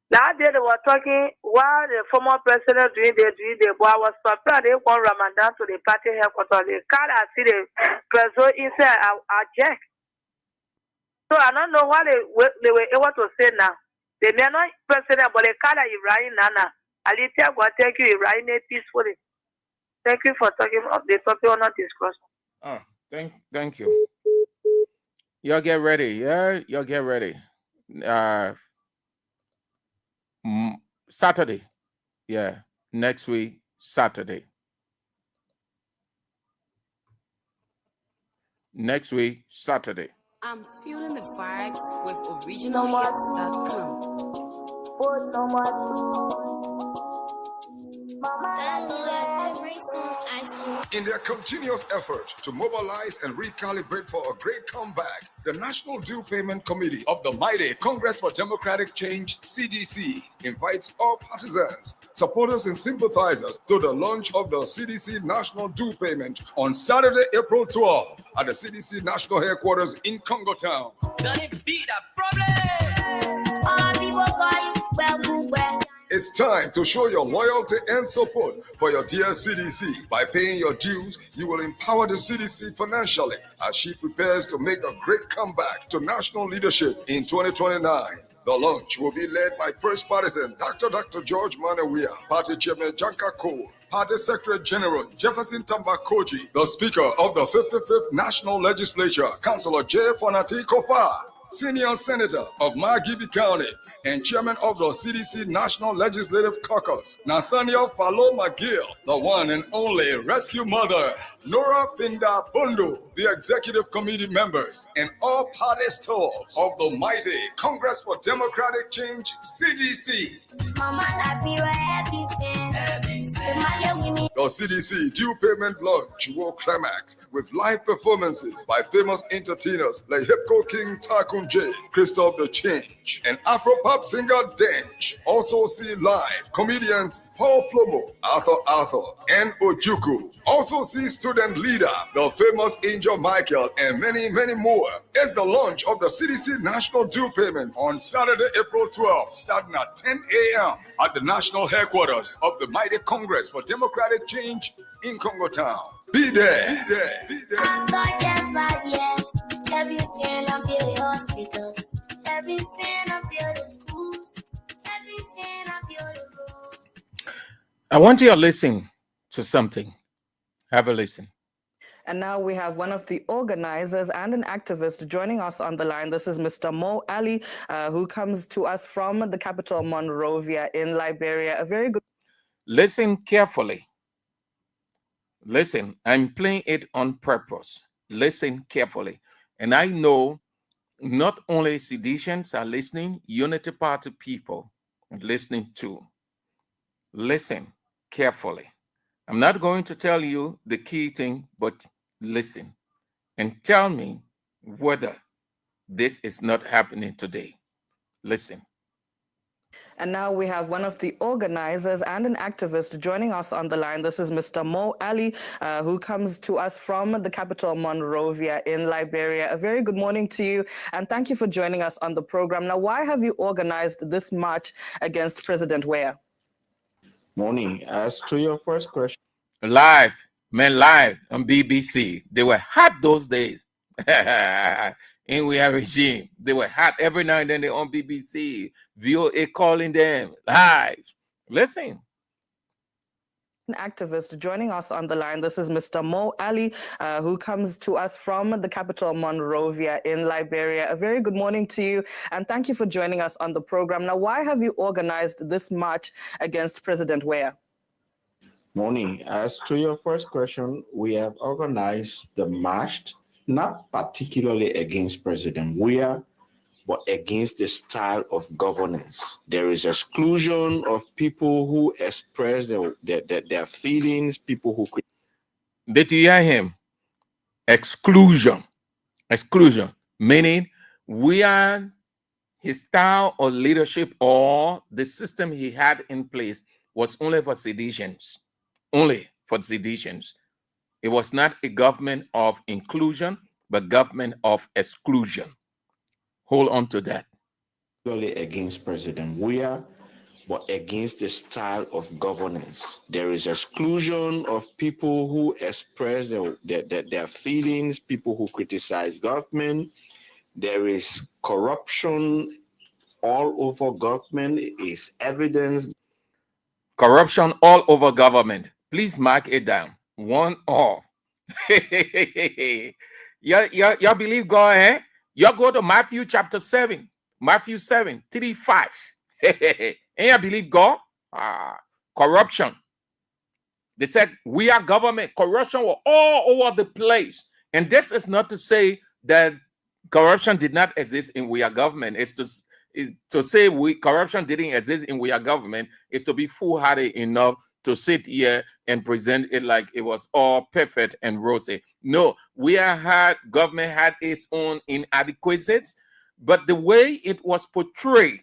Speaker 10: That day they were talking while the former president doing the but I was surprised they want Ramadan to the party headquarters. The car I see the president inside a jack. So I don't know what they were able to say now. They may not president, but the car is running Nana. Alicia, God, thank you, Ibrahim, peacefully. Thank you for talking of the topic on not discussing.
Speaker 8: Oh, thank you. Y'all get ready, yeah? Y'all get ready. Saturday. Yeah, next week, Saturday. Next week, Saturday.
Speaker 14: I'm feeling the vibes with originalhits.com.
Speaker 15: In their continuous effort to mobilize and recalibrate for a great comeback, the National Due Payment Committee of the mighty Congress for Democratic Change, CDC, invites all partisans, supporters, and sympathizers to the launch of the CDC National Due Payment on Saturday, April 12th at the CDC National Headquarters in Congo Town.
Speaker 14: Johnny be the problem.
Speaker 16: All people call you
Speaker 15: It's time to show your loyalty and support for your dear CDC. By paying your dues, you will empower the CDC financially as she prepares to make a great comeback to national leadership in 2029. The launch will be led by First Partisan Dr. George Manawia, Party Chairman Janka Cole, Party Secretary General Jefferson Tambakoji, the Speaker of the 55th National Legislature, Councilor J. Fonati Kofa, Senior Senator of Margibi County, and Chairman of the CDC National Legislative Caucus, Nathaniel Fallo McGill, the one and only Rescue Mother, Nora Finda Bundu, the Executive Committee members, and all party staff of the mighty Congress for Democratic Change, CDC.
Speaker 16: Mama, like me, happy
Speaker 15: The CDC due payment launch will climax with live performances by famous entertainers like Hipko King Takun J, Christoph the Change, and Afro-pop singer Dench. Also see live comedians Paul Flomo, Arthur, and Ojuku. Also see student leader, the famous Angel Michael, and many, many more. It's the launch of the CDC National Due Payment on Saturday, April 12, starting at 10 a.m. at the national headquarters of the mighty Congress for Democratic Change in Congo Town. Be there.
Speaker 16: After just like yes, every sin I build the hospitals, every sin I build the schools, every sin I build the roads.
Speaker 8: I want you to listen to something. Have a listen.
Speaker 19: And now we have one of the organizers and an activist joining us on the line. This is Mr. Mo Ali, who comes to us from the capital, Monrovia, in Liberia. A very good...
Speaker 8: Listen carefully. Listen, I'm playing it on purpose. Listen carefully. And I know not only seditionists are listening, Unity Party people are listening too. Listen carefully. I'm not going to tell you the key thing, but listen and tell me whether this is not happening today. Listen.
Speaker 19: And now we have one of the organizers and an activist joining us on the line. This is Mr. Mo Ali, who comes to us from the capital, Monrovia, in Liberia. A very good morning to you, and thank you for joining us on the program. Now, why have you organized this march against President Weah?
Speaker 20: Morning. As to your first question.
Speaker 8: Live on BBC. They were hot those days. In we have regime. They were hot every now and then. They're on BBC. VOA calling them live. Listen.
Speaker 19: An activist joining us on the line. This is Mr. Mo Ali, who comes to us from the capital, Monrovia, in Liberia. A very good morning to you, and thank you for joining us on the program. Now, why have you organized this march against President Weah?
Speaker 20: Morning. As to your first question, we have organized the march, not particularly against President Weah, but against the style of governance. There is exclusion of people who express their feelings, people who...
Speaker 8: Did you hear him? Exclusion. Exclusion. Meaning, his style of leadership or the system he had in place was only for seditions. Only for seditions. It was not a government of inclusion, but government of exclusion. Hold on to that.
Speaker 20: Against President Weah, but against the style of governance. There is exclusion of people who express their feelings, people who criticize government. There is corruption all over government. It is evidence.
Speaker 8: Corruption all over government. Please mark it down. One off. You believe God, eh? You go to Matthew chapter 7. Matthew 7, 3-5. And you believe God? Corruption. They said, we are government. Corruption was all over the place. And this is not to say that corruption did not exist in we are government. It's to say corruption didn't exist in we are government is to be foolhardy enough to sit here and present it like it was all perfect and rosy. No, government had its own inadequacies, but the way it was portrayed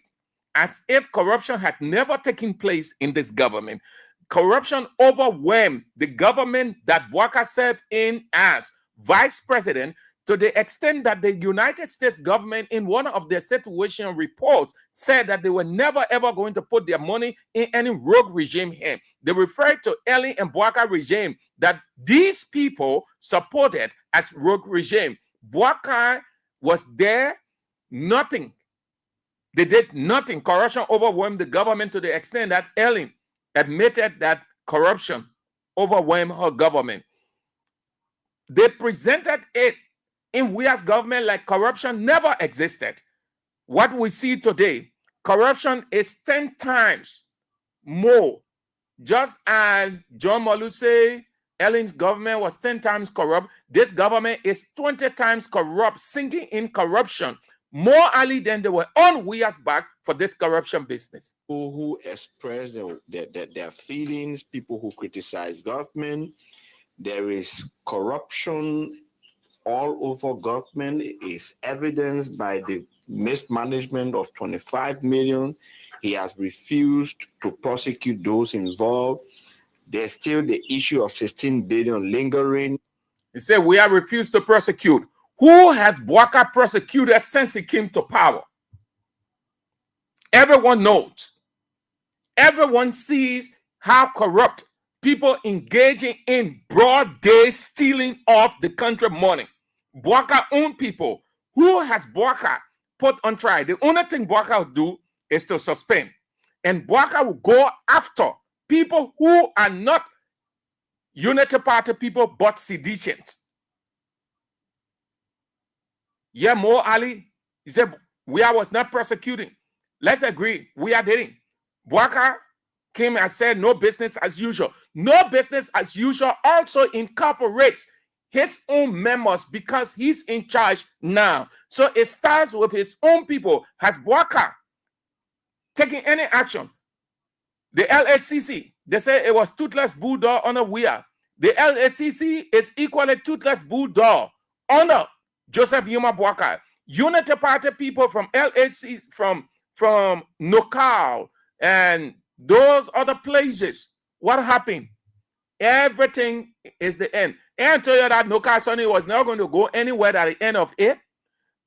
Speaker 8: as if corruption had never taken place in this government. Corruption overwhelmed the government that Bwaka served in as vice president to the extent that the United States government, in one of their situation reports, said that they were never ever going to put their money in any rogue regime hand. They referred to Ellen and Bouakai regime that these people supported as rogue regime. Bouakai was there, nothing. They did nothing. Corruption overwhelmed the government to the extent that Ellen admitted that corruption overwhelmed her government. They presented it in we as government like corruption never existed. What we see today, corruption is 10 times more. Just as John Malusi, Ellen's government was 10 times corrupt, this government is 20 times corrupt, sinking in corruption more early than they were on we as back for this corruption business.
Speaker 20: People who express their feelings, people who criticize government. There is corruption all over government. It is evidenced by the mismanagement of 25 million. He has refused to prosecute those involved. There's still the issue of 16 billion lingering.
Speaker 8: He said, we have refused to prosecute. Who has Bouakai prosecuted since he came to power? Everyone knows. Everyone sees how corrupt people engaging in broad day stealing of the country money. Bouakai own people. Who has Bouakai put on trial? The only thing Bouakai will do is to suspend. And Bouakai will go after people who are not Unity Party people, but seditious. Yeah, Mo Ali, he said, we was not prosecuting. Let's agree, we are dating. Bouakai came and said, no business as usual. No business as usual also incorporates his own members because he's in charge now. So it starts with his own people. Has Bouakai taken any action? The LHCC, they say it was toothless bulldog under Weah. The LHCC is equally toothless bulldog under Joseph Yuma Bouakai. Unity Party people from LHC, from Nokal and those other places, what happened? Everything is the end. And I tell you that Nokal Sonny was not going to go anywhere at the end of it.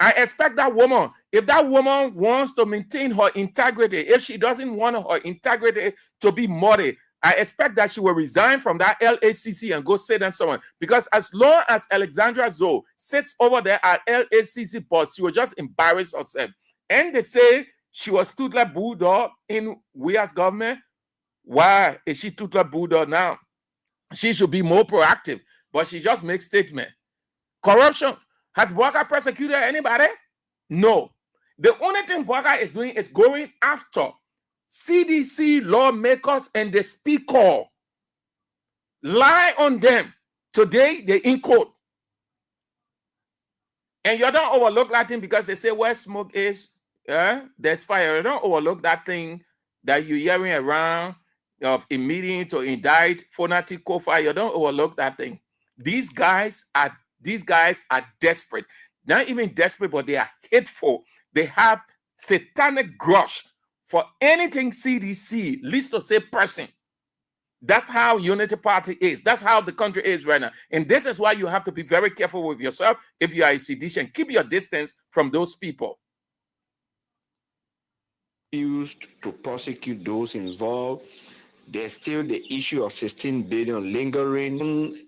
Speaker 8: I expect that woman, if that woman wants to maintain her integrity, if she doesn't want her integrity to be muddy, I expect that she will resign from that LHCC and go sit down somewhere. Because as long as Alexandra Zoe sits over there at LHCC boss, she will just embarrass herself. And they say she was toothless bulldog in Weah's government. Why is she toothless bulldog now? She should be more proactive, but she just makes statement. Corruption. Has Bouakai persecuted anybody? No. The only thing Bouakai is doing is going after CDC lawmakers and the speaker. Lie on them. Today, they in court. And you don't overlook that thing because they say where smoke is, there's fire. You don't overlook that thing that you're hearing around of a meeting to indict Fonati Kofa. You don't overlook that thing. These guys are desperate. Not even desperate, but they are hateful. They have satanic grudge for anything CDC, least to say person. That's how Unity Party is. That's how the country is right now. And this is why you have to be very careful with yourself if you are a sedition. Keep your distance from those people.
Speaker 20: Used to prosecute those involved. There's still the issue of 16 billion lingering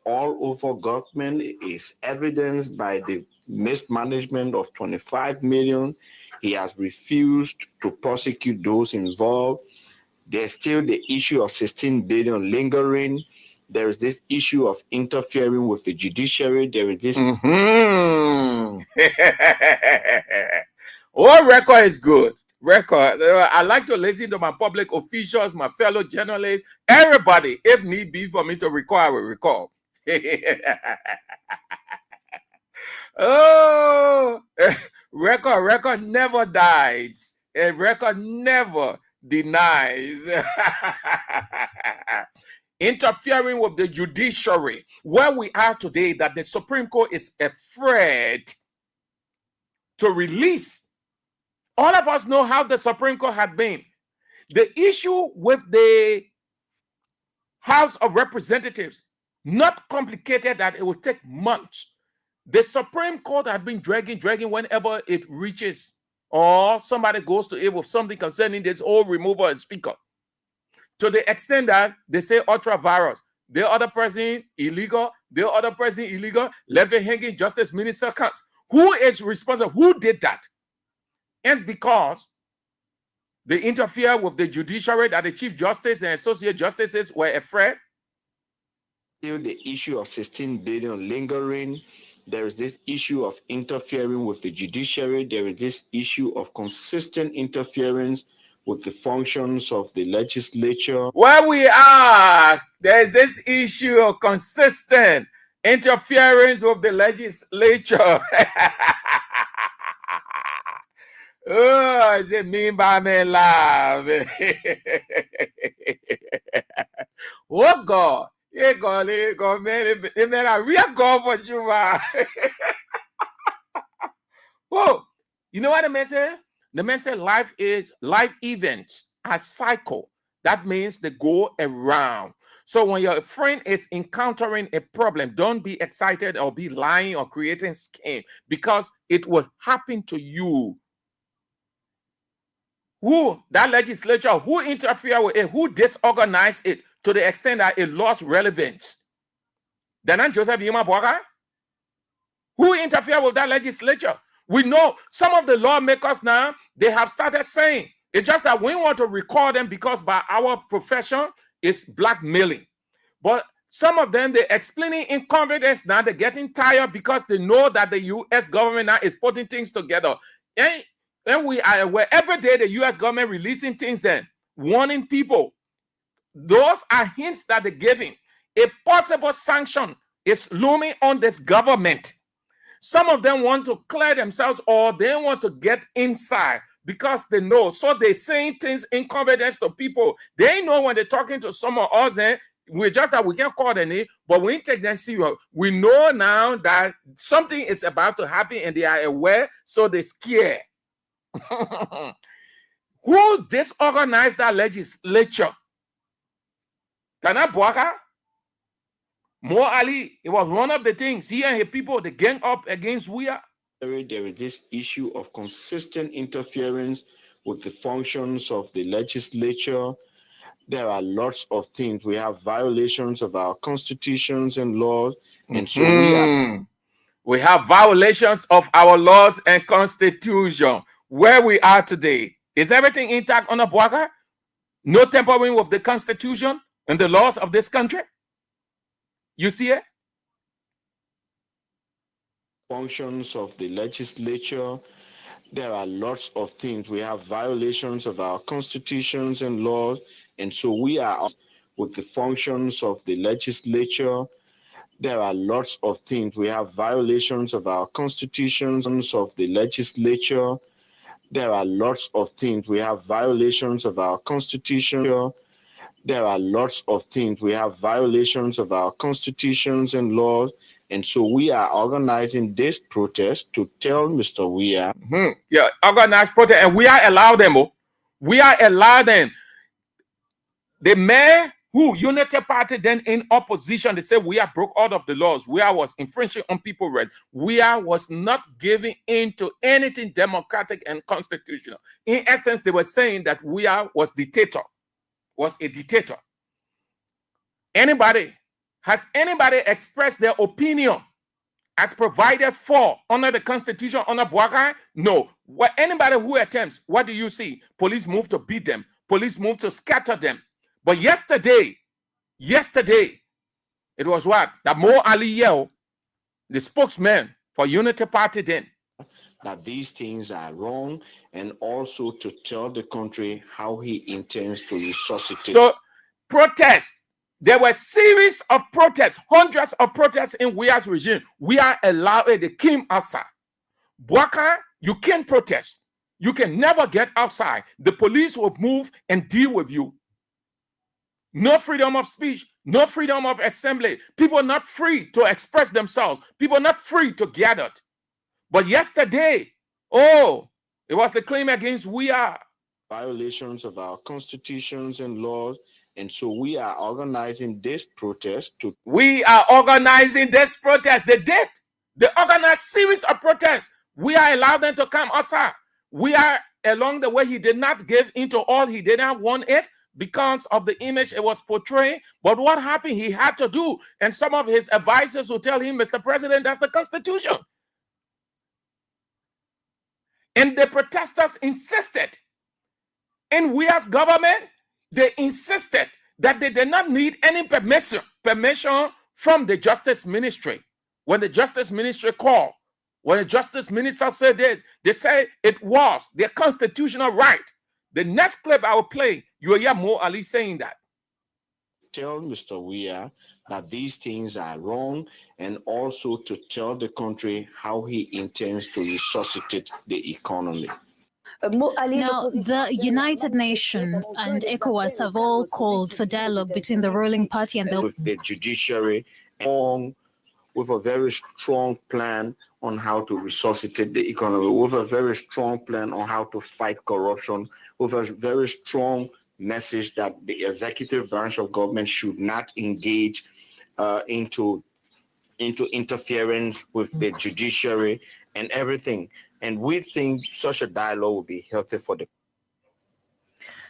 Speaker 20: all over government. It is evidenced by the mismanagement of 25 million. He has refused to prosecute those involved. There's still the issue of 16 billion lingering. There is this issue of interfering with the judiciary. There is this.
Speaker 8: Oh, record is good. Record. I like to listen to my public officials, my fellow journalists, everybody. If need be for me to recall, I will recall. Oh, record never dies. A record never denies. Interfering with the judiciary, where we are today, that the Supreme Court is afraid to release. All of us know how the Supreme Court had been. The issue with the House of Representatives, not complicated that it will take months. The Supreme Court had been dragging whenever it reaches or somebody goes to it with something concerning this whole removal of speaker. To the extent that they say ultra virus, the other person illegal, the other person illegal, left it hanging, Justice Minister comes. Who is responsible? Who did that? And because they interfere with the judiciary, that the Chief Justice and Associate Justices were afraid.
Speaker 20: Still the issue of 16 billion lingering. There is this issue of interfering with the judiciary. There is this issue of consistent interference with the functions of the legislature.
Speaker 8: Where we are, there's this issue of consistent interference with the legislature. Oh, is it mean by me love? Oh God, yeah, God, man, I real God for you, man. Oh, you know what the man said? The man said life events are cycle. That means they go around. So when your friend is encountering a problem, don't be excited or be lying or creating scheme, because it will happen to you. Who, that legislature, who interfered with it, who disorganized it to the extent that it lost relevance? Then Joseph Yuma Boga? Who interfered with that legislature? We know some of the lawmakers now, they have started saying, it's just that we want to record them because by our profession, it's blackmailing. But some of them, they're explaining incompetence now, they're getting tired because they know that the U.S. government now is putting things together. And we are aware every day the U.S. government releasing things then, warning people. Those are hints that they're giving. A possible sanction is looming on this government. Some of them want to clear themselves or they want to get inside because they know. So they're saying things in confidence to people. They know when they're talking to someone else, we just that we can't call their name, but we take them serious. We know now that something is about to happen and they are aware, so they're scared. Who disorganized that legislature? Kana Bwaka? Mo Ali, it was one of the things he and his people, they gang up against Wia.
Speaker 20: There is this issue of consistent interference with the functions of the legislature. There are lots of things. We have violations of our constitutions and laws. And so
Speaker 8: we have violations of our laws and constitution. Where we are today, is everything intact on Abuaka? No tampering with the constitution and the laws of this country? You see it?
Speaker 20: Functions of the legislature. There are lots of things. We have violations of our constitutions and laws. And so we are with the functions of the legislature. There are lots of things. We have violations of our constitutions of the legislature. There are lots of things. We have violations of our constitution. There are lots of things. We have violations of our constitutions and laws. And so we are organizing this protest to tell Mr. Weah.
Speaker 8: Yeah, organized protest. And we are allowed them. We are allowed them. The mayor who Unity Party then in opposition, they say we are broke out of the laws. We was infringing on people's rights. We was not giving in to anything democratic and constitutional. In essence, they were saying that we was dictator, was a dictator. Has anybody expressed their opinion as provided for under the Constitution, under Buhari? No. Anybody who attempts, what do you see? Police move to beat them. Police move to scatter them. But yesterday, it was what? That Mo Ali Yeo, the spokesman for Unity Party then.
Speaker 20: That these things are wrong, and also to tell the country how he intends to resuscitate.
Speaker 8: So, protest. There were series of protests, hundreds of protests in Weah's regime. We are allowed, they came outside. Bwaka, you can't protest. You can never get outside. The police will move and deal with you. No freedom of speech, no freedom of assembly. People are not free to express themselves. People are not free to gather. But yesterday, it was the claim against Weah.
Speaker 20: Violations of our constitutions and laws. And so we are organizing this protest to...
Speaker 8: We are organizing this protest. They did. They organized series of protests. We are allowed them to come outside. We are along the way. He did not give into all. He did not want it because of the image it was portraying. But what happened? He had to do. And some of his advisors will tell him, Mr. President, that's the Constitution. And the protesters insisted. And we as government, they insisted that they did not need any permission from the Justice Ministry. When the Justice Ministry called, when the Justice Minister said this, they say it was their constitutional right. The next clip I will play, you will hear Mo Ali saying that.
Speaker 20: Tell Mr. Weah that these things are wrong, and also to tell the country how he intends to resuscitate the economy.
Speaker 21: Now, the United Nations and ECOWAS have all called for dialogue between the ruling party and
Speaker 20: the judiciary, with a very strong plan on how to resuscitate the economy, with a very strong plan on how to fight corruption, with a very strong message that the executive branch of government should not engage into interference with the judiciary and everything. And we think such a dialogue will be healthy for the.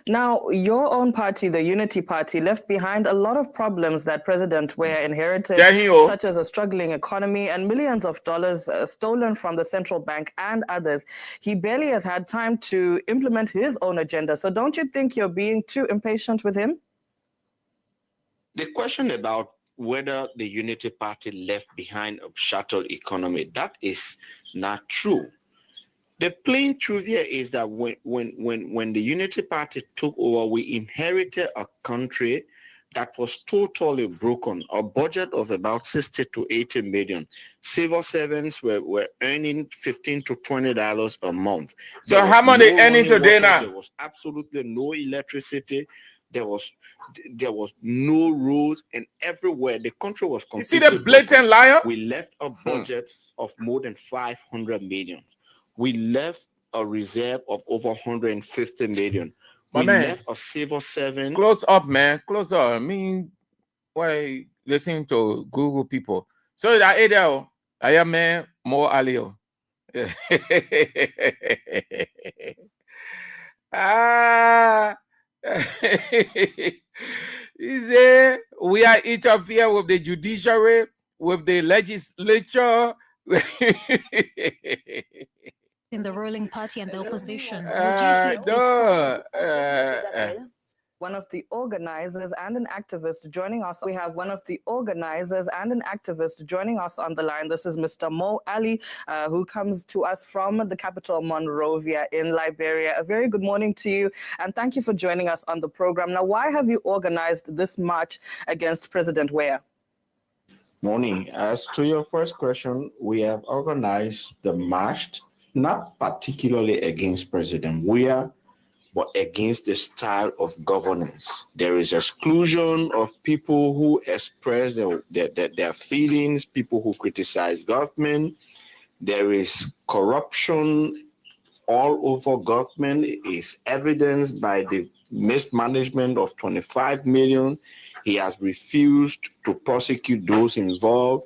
Speaker 19: Now, your own party, the Unity Party, left behind a lot of problems that President Weah inherited, such as a struggling economy and millions of dollars stolen from the central bank and others. He barely has had time to implement his own agenda. So don't you think you're being too impatient with him?
Speaker 20: The question about whether the Unity Party left behind a shattered economy, that is not true. The plain truth here is that when the Unity Party took over, we inherited a country that was totally broken, a budget of about 60 to 80 million. Civil servants were earning $15 to $20 a month.
Speaker 8: So how much they earning today now?
Speaker 20: There was absolutely no electricity. There was no roads, and everywhere the country was completely.
Speaker 8: You see the blatant liar?
Speaker 20: We left a budget of more than 500 million. We left a reserve of over 150 million. We left a civil servant.
Speaker 8: Close up, man. Close up. I mean, why listening to Google people? So that area, I am man more alio. He said we are interfering with the judiciary, with the legislature.
Speaker 21: in the ruling party and the opposition. Would you
Speaker 19: one of the organizers and an activist joining us. We have one of the organizers and an activist joining us on the line. This is Mr. Mo Ali, who comes to us from the capital, Monrovia in Liberia. A very good morning to you, and thank you for joining us on the program. Now, why have you organized this march against President Weah?
Speaker 20: Morning. As to your first question, we have organized the march, not particularly against President Weah, but against the style of governance. There is exclusion of people who express their feelings, people who criticize government. There is corruption all over government. It is evidenced by the mismanagement of 25 million. He has refused to prosecute those involved.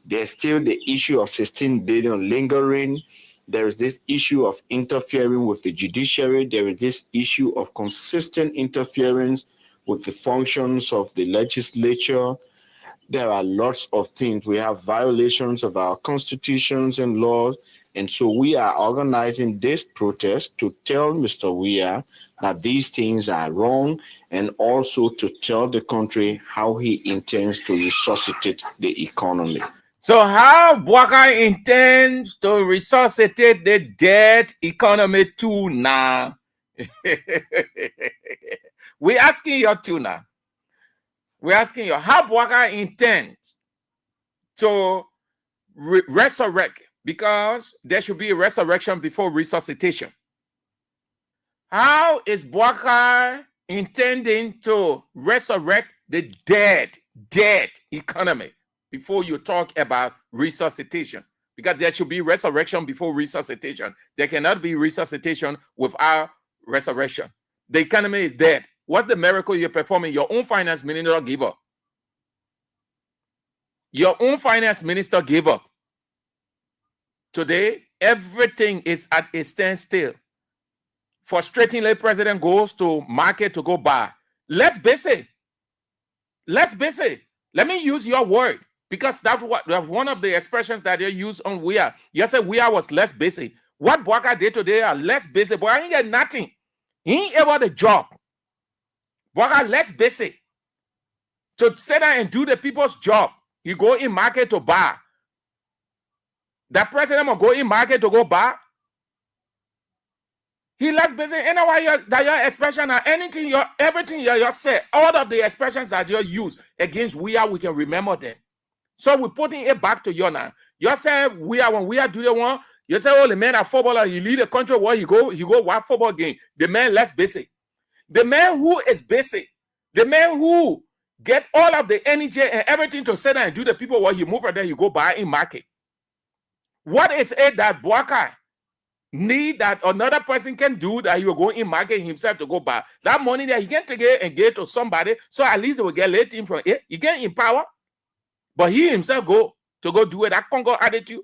Speaker 20: There's still the issue of 16 billion lingering. There is this issue of interfering with the judiciary. There is this issue of consistent interference with the functions of the legislature. There are lots of things. We have violations of our constitutions and laws. And so we are organizing this protest to tell Mr. Weah that these things are wrong, and also to tell the country how he intends to resuscitate the economy.
Speaker 8: So how Bwaka intends to resuscitate the dead economy too now? We're asking you too now. We're asking you how Bwaka intends to resurrect, because there should be a resurrection before resuscitation. How is Bwaka intending to resurrect the dead economy before you talk about resuscitation? Because there should be resurrection before resuscitation. There cannot be resuscitation without resurrection. The economy is dead. What's the miracle you're performing? Your own finance minister gave up. Your own finance minister gave up. Today, everything is at a standstill. Frustratingly, president goes to market to go buy. Less busy. Less busy. Let me use your word, because that's one of the expressions that they use on We Are. You said We Are was less busy. What Bwaka did today are less busy, but I ain't get nothing. He ain't ever the job. Bwaka less busy. To sit down and do the people's job. You go in market to buy. That president will go in market to go buy. He less busy. Anyway, your expression or everything you say, all of the expressions that you use against We Are, we can remember them. So we're putting it back to you now. You say We Are, when We Are do the one, you say, oh, the man a footballer, he lead the country where he go watch football game. The man less busy. The man who is busy, the man who get all of the energy and everything to sit down and do the people while he move right there, you go buy in market. What is it that Bwaka need that another person can do that he will go in market himself to go buy? That money that he can take it and give to somebody, so at least he will get late in from it. He can empower, but he himself go do it. That Congo attitude.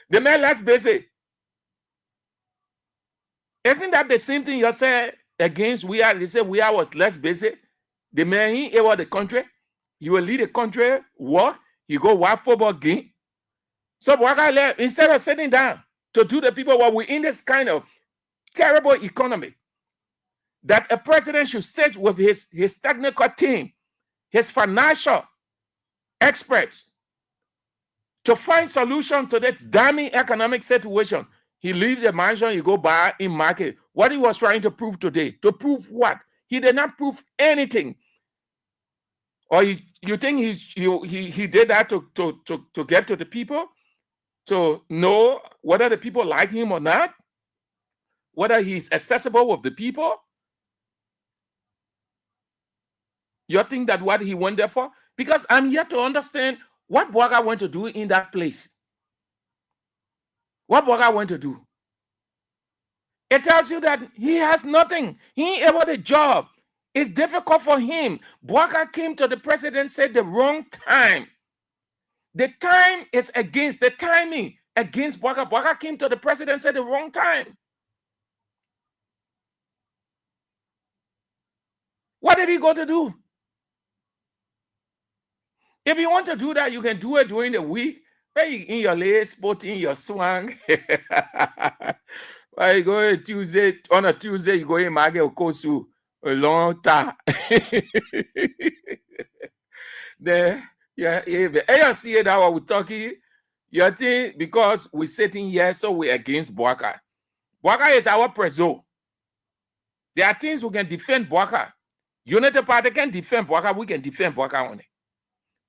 Speaker 8: The man less busy. Isn't that the same thing you said against We Are? They said We Are was less busy. The man, he ever the country. He will lead the country, work. He go watch football game. So instead of sitting down to do the people while we're in this kind of terrible economy, that a president should sit with his technical team, his financial experts, to find solution to that damning economic situation. He leaves the mansion, he go buy in market. What he was trying to prove today, to prove what? He did not prove anything. Or you think he did that to get to the people, to know whether the people like him or not, whether he's accessible with the people? You think that what he went there for? Because I'm yet to understand what Bwaka went to do in that place. What Bwaka went to do? It tells you that he has nothing. He ain't able the job. It's difficult for him. Bwaka came to the president, said the wrong time. The time is against the timing against Bwaka. Bwaka came to the president, said the wrong time. What did he go to do? If you want to do that, you can do it during the week. Where you in your lace, sporting your swang. Why you go Tuesday, on a Tuesday, you go in Mage Okosu a long time. There, yeah, if you see it that what we're talking, you think because we're sitting here, so we're against Bwaka. Bwaka is our preso. There are things we can defend Bwaka. Unity Party can defend Bwaka, we can defend Bwaka on it.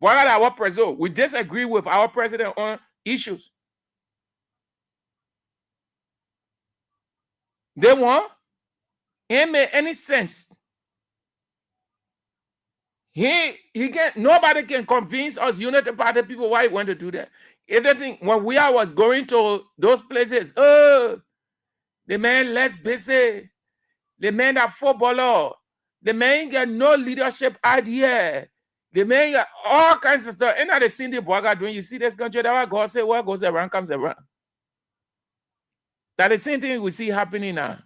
Speaker 8: Bwaka is our preso. We disagree with our president on issues. They want, it make any sense. Nobody can convince us Unity Party people why he want to do that. Everything when We Are was going to those places, the man less busy, the man that footballer, the man got no leadership idea, the man got all kinds of stuff. And now they see the Bwaka doing. You see this country that what God say, what goes around comes around. That the same thing we see happening now.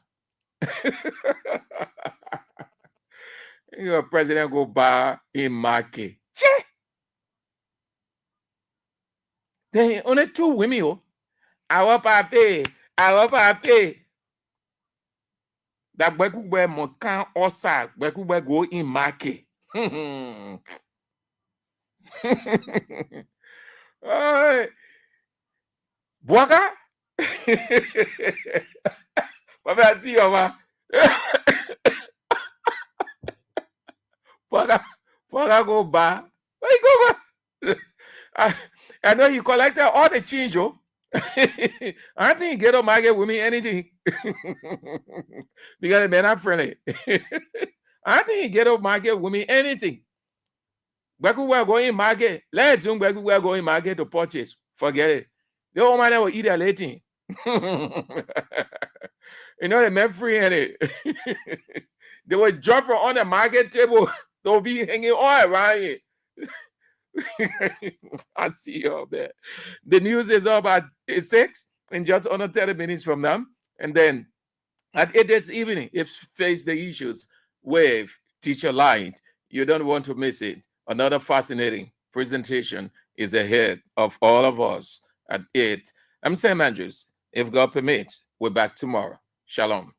Speaker 8: Your president go buy in market. Then only 2 women. Our papi. That Bekugbe Mokan Osa, Bekugbe go in market. Bwaka? Papa, I see you, man. Bwaka go buy. Where you go buy? I know you collected all the change, yo. I don't think you get on market with me anything. Because they're not friendly. I don't think you get on market with me anything. Beku will go in market. Let's assume Beku will go in market to purchase. Forget it. The old man will eat a lating. You know, they made free in it. They will drop from on the market table. They'll be hanging all around it. I see you all there. The news is up at 6 in just under 30 minutes from now. And then at 8 this evening, if face the issues with Teacher Light, you don't want to miss it. Another fascinating presentation is ahead of all of us at 8. I'm Sam Andrews. If God permits, we're back tomorrow. Shalom.